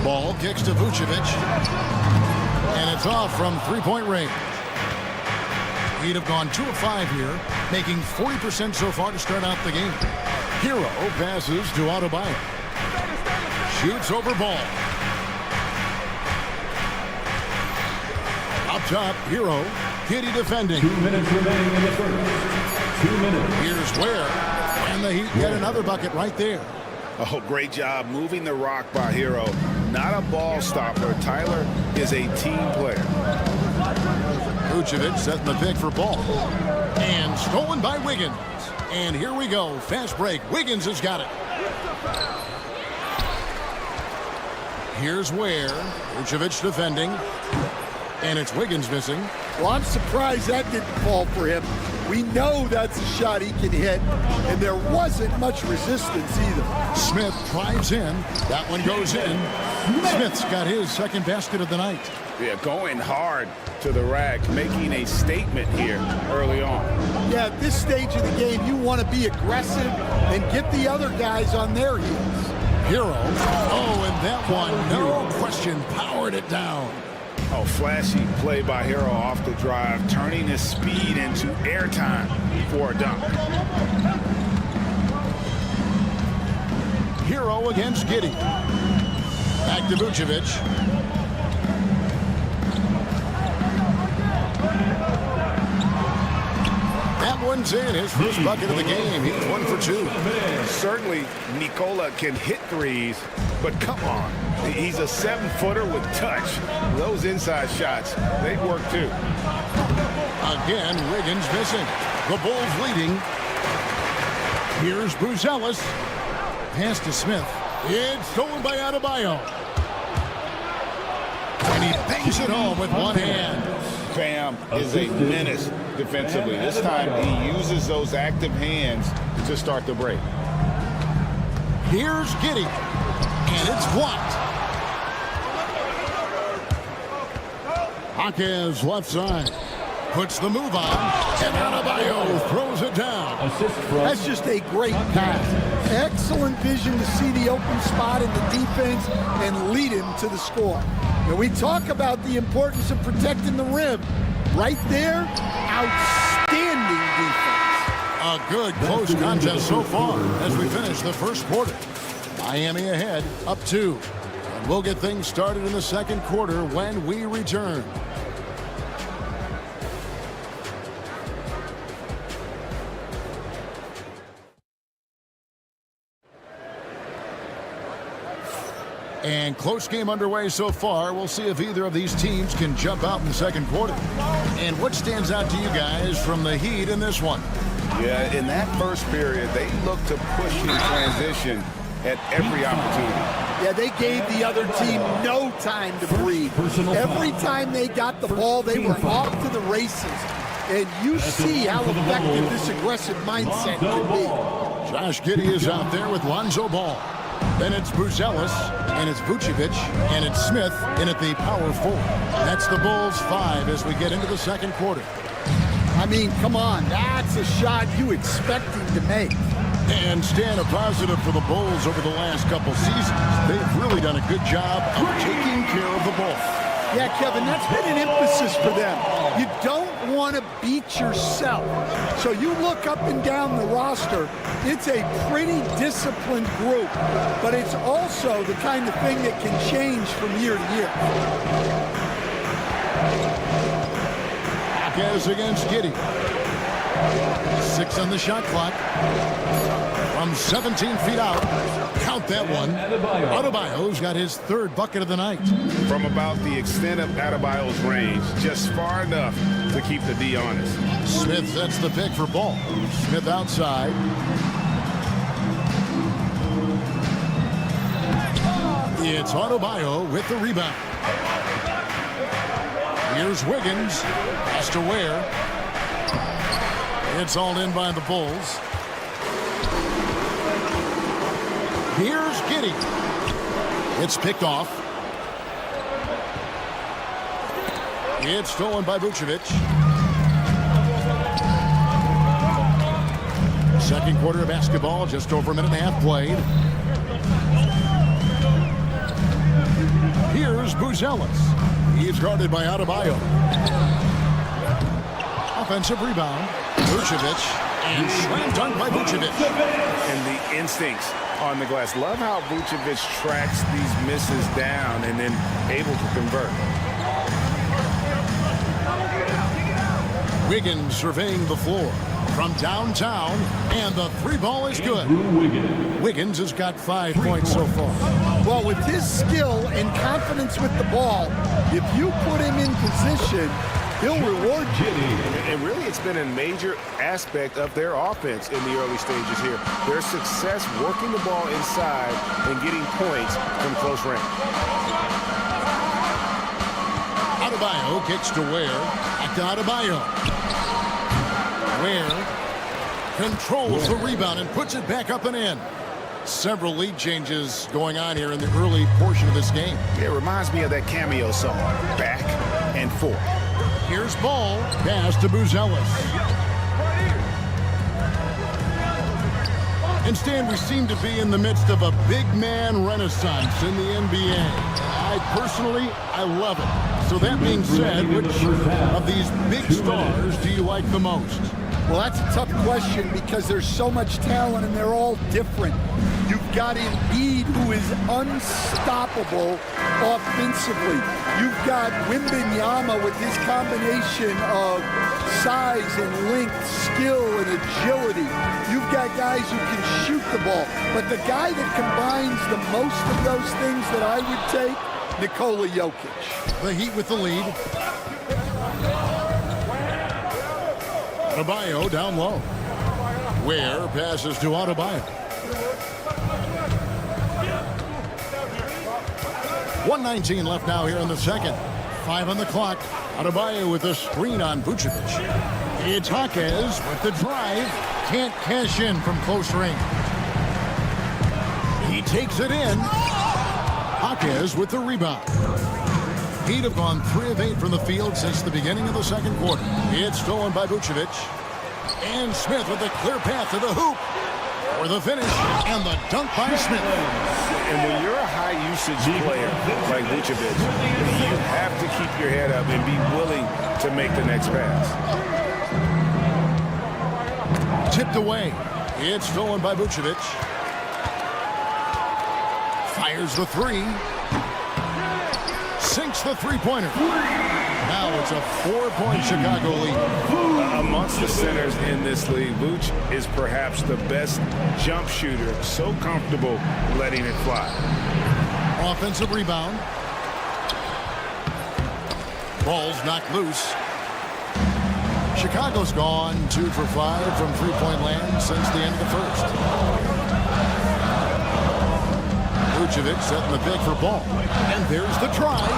Ball kicks to Vucevic. And it's off from three-point range. He'd have gone 2 of 5 here, making 40% so far to start out the game. Hero passes to Adebayo. Shoots over Ball. Up top, Hero. Giddey defending. 2 minutes remaining in the first. 2 minutes. Here's Ware. And the Heat get another bucket right there. Oh, great job moving the rock by Hero. Not a ball stopper. Tyler is a team player. Vucevic setting the pick for Ball. And stolen by Wiggins. And here we go. Fast break. Wiggins has got it. Here's Ware. Vucevic defending. And it's Wiggins missing. Well, I'm surprised that didn't fall for him. We know that's a shot he can hit, and there wasn't much resistance either. Smith drives in. That one goes in. Smith's got his second basket of the night. Yeah, going hard to the rack, making a statement here early on. Yeah, at this stage of the game, you want to be aggressive and get the other guys on their heels. Hero. Oh, and that one, no question, powered it down. Oh, flashy play by Hero off the drive, turning his speed into airtime for a dunk. Hero against Giddey. Back to Vucevic. That one's in, his first bucket of the game. He's 1 for 2. Certainly, Nikola can hit threes, but come on. He's a 7-footer with touch. Those inside shots, they work too. Again, Wiggins missing. The Bulls leading. Here's Buzelis. Pass to Smith. It's stolen by Adebayo. And he bangs it home with one hand. Bam is a menace defensively. This time he uses those active hands to start the break. Here's Giddey, and it's blocked. Jaquez left side, puts the move on, and Adebayo throws it down. That's just a great pass. Excellent vision to see the open spot in the defense and lead him to the score. And we talk about the importance of protecting the rim. Right there, outstanding defense. A good close contest so far as we finish the first quarter. Miami ahead, up 2. And we'll get things started in the second quarter when we return. And close game underway so far. We'll see if either of these teams can jump out in the second quarter. And what stands out to you guys from the Heat in this one? Yeah, in that first period, they looked to push in transition at every opportunity. Yeah, they gave the other team no time to breathe. Every time they got the ball, they were off to the races. And you see how effective this aggressive mindset can be. Josh Giddey is out there with Lonzo Ball. Then it's Buzelis, and it's Vucevic, and it's Smith in at the power forward. That's the Bulls 5 as we get into the second quarter. I mean, come on, that's a shot you expect him to make. And Stan, a positive for the Bulls over the last couple seasons. They've really done a good job of taking care of the ball. Yeah, Kevin, that's been an emphasis for them. You don't want to beat yourself. So you look up and down the roster, it's a pretty disciplined group, but it's also the kind of thing that can change from year to year. Jaquez against Giddey. 6 on the shot clock. From 17 feet out. Count that one. Adebayo's got his 3rd bucket of the night. From about the extent of Adebayo's range, just far enough to keep the D honest. Smith sets the pick for Ball. Smith outside. It's Adebayo with the rebound. Here's Wiggins. Has to Ware. It's all in by the Bulls. Here's Giddey. It's picked off. It's stolen by Vucevic. Second quarter of basketball, just over a minute and a half played. Here's Buzelis. He's guarded by Adebayo. Offensive rebound. Vucevic. And slam dunk by Vucevic. And the instincts on the glass. Love how Vucevic tracks these misses down and then able to convert. Wiggins surveying the floor from downtown, and the 3-ball is good. Wiggins has got 5 points so far. Well, with his skill and confidence with the ball, if you put him in position, he'll reward you. And really, it's been a major aspect of their offense in the early stages here. Their success working the ball inside and getting points from close range. Adebayo kicks to Ware. Back to Adebayo. Ware controls the rebound and puts it back up and in. Several lead changes going on here in the early portion of this game. It reminds me of that cameo song, Back and Forth. Here's Ball. Pass to Buzelis. And Stan, we seem to be in the midst of a big man renaissance in the NBA. I love it. So that being said, which of these big stars do you like the most? Well, that's a tough question because there's so much talent and they're all different. You've got Embiid, who is unstoppable offensively. You've got Wembanyama with his combination of size and length, skill and agility. You've got guys who can shoot the ball. But the guy that combines the most of those things that I would take, Nikola Jokic. The Heat with the lead. Adebayo down low. Ware passes to Adebayo. 1:19 left now here in the second. 5 on the clock. Adebayo with a screen on Vucevic. It's Jaquez with the drive. Can't cash in from close range. He takes it in. Jaquez with the rebound. Heat have gone 3 of 8 from the field since the beginning of the second quarter. It's stolen by Vucevic. And Smith with a clear path to the hoop. For the finish, and the dunk by Smith. And when you're a high-usage player like Vucevic, you have to keep your head up and be willing to make the next pass. Tipped away. It's stolen by Vucevic. Fires the 3. Sinks the three-pointer. Now it's a 4-point Chicago lead. Amongst the centers in this league, Vooch is perhaps the best jump shooter, so comfortable letting it fly. Offensive rebound. Ball's knocked loose. Chicago's gone 2 for 5 from three-point land since the end of the first. Vucevic setting the pick for ball. And there's the drive.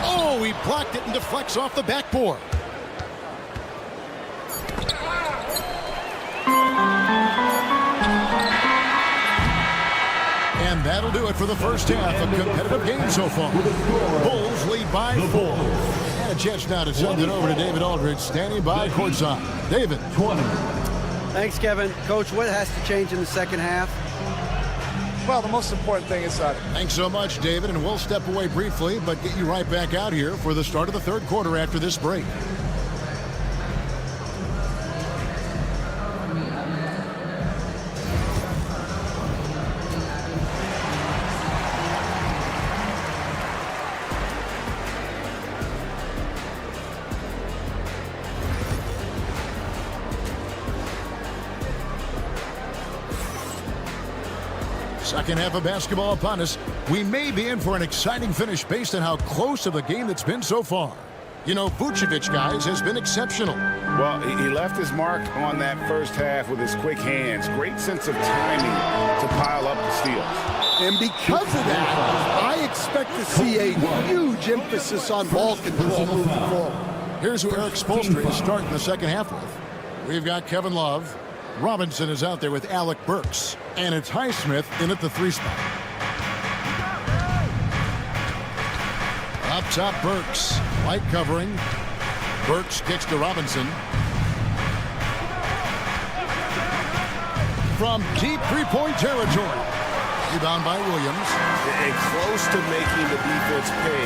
Oh, he blocked it and deflects off the backboard. And that'll do it for the first half. A competitive game so far. Bulls lead by 4. And a chance now to send it over to David Aldridge, standing by courtside. David. 20. Thanks, Kevin. Coach, what has to change in the second half? Well, the most important thing is Thanks so much, David, and we'll step away briefly, but get you right back out here for the start of the third quarter after this break. Second half of basketball upon us. We may be in for an exciting finish based on how close of a game that's been so far. You know, Vucevic, guys, has been exceptional. Well, he left his mark on that first half with his quick hands. Great sense of timing to pile up the steals. And because of that, I expect to see a huge emphasis on ball control moving forward. Here's who Eric Spoelstra is starting the second half with. We've got Kevin Love. Robinson is out there with Alec Burks. And it's Highsmith in at the 3 spot. Up top, Burks. Light covering. Burks kicks to Robinson. From deep three-point territory. Rebound by Williams. And close to making the defense pay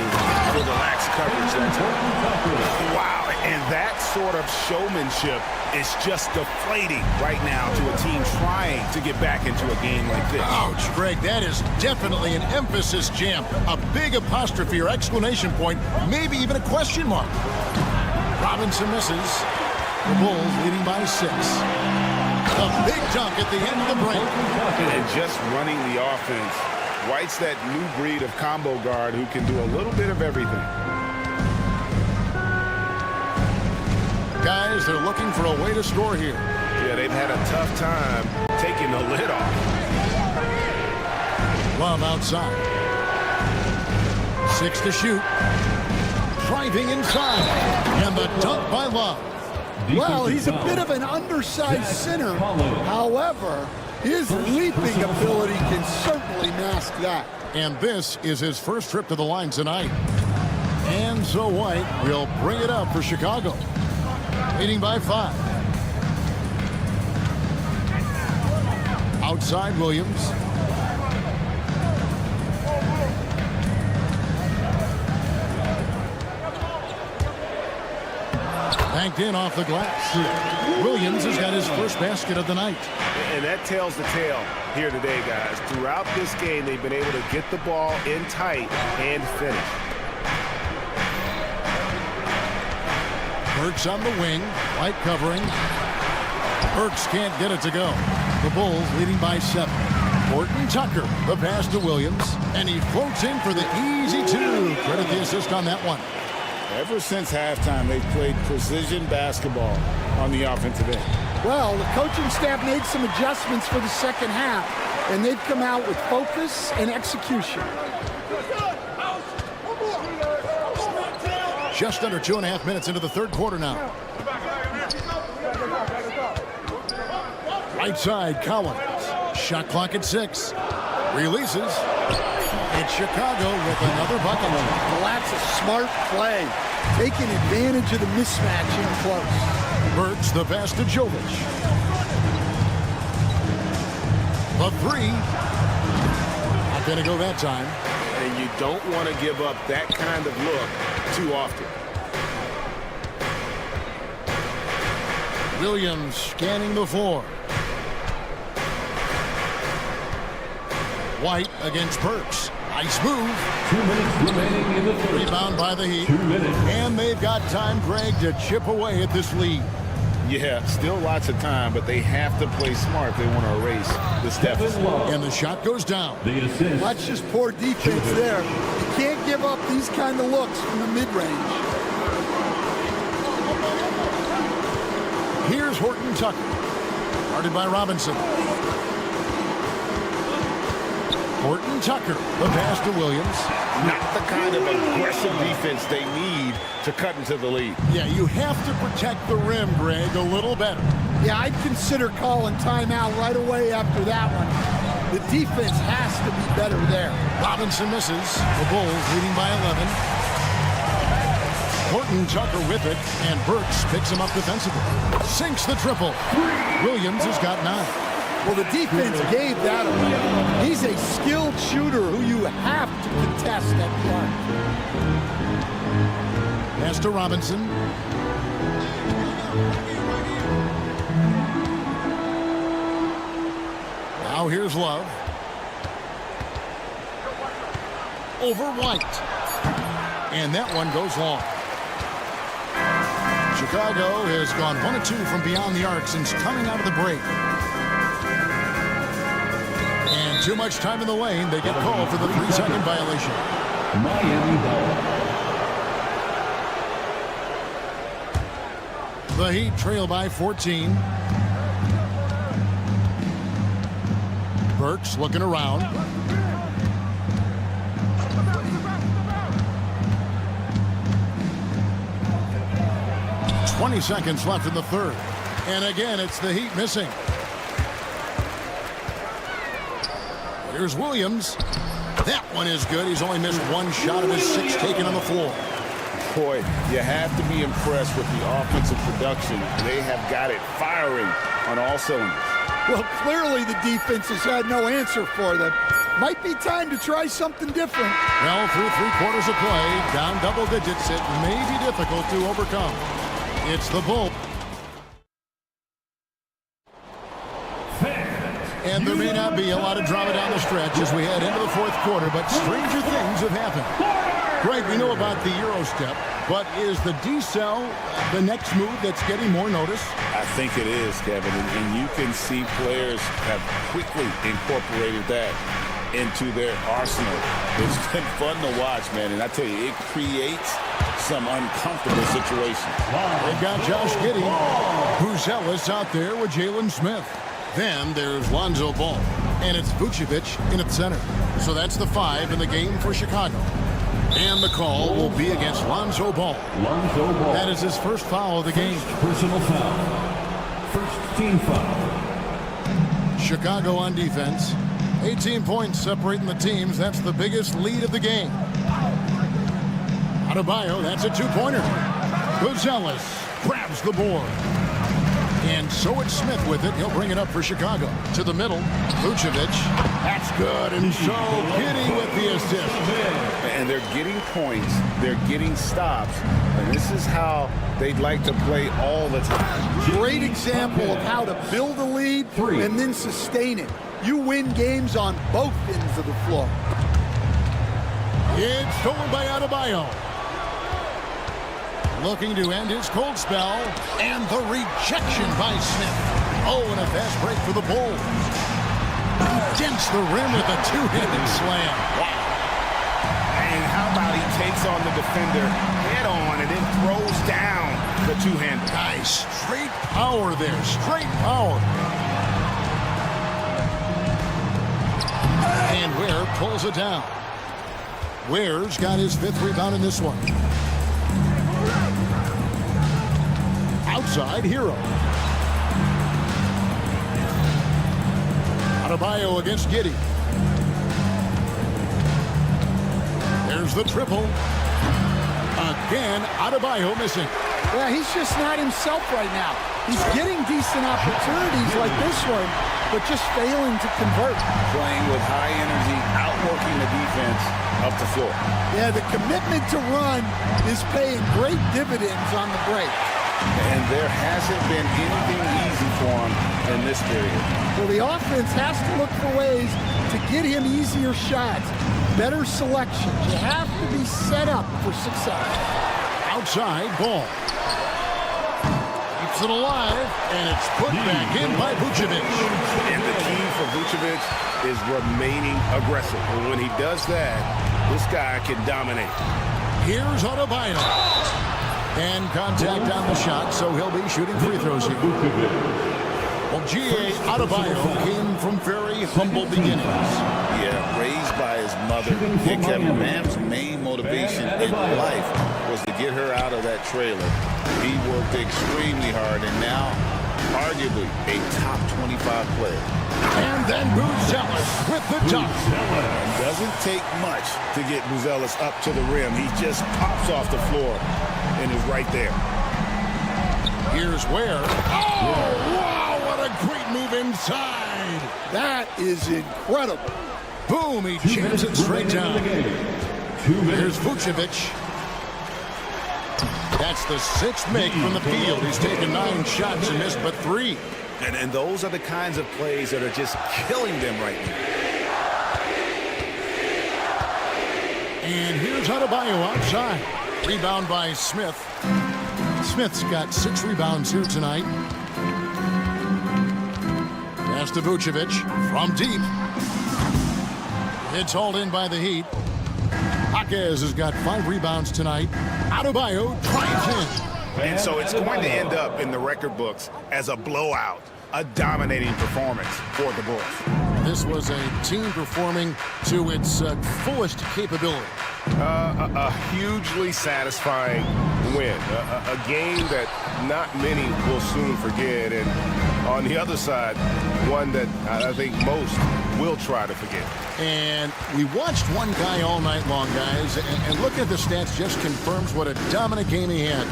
for the lax coverage that time. Wow, and that sort of showmanship is just deflating right now to a team trying to get back into a game like this. Ouch, Greg, that is definitely an emphasis jam. A big apostrophe or exclamation point, maybe even a question mark. Robinson misses. The Bulls leading by 6. A big dunk at the end of the break. And just running the offense. White's that new breed of combo guard who can do a little bit of everything. Guys, they're looking for a way to score here. Yeah, they've had a tough time taking the lid off. Love outside. 6 to shoot. Driving inside. And the dunk by Love. Well, he's a bit of an undersized center. However, his leaping ability can certainly mask that. And this is his first trip to the line tonight. And so White will bring it up for Chicago. Leading by 5. Outside Williams. Banked in off the glass. Williams has got his first basket of the night. And that tells the tale here today, guys. Throughout this game, they've been able to get the ball in tight and finish. Burks on the wing. White covering. Burks can't get it to go. The Bulls leading by 7. Horton Tucker, the pass to Williams. And he floats in for the easy 2. Credit the assist on that one. Ever since halftime, they've played precision basketball on the offensive end. Well, the coaching staff made some adjustments for the second half, and they've come out with focus and execution. Just under 2.5 minutes into the third quarter now. Right side, Collins. Shot clock at 6. Releases. And Chicago with another bucket. Well, that's a smart play. Taking advantage of the mismatch in close. Burks the pass to Jovic. The 3. Not going to go that time. And you don't want to give up that kind of look too often. Williams scanning the floor. White against Burks. Nice move. 2 minutes remaining in the third. Rebound by the Heat. 2 minutes. And they've got time, Greg, to chip away at this lead. Yeah, still lots of time, but they have to play smart if they want to erase this deficit. And the shot goes down. The assist. That's just poor defense there. You can't give up these kind of looks from the mid-range. Here's Horton Tucker. Guarded by Robinson. Horton Tucker, the pass to Williams. Not the kind of aggressive defense they need to cut into the lead. Yeah, you have to protect the rim, Greg, a little better. Yeah, I'd consider calling timeout right away after that one. The defense has to be better there. Robinson misses. The Bulls leading by 11. Horton Tucker with it, and Burks picks him up defensively. Sinks the triple. Williams has got 9. Well, the defense gave that away. He's a skilled shooter who you have to contest at the arc. Pass to Robinson. Now here's Love. Over White. And that one goes long. Chicago has gone 1 of 2 from beyond the arc since coming out of the break. And too much time in the lane. They get called for the 3-second violation. Miami ball. The Heat trail by 14. Burks looking around. "20 seconds left in the third. And again, it's the Heat missing. Here's Williams. That one is good. He's only missed 1 shot of his 6 taken on the floor. Boy, you have to be impressed with the offensive production. They have got it firing on all cylinders. Well, clearly the defense has had no answer for them. Might be time to try something different. Well, through 3 quarters of play, down double digits, it may be difficult to overcome. It's the Bulls. And there may not be a lot of drama down the stretch as we head into the 4th quarter, but stranger things have happened. Greg, we know about the Euro step, but is the decel the next move that's getting more notice? I think it is, Kevin, and you can see players have quickly incorporated that into their arsenal. It's been fun to watch, man, and I tell you, it creates some uncomfortable situations. They've got Josh Giddey, Buzelis out there with Jalen Smith. Then there's Lonzo Ball, and it's Vucevic in at center. So that's the 5 in the game for Chicago. And the call will be against Lonzo Ball. Lonzo Ball. That is his first foul of the game. Personal foul. First team foul. Chicago on defense. 18 points separating the teams. That's the biggest lead of the game. Adebayo, that's a 2-pointer. Buzelis grabs the board. And so it's Smith with it. He'll bring it up for Chicago. To the middle, Vucevic. That's good. And so Giddey with the assist. And they're getting points. They're getting stops. And this is how they'd like to play all the time. Great example of how to build a lead and then sustain it. You win games on both ends of the floor. It's stolen by Adebayo. Looking to end his cold spell. And the rejection by Smith. Oh, and a fast break for the Bulls. Against the rim with a 2-handed slam. Wow. And how about he takes on the defender head on and then throws down the 2-hander. Nice. Straight power there. Straight power. And Ware pulls it down. Ware's got his 5th rebound in this one. outside Hero. Adebayo against Giddey. There's the triple. Again, Adebayo missing. Yeah, he's just not himself right now. He's getting decent opportunities like this one, but just failing to convert. Playing with high energy, outworking the defense up the floor. Yeah, the commitment to run is paying great dividends on the break. And there hasn't been anything easy for him in this period. Well, the offense has to look for ways to get him easier shots, better selections. You have to be set up for success. Outside Ball. Keeps it alive, and it's put back in by Vucevic. And the key for Vucevic is remaining aggressive. And when he does that, this guy can dominate. Here's Adebayo. And contact on the shot, so he'll be shooting free throws here. Well, G.A. Adebayo came from very humble beginnings. Yeah, raised by his mother. Nick, Kevin, Mam's main motivation in life was to get her out of that trailer. He worked extremely hard, and now, arguably, a top 25 player. And then Buzelis with the dunk. It doesn't take much to get Buzelis up to the rim. He just pops off the floor and is right there. Here's where. Oh, wow, what a great move inside. That is incredible. Boom, he jams it straight down. Here's Vucevic. That's the sixth make from the field. He's taken 9 shots and missed but 3. And those are the kinds of plays that are just killing them right now. And here's Adebayo outside. Rebound by Smith. Smith's got 6 rebounds here tonight. Pass to Vucevic from deep. It's hauled in by the Heat. Jaquez has got 5 rebounds tonight. Adebayo drives in. And so it's going to end up in the record books as a blowout, a dominating performance for the Bulls. This was a team performing to its fullest capability. A hugely satisfying win, a game that not many will soon forget, and on the other side, one that I think most will try to forget. And we watched one guy all night long, guys, and look at the stats just confirms what a dominant game he had.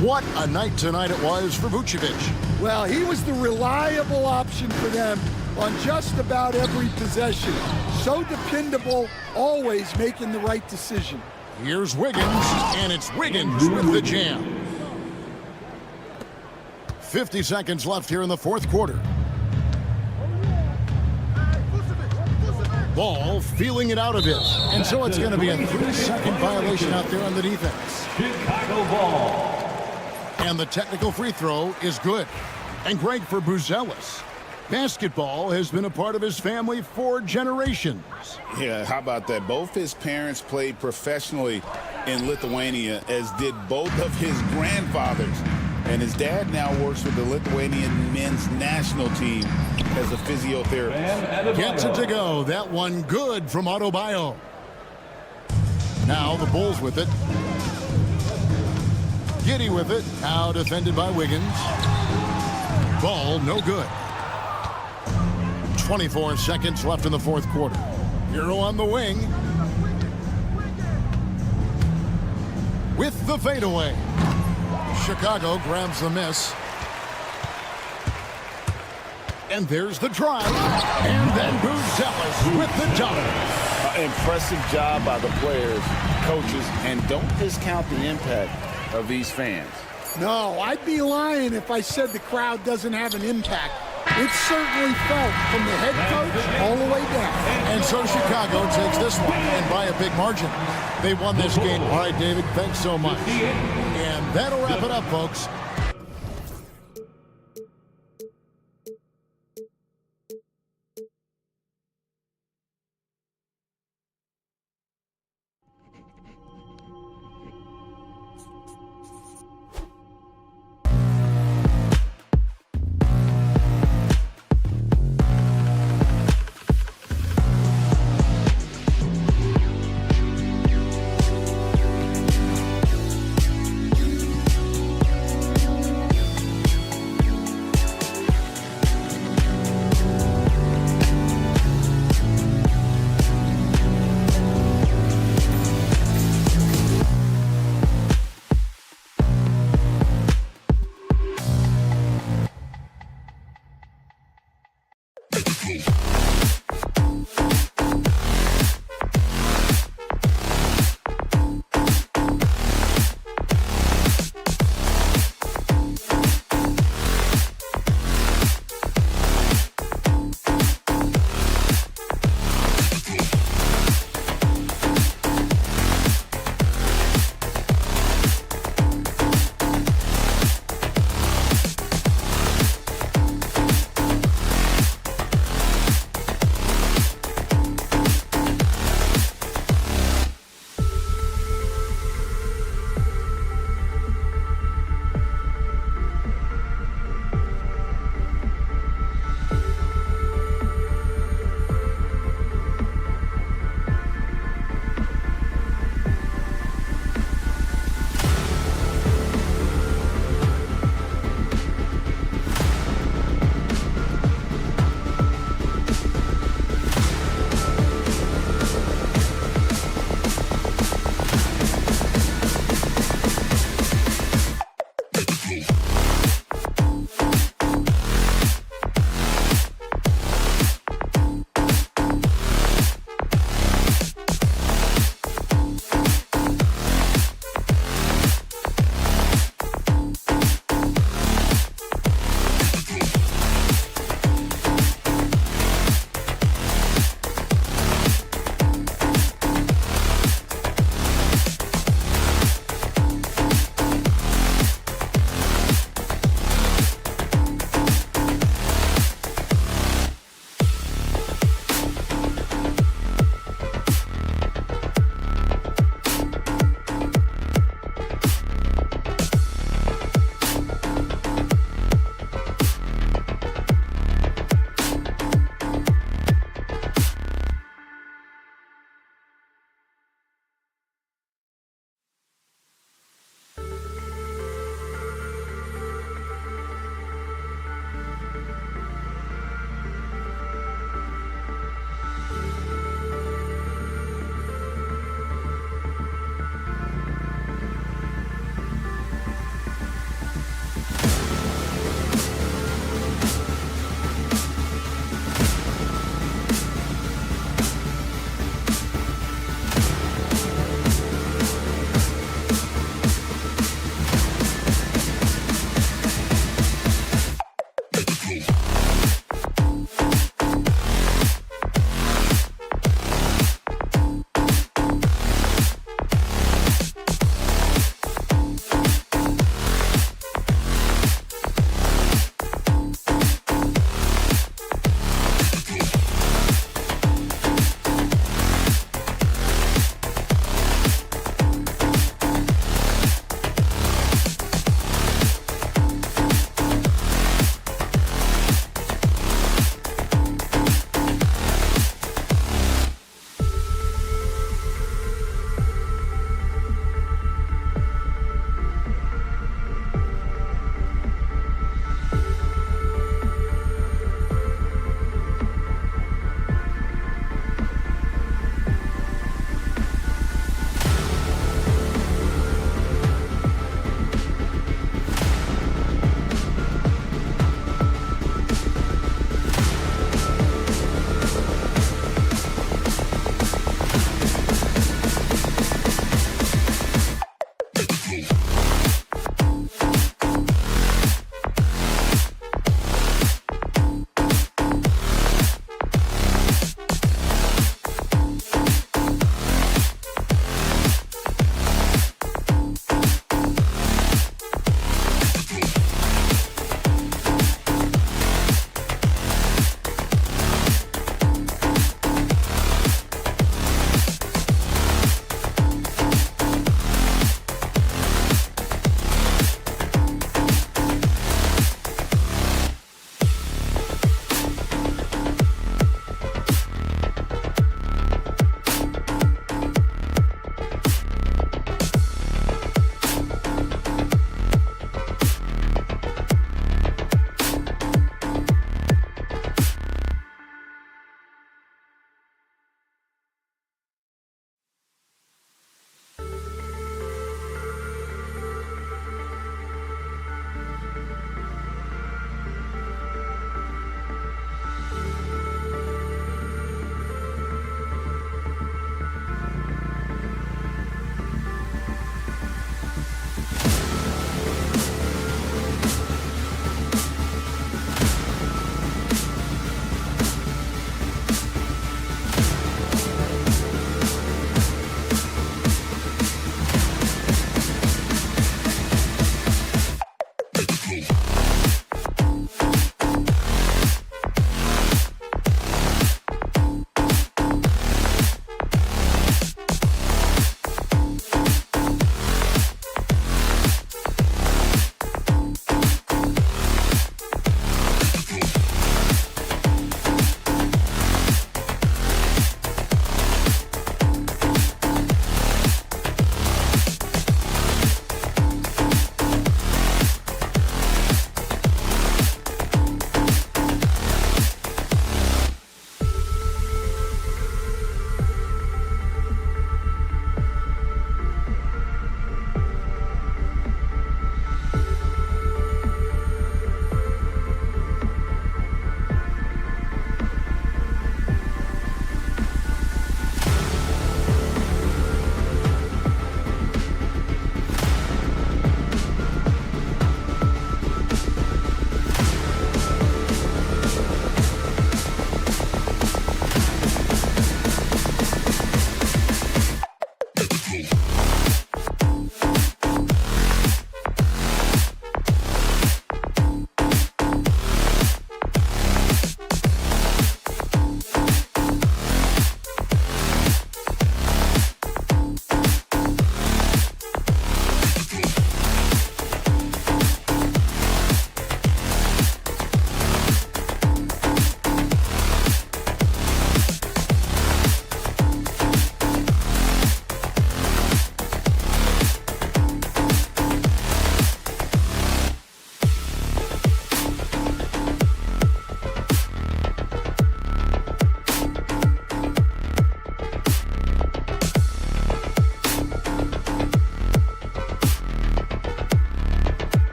What a night tonight it was for Vucevic. Well, he was the reliable option for them on just about every possession. So dependable, always making the right decision. Here's Wiggins, and it's Wiggins with the jam. 50 seconds left here in the fourth quarter. Ball feeling it out a bit, and so it's going to be a 3-second violation out there on the defense. Chicago ball. And the technical free throw is good. And great for Buzelis. Basketball has been a part of his family for generations. Yeah, how about that? Both his parents played professionally in Lithuania, as did both of his grandfathers. And his dad now works with the Lithuanian men's national team as a physiotherapist. Gets it to go. That one good from Adebayo. Now the Bulls with it. Giddey with it. Now defended by Wiggins. Ball no good. 24 seconds left in the fourth quarter. Hero on the wing. With the fadeaway. Chicago grabs the miss. And there's the drive. And then Buzelis with the dunk. Impressive job by the players, coaches, and don't discount the impact of these fans. No, I'd be lying if I said the crowd doesn't have an impact. It's certainly felt from the head coach all the way down. And so Chicago takes this one, and by a big margin. They won this game. All right, David, thanks so much. And that'll wrap it up, folks.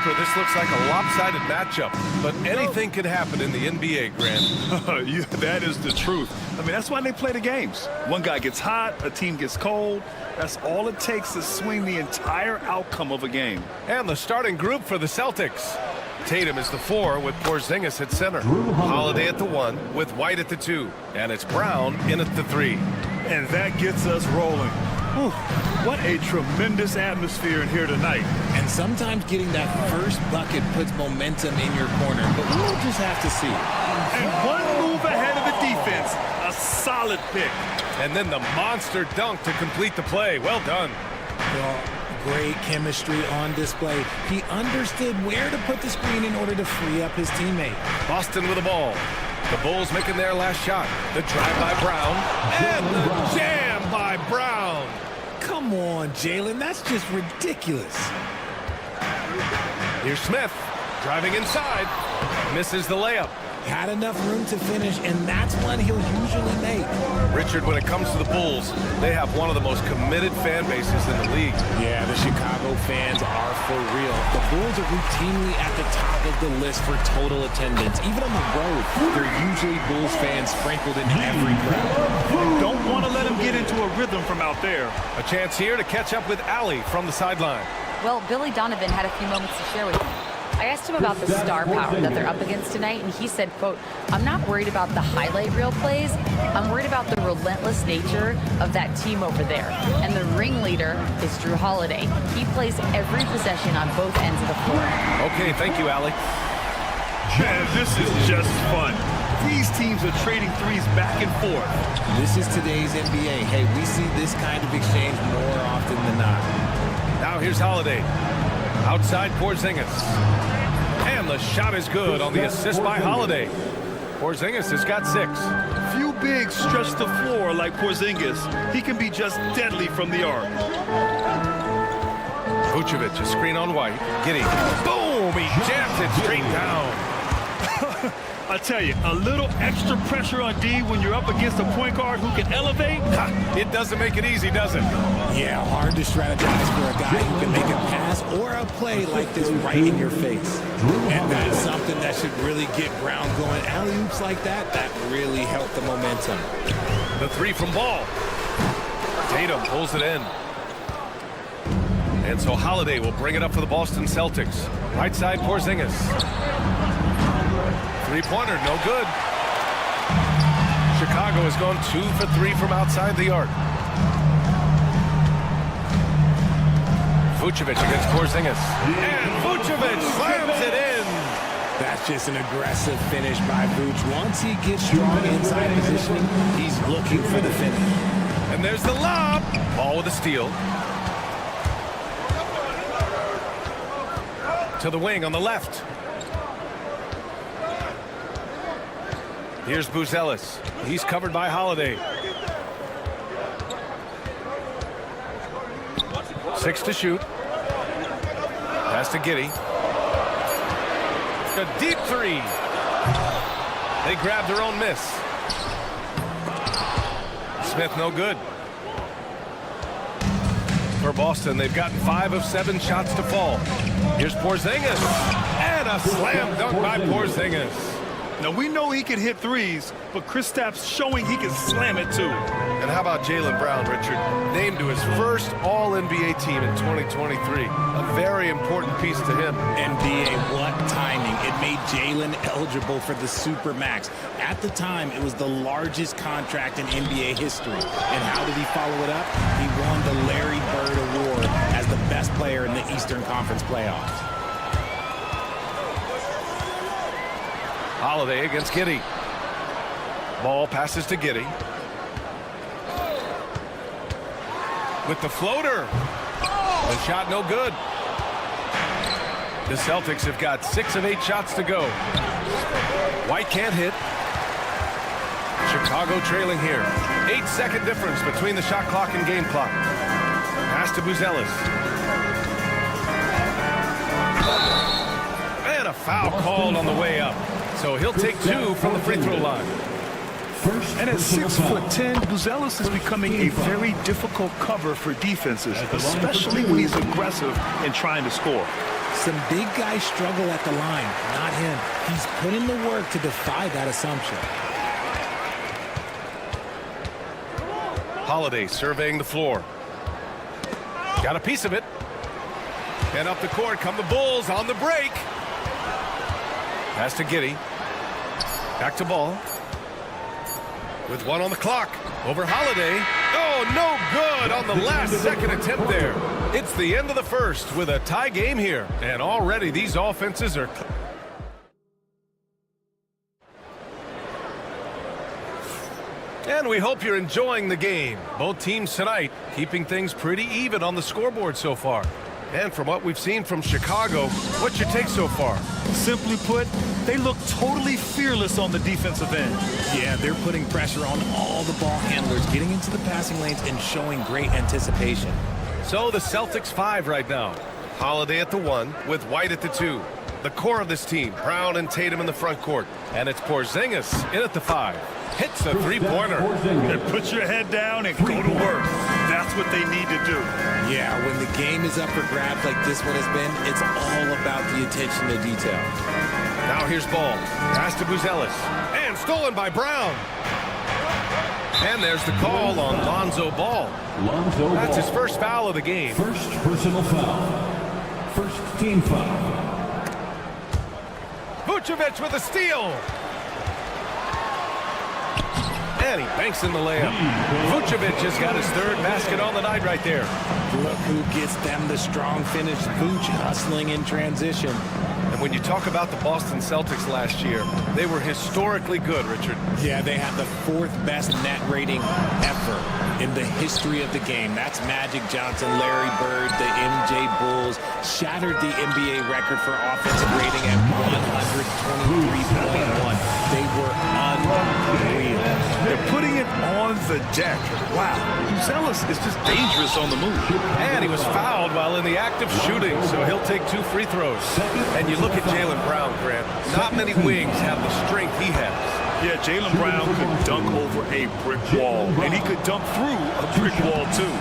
paper, this looks like a lopsided matchup, but anything can happen in the NBA, Grant. Yeah, that is the truth. I mean, that's why they play the games. One guy gets hot, a team gets cold. That's all it takes to swing the entire outcome of a game. And the starting group for the Celtics. Tatum is the 4 with Porzingis at center. Holiday at the 1 with White at the 2. And it's Brown in at the 3. And that gets us rolling. Whew, what a tremendous atmosphere in here tonight. And sometimes getting that first bucket puts momentum in your corner, but we'll just have to see. And one move ahead of the defense. A solid pick. And then the monster dunk to complete the play. Well done. Well, great chemistry on display. He understood where to put the screen in order to free up his teammate. Boston with the ball. The Bulls making their last shot. The drive by Brown. And the jam by Brown. Come on, Jalen. That's just ridiculous. Here's Smith. Driving inside. Misses the layup. Had enough room to finish, and that's one he'll usually make. Richard, when it comes to the Bulls, they have one of the most committed fan bases in the league. Yeah, the Chicago fans are for real. The Bulls are routinely at the top of the list for total attendance. Even on the road, they're usually Bulls fans sprinkled in every crowd. Don't want to let him get into a rhythm from out there. A chance here to catch up with Allie from the sideline. Well, Billy Donovan had a few moments to share with me. I asked him about the star power that they're up against tonight, and he said, quote, "I'm not worried about the highlight reel plays. I'm worried about the relentless nature of that team over there. And the ringleader is Drew Holiday. He plays every possession on both ends of the floor." Okay, thank you, Allie. Man, this is just fun. These teams are trading threes back and forth. This is today's NBA. Hey, we see this kind of exchange more often than not. Now here's Holiday. Outside Porzingis. And the shot is good on the assist by Holiday. Porzingis has got 6. Few bigs stretch the floor like Porzingis. He can be just deadly from the arc. Vucevic, a screen on White. Giddey. Boom! He jams it straight down. I tell you, a little extra pressure on D when you're up against a point guard who can elevate. It doesn't make it easy, does it? Yeah, hard to strategize for a guy who can make a pass or a play like this right in your face. And that's something that should really get Brown going. Alley-oops like that, that really helped the momentum. The 3 from Ball. Tatum pulls it in. And so Holiday will bring it up for the Boston Celtics. Right side Porzingis. Three-pointer, no good. Chicago has gone 2 for 3 from outside the arc. Vucevic against Porzingis. And Vucevic slams it in. That's just an aggressive finish by Vuce. Once he gets strong inside positioning, he's looking for the finish. And there's the lob. Ball with a steal. To the wing on the left. Here's Buzelis. He's covered by Holiday. 6 to shoot. Pass to Giddey. A deep 3. They grab their own miss. Smith no good. For Boston, they've gotten 5 of 7 shots to fall. Here's Porzingis. And a slam dunk by Porzingis. Now, we know he can hit threes, but Kristaps showing he can slam it too. And how about Jaylen Brown, Richard? Named to his first All-NBA team in 2023. A very important piece to him. NBA, what timing. It made Jalen eligible for the Supermax. At the time, it was the largest contract in NBA history. And how did he follow it up? He won the Larry Bird Award as the best player in the Eastern Conference playoffs. Holiday against Giddey. Ball passes to Giddey. With the floater. The shot no good. The Celtics have got 6 of 8 shots to go. White can't hit. Chicago trailing here. 8-second difference between the shot clock and game clock. Pass to Buzelis. And a foul called on the way up. So he'll take 2 from the free throw line. And at 6'10", Buzelis is becoming a very difficult cover for defenses, especially when he's aggressive and trying to score. Some big guys struggle at the line, not him. He's put in the work to defy that assumption. Holiday surveying the floor. Got a piece of it. And up the court come the Bulls on the break. Pass to Giddey. Back to Ball. With 1 on the clock. Over Holiday. Oh, no good on the last second attempt there. It's the end of the first with a tie game here. And already these offenses are... And we hope you're enjoying the game. Both teams tonight keeping things pretty even on the scoreboard so far. And from what we've seen from Chicago, what's your take so far? Simply put, they look totally fearless on the defensive end. Yeah, they're putting pressure on all the ball handlers, getting into the passing lanes and showing great anticipation. So the Celtics 5 right now. Holiday at the 1 with White at the 2. The core of this team, Brown and Tatum in the front court. And it's Porzingis in at the 5. Hits a three-pointer. And put your head down and go to work. That's what they need to do. Yeah, when the game is up for grabs like this one has been, it's all about the attention to detail. Now here's Ball. Pass to Buzelis. And stolen by Brown. And there's the call on Lonzo Ball. That's his first foul of the game. First personal foul. First team foul. Vucevic with a steal. And he banks in the layup. Vucevic has got his third basket on the night right there. Look who gets them the strong finish. Vooch hustling in transition. And when you talk about the Boston Celtics last year, they were historically good, Richard. Yeah, they had the 4th best net rating ever in the history of the game. That's Magic Johnson, Larry Bird, the MJ Bulls. Shattered the NBA record for offensive rating at 123.1. They were unreal. They're putting it on the deck. Wow, Buzelis is just dangerous on the move. And he was fouled while in the act of shooting, so he'll take 2 free throws. And you look at Jaylen Brown, Grant. Not many wings have the strength he has. Yeah, Jaylen Brown could dunk over a brick wall, and he could dunk through a brick wall, too.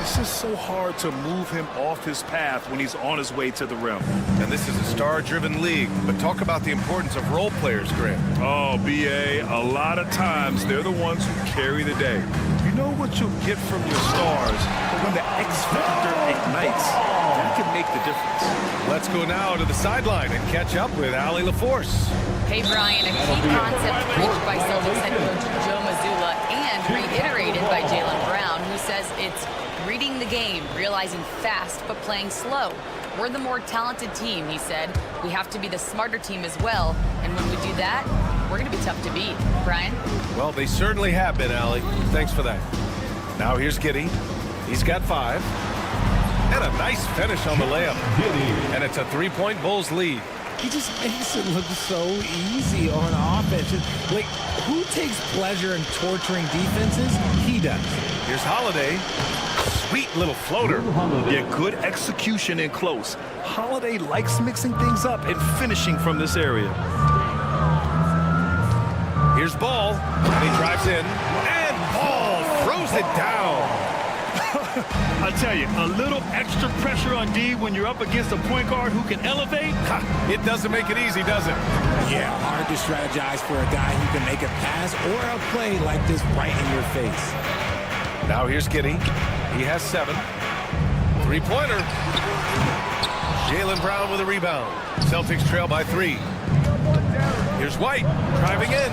It's just so hard to move him off his path when he's on his way to the rim. And this is a star-driven league, but talk about the importance of role players, Grant. Oh, B.A., a lot of times they're the ones who carry the day. You know what you'll get from your stars, but when the X factor ignites, that can make the difference. Let's go now to the sideline and catch up with Allie LaForce. Hey, Brian, a key concept preached by Celtics head coach Joe Mazzulla and reiterated by Jaylen Brown, who says it's reading the game, realizing fast but playing slow. We're the more talented team, he said. We have to be the smarter team as well, and when we do that, we're going to be tough to beat. Brian? Well, they certainly have been, Allie. Thanks for that. Now here's Giddey. He's got 5. And a nice finish on the layup. And it's a 3-point Bulls lead. He just makes it look so easy on offense. Like, who takes pleasure in torturing defenses? He does. Here's Holiday. Sweet little floater. Yeah, good execution in close. Holiday likes mixing things up and finishing from this area. Here's Ball. And he drives in. And Ball throws it down. I tell you, a little extra pressure on D when you're up against a point guard who can elevate. It doesn't make it easy, does it? Yeah, hard to strategize for a guy who can make a pass or a play like this right in your face. Now here's Giddey. He has 7. 3-pointer. Jaylen Brown with a rebound. Celtics trail by 3. Here's White driving in.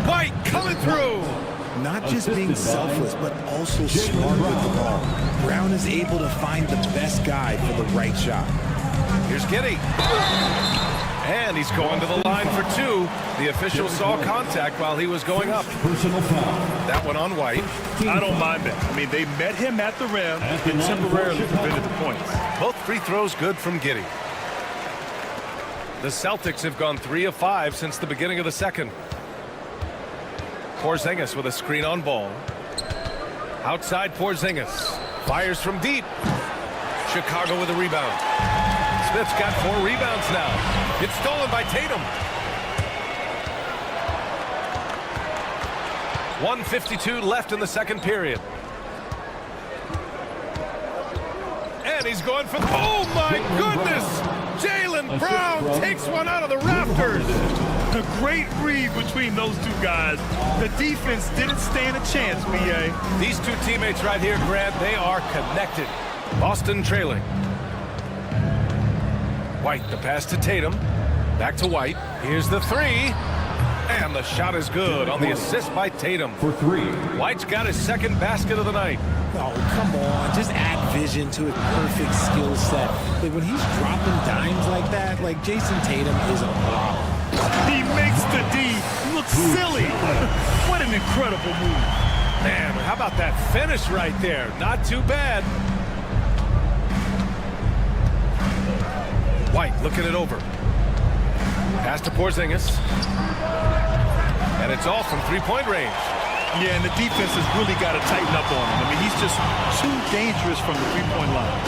White coming through. Not just being selfless, but also smart with the ball. Brown is able to find the best guy for the right shot. Here's Giddey. And he's going to the line for 2. The official saw contact while he was going up. Personal foul. That one on White. I don't mind that. I mean, they met him at the rim and temporarily prevented the points. Both free throws good from Giddey. The Celtics have gone 3 of 5 since the beginning of the second. Porzingis with a screen on Ball. Outside Porzingis. Fires from deep. Chicago with a rebound. Smith's got 4 rebounds now. It's stolen by Tatum. 1:52 left in the second period. And he's going for... Oh, my goodness! Jaylen Brown takes one out of the rafters. A great read between those two guys. The defense didn't stand a chance, B.A. These two teammates right here, Grant, they are connected. Boston trailing. White, the pass to Tatum. Back to White. Here's the three. And the shot is good on the assist by Tatum. For three. White's got his second basket of the night. Oh, come on. Just add vision to his perfect skill set. Like, when he's dropping dimes like that, like, Jason Tatum is a problem. He makes the D look silly. What an incredible move. Man, how about that finish right there? Not too bad. White looking it over. Pass to Porzingis. And it's all from three-point range. Yeah, and the defense has really got to tighten up on him. I mean, he's just too dangerous from the three-point line.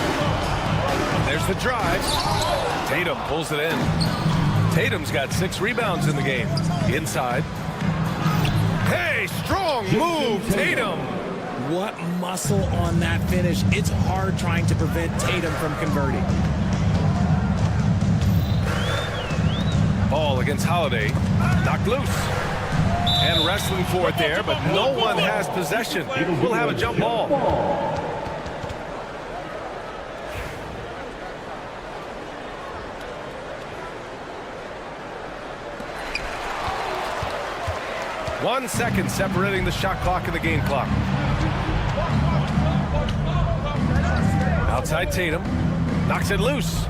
There's the drive. Tatum pulls it in. Tatum's got 6 rebounds in the game. Inside. Hey, strong move, Tatum. What muscle on that finish. It's hard trying to prevent Tatum from converting. Ball against Holiday. Knocked loose. And wrestling for it there, but no one has possession. We'll have a jump ball. One second separating the shot clock and the game clock. Outside Tatum. Knocks it loose.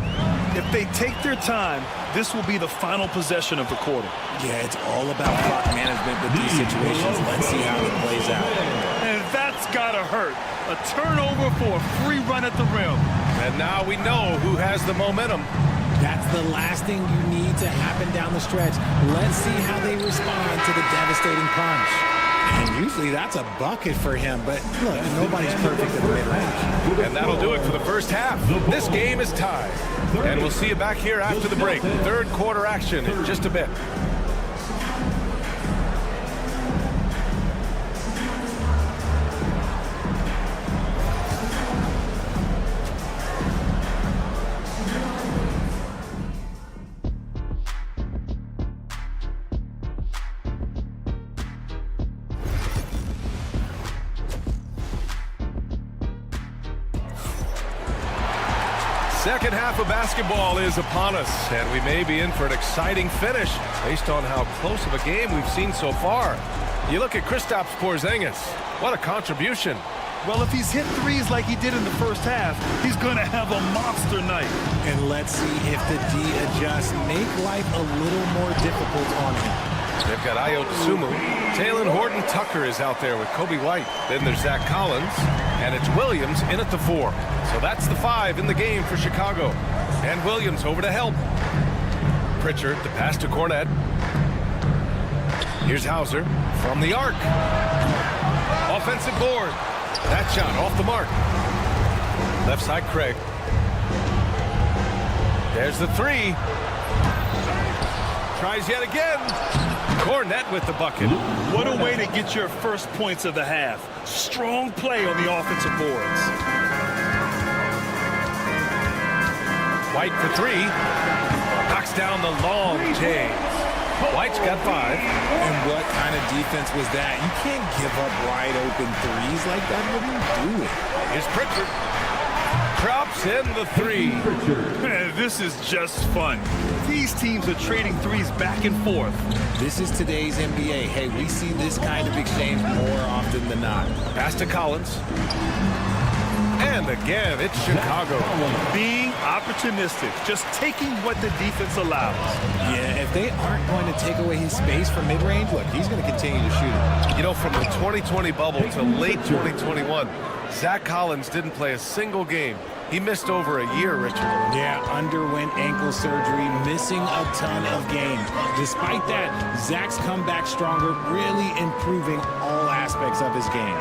If they take their time, this will be the final possession of the quarter. Yeah, it's all about clock management with these situations. Let's see how it plays out. And that's gotta hurt. A turnover for a free run at the rim. And now we know who has the momentum. That's the last thing you need to happen down the stretch. Let's see how they respond to the devastating punch. And usually that's a bucket for him, but look, nobody's perfect at the mid-range. And that'll do it for the first half. This game is tied. And we'll see you back here after the break. Third quarter action in just a bit. Second half of basketball is upon us, and we may be in for an exciting finish based on how close of a game we've seen so far. You look at Kristaps Porzingis. What a contribution. Well, if he's hit threes like he did in the first half, he's going to have a monster night. And let's see if the D adjusts, make life a little more difficult on him. They've got Ayo Dosunmu. Talen Horton-Tucker is out there with Kobe White. Then there's Zach Collins, and it's Williams in at the 4. So that's the 5 in the game for Chicago. And Williams over to help. Pritchard, the pass to Cornette. Here's Hauser from the arc. Offensive board. That shot off the mark. Left side, Craig. There's the 3. Tries yet again. Cornette with the bucket. What a way to get your first points of the half. Strong play on the offensive boards. White for 3. Knocks down the long James. White's got 5. And what kind of defense was that? You can't give up wide open threes like that. What are you doing? Here's Pritchard. Drops in the 3. Man, this is just fun. These teams are trading threes back and forth. This is today's NBA. Hey, we see this kind of exchange more often than not. Pass to Collins. And again, it's Chicago. Being opportunistic, just taking what the defense allows. Yeah, if they aren't going to take away his space from mid-range, look, he's going to continue to shoot it. You know, from the 2020 bubble to late 2021, Zach Collins didn't play a single game. He missed over a year, Richard. Yeah, underwent ankle surgery, missing a ton of games. Despite that, Zach's come back stronger, really improving all aspects of his game.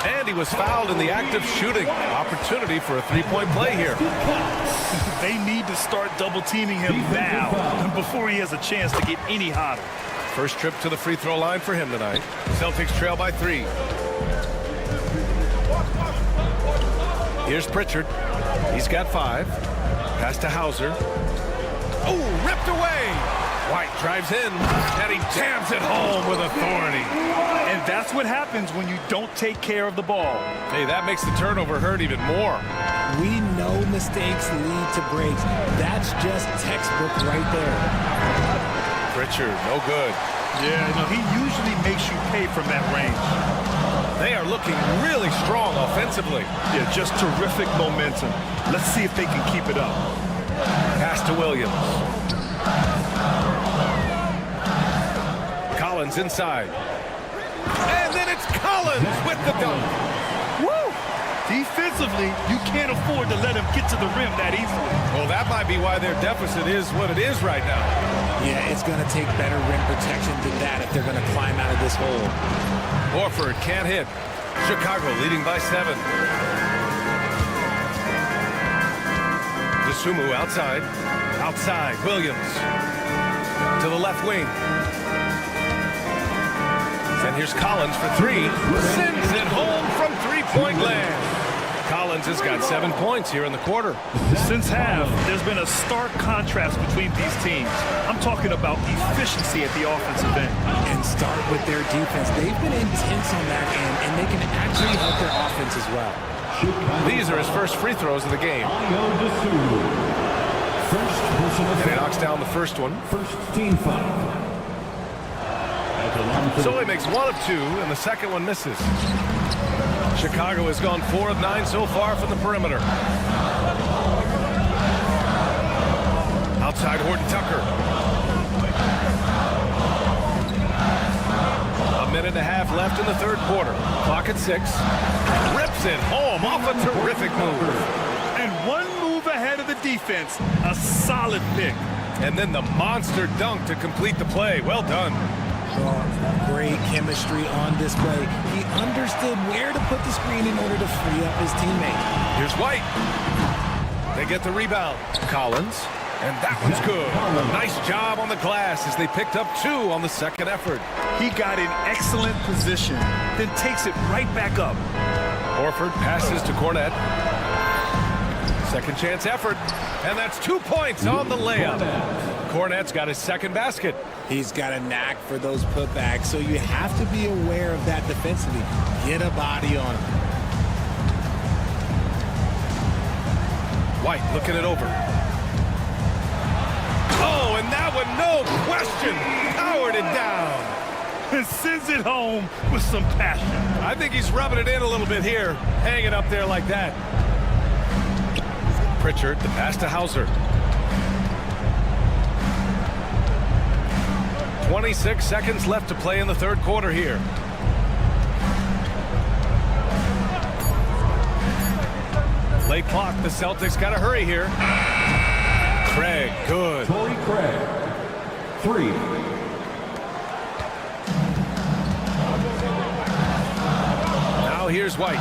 And he was fouled in the act of shooting. Opportunity for a three-point play here. They need to start double-teaming him now before he has a chance to get any hotter. First trip to the free throw line for him tonight. Celtics trail by 3. Here's Pritchard. He's got 5. Pass to Hauser. Oh, ripped away. White drives in, and he jams it home with authority. And that's what happens when you don't take care of the ball. Hey, that makes the turnover hurt even more. We know mistakes lead to breaks. That's just textbook right there. Pritchard, no good. Yeah, no, he usually makes you pay from that range. They are looking really strong offensively. Yeah, just terrific momentum. Let's see if they can keep it up. Pass to Williams. Collins inside. And then it's Collins with the dunk. Woo! Defensively, you can't afford to let him get to the rim that easily. Well, that might be why their deficit is what it is right now. Yeah, it's going to take better rim protection than that if they're going to climb out of this hole. Horford can't hit. Chicago leading by 7. DeSumo outside. Outside, Williams. To the left wing. And here's Collins for 3. Sends it home from three-point land. Collins has got 7 points here in the quarter. Since half, there's been a stark contrast between these teams. I'm talking about efficiency at the offensive end. And start with their defense. They've been intense on that end, and they can actually help their offense as well. These are his first free throws of the game. And he knocks down the first one. First team foul. So he makes 1 of 2, and the second one misses. Chicago has gone 4 of 9 so far from the perimeter. Outside Horton Tucker. A minute and a half left in the third quarter. Clock at 6. Rips it home off a terrific move. And 1 move ahead of the defense. A solid pick. And then the monster dunk to complete the play. Well done. Great chemistry on display. He understood where to put the screen in order to free up his teammate. Here's White. They get the rebound. Collins. And that one's good. A nice job on the glass as they picked up 2 on the second effort. He got in excellent position, then takes it right back up. Horford passes to Cornette. Second chance effort. And that's 2 points on the layup. Cornette's got his second basket. He's got a knack for those putbacks, so you have to be aware of that defensively. Get a body on him. White looking it over. Oh, and that one, no question, powered it down. And sends it home with some passion. I think he's rubbing it in a little bit here, hanging up there like that. Pritchard, the pass to Hauser. 26 seconds left to play in the third quarter here. Late clock, the Celtics got to hurry here. Craig, good. Torrey Craig, 3. Now here's White.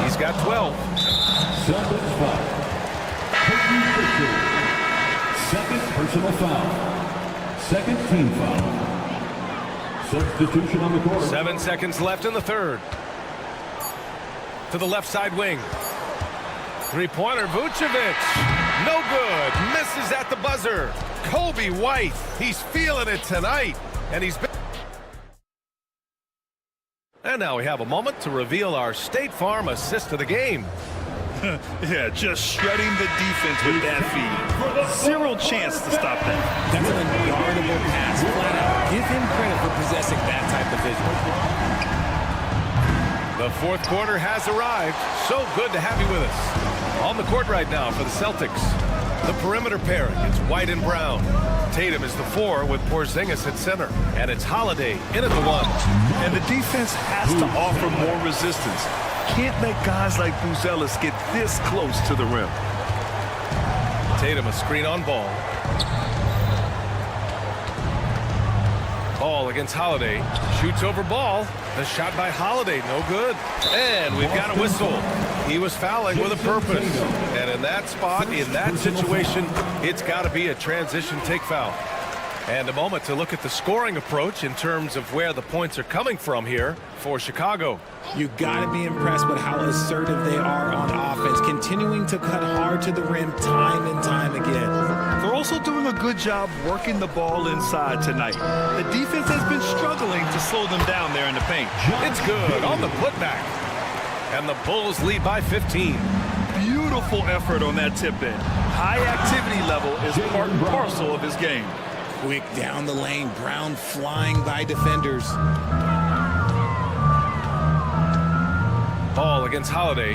He's got 12. Celtics foul. Second personal foul. Second team foul. Substitution on the court. 7 seconds left in the third. To the left side wing. Three-pointer, Vucevic. No good. Misses at the buzzer. Kobe White. He's feeling it tonight. And he's been... And now we have a moment to reveal our State Farm assist of the game. Yeah, just shredding the defense with that feed. Zero chance to stop that. That's an unguardable pass. Flat out. Give him credit for possessing that type of vision. The fourth quarter has arrived. So good to have you with us. On the court right now for the Celtics. The perimeter pairing, it's White and Brown. Tatum is the 4 with Porzingis at center. And it's Holiday in at the 1. And the defense has to offer more resistance. Can't let guys like Buzelis get this close to the rim. Tatum a screen on Ball. Ball against Holiday. Shoots over Ball. The shot by Holiday, no good. And we've got a whistle. He was fouling with a purpose. And in that spot, in that situation, it's got to be a transition take foul. And a moment to look at the scoring approach in terms of where the points are coming from here for Chicago. You got to be impressed with how assertive they are on offense, continuing to cut hard to the rim time and time again. They're also doing a good job working the ball inside tonight. The defense has been struggling to slow them down there in the paint. It's good on the putback. And the Bulls lead by 15. Beautiful effort on that tip in. High activity level is part and parcel of his game. Quick down the lane, Brown flying by defenders. Ball against Holiday.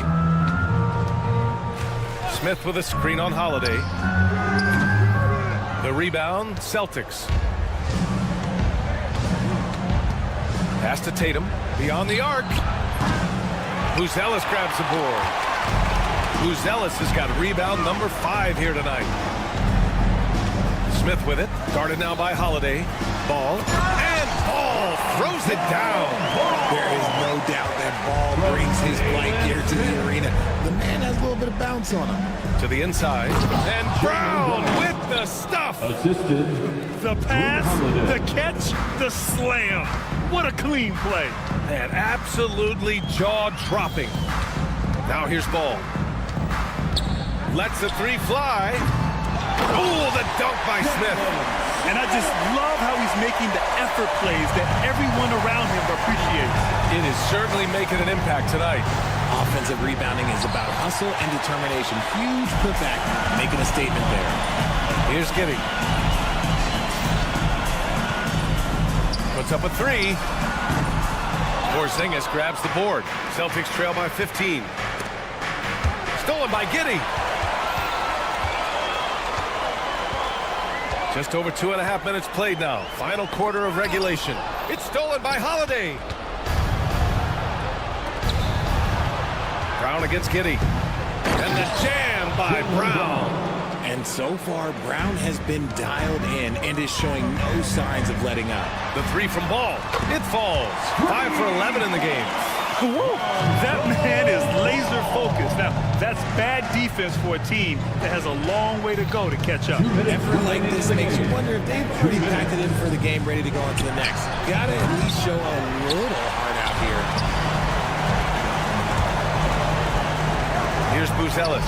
Smith with a screen on Holiday. The rebound, Celtics. Pass to Tatum, beyond the arc. Buzelis grabs the board. Buzelis has got rebound number 5 here tonight. Smith with it, guarded now by Holiday. Ball, and Ball throws it down. There is no doubt that Ball brings his flight gear to the arena. The man has a little bit of bounce on him. To the inside, and Brown with the stuff. Assisted. The pass, the catch, the slam. What a clean play. And absolutely jaw-dropping. Now here's Ball. Lets the 3 fly. Oh, the dunk by Smith. And I just love how he's making the effort plays that everyone around him appreciates. It is certainly making an impact tonight. Offensive rebounding is about hustle and determination. Huge putback, making a statement there. Here's Giddey. Puts up a 3. Porzingis grabs the board. Celtics trail by 15. Stolen by Giddey. Just over 2.5 minutes played now. Final quarter of regulation. It's stolen by Holiday. Brown against Giddey. And the jam by Brown. And so far, Brown has been dialed in and is showing no signs of letting up. The 3 from Ball. It falls. 5 for 11 in the game. Woo! That man is laser focused. Now, that's bad defense for a team that has a long way to go to catch up. Effort like this makes you wonder if they've already packed it in for the game, ready to go on to the next. Gotta at least show a little heart out here. Here's Buzelis.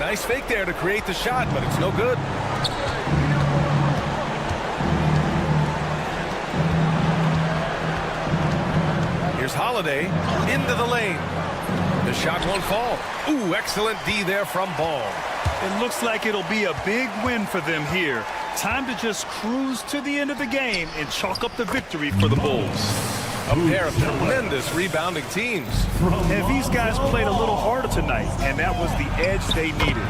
Nice fake there to create the shot, but it's no good. Here's Holiday into the lane. The shot won't fall. Ooh, excellent D there from Ball. It looks like it'll be a big win for them here. Time to just cruise to the end of the game and chalk up the victory for the Bulls. A pair of tremendous rebounding teams. And these guys played a little harder tonight, and that was the edge they needed.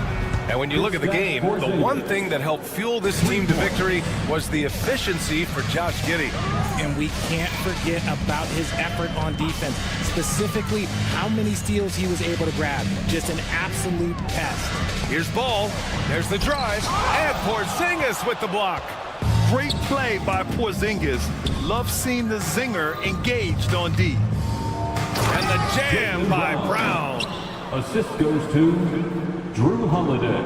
And when you look at the game, the one thing that helped fuel this team to victory was the efficiency for Josh Giddey. And we can't forget about his effort on defense, specifically how many steals he was able to grab. Just an absolute pest. Here's Ball. There's the drive. And Porzingis with the block. Great play by Porzingis. Love seeing the zinger engaged on D. And the jam by Brown. Assist goes to Drew Holiday.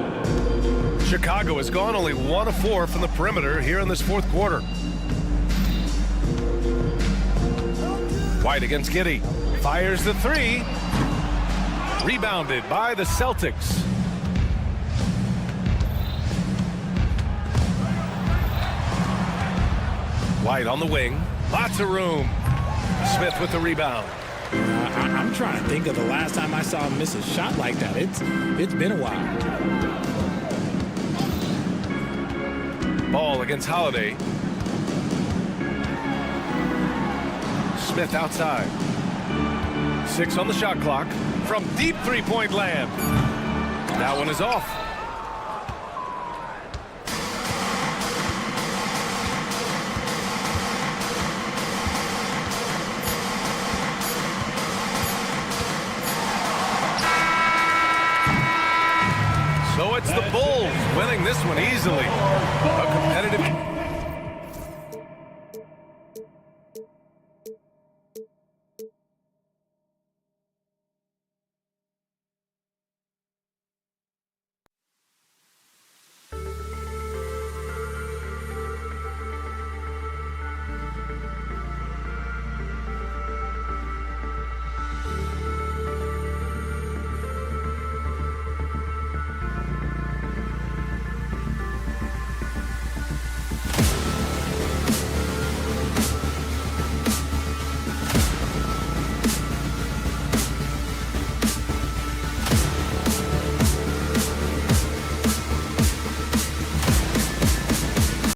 Chicago has gone only 1 of 4 from the perimeter here in this fourth quarter. White against Giddey. Fires the 3. Rebounded by the Celtics. White on the wing. Lots of room. Smith with the rebound. I'm trying to think of the last time I saw him miss a shot like that. It's been a while. Ball against Holiday. Smith outside. 6 on the shot clock from deep three-point land. That one is off. So it's the Bulls winning this one easily. A competitive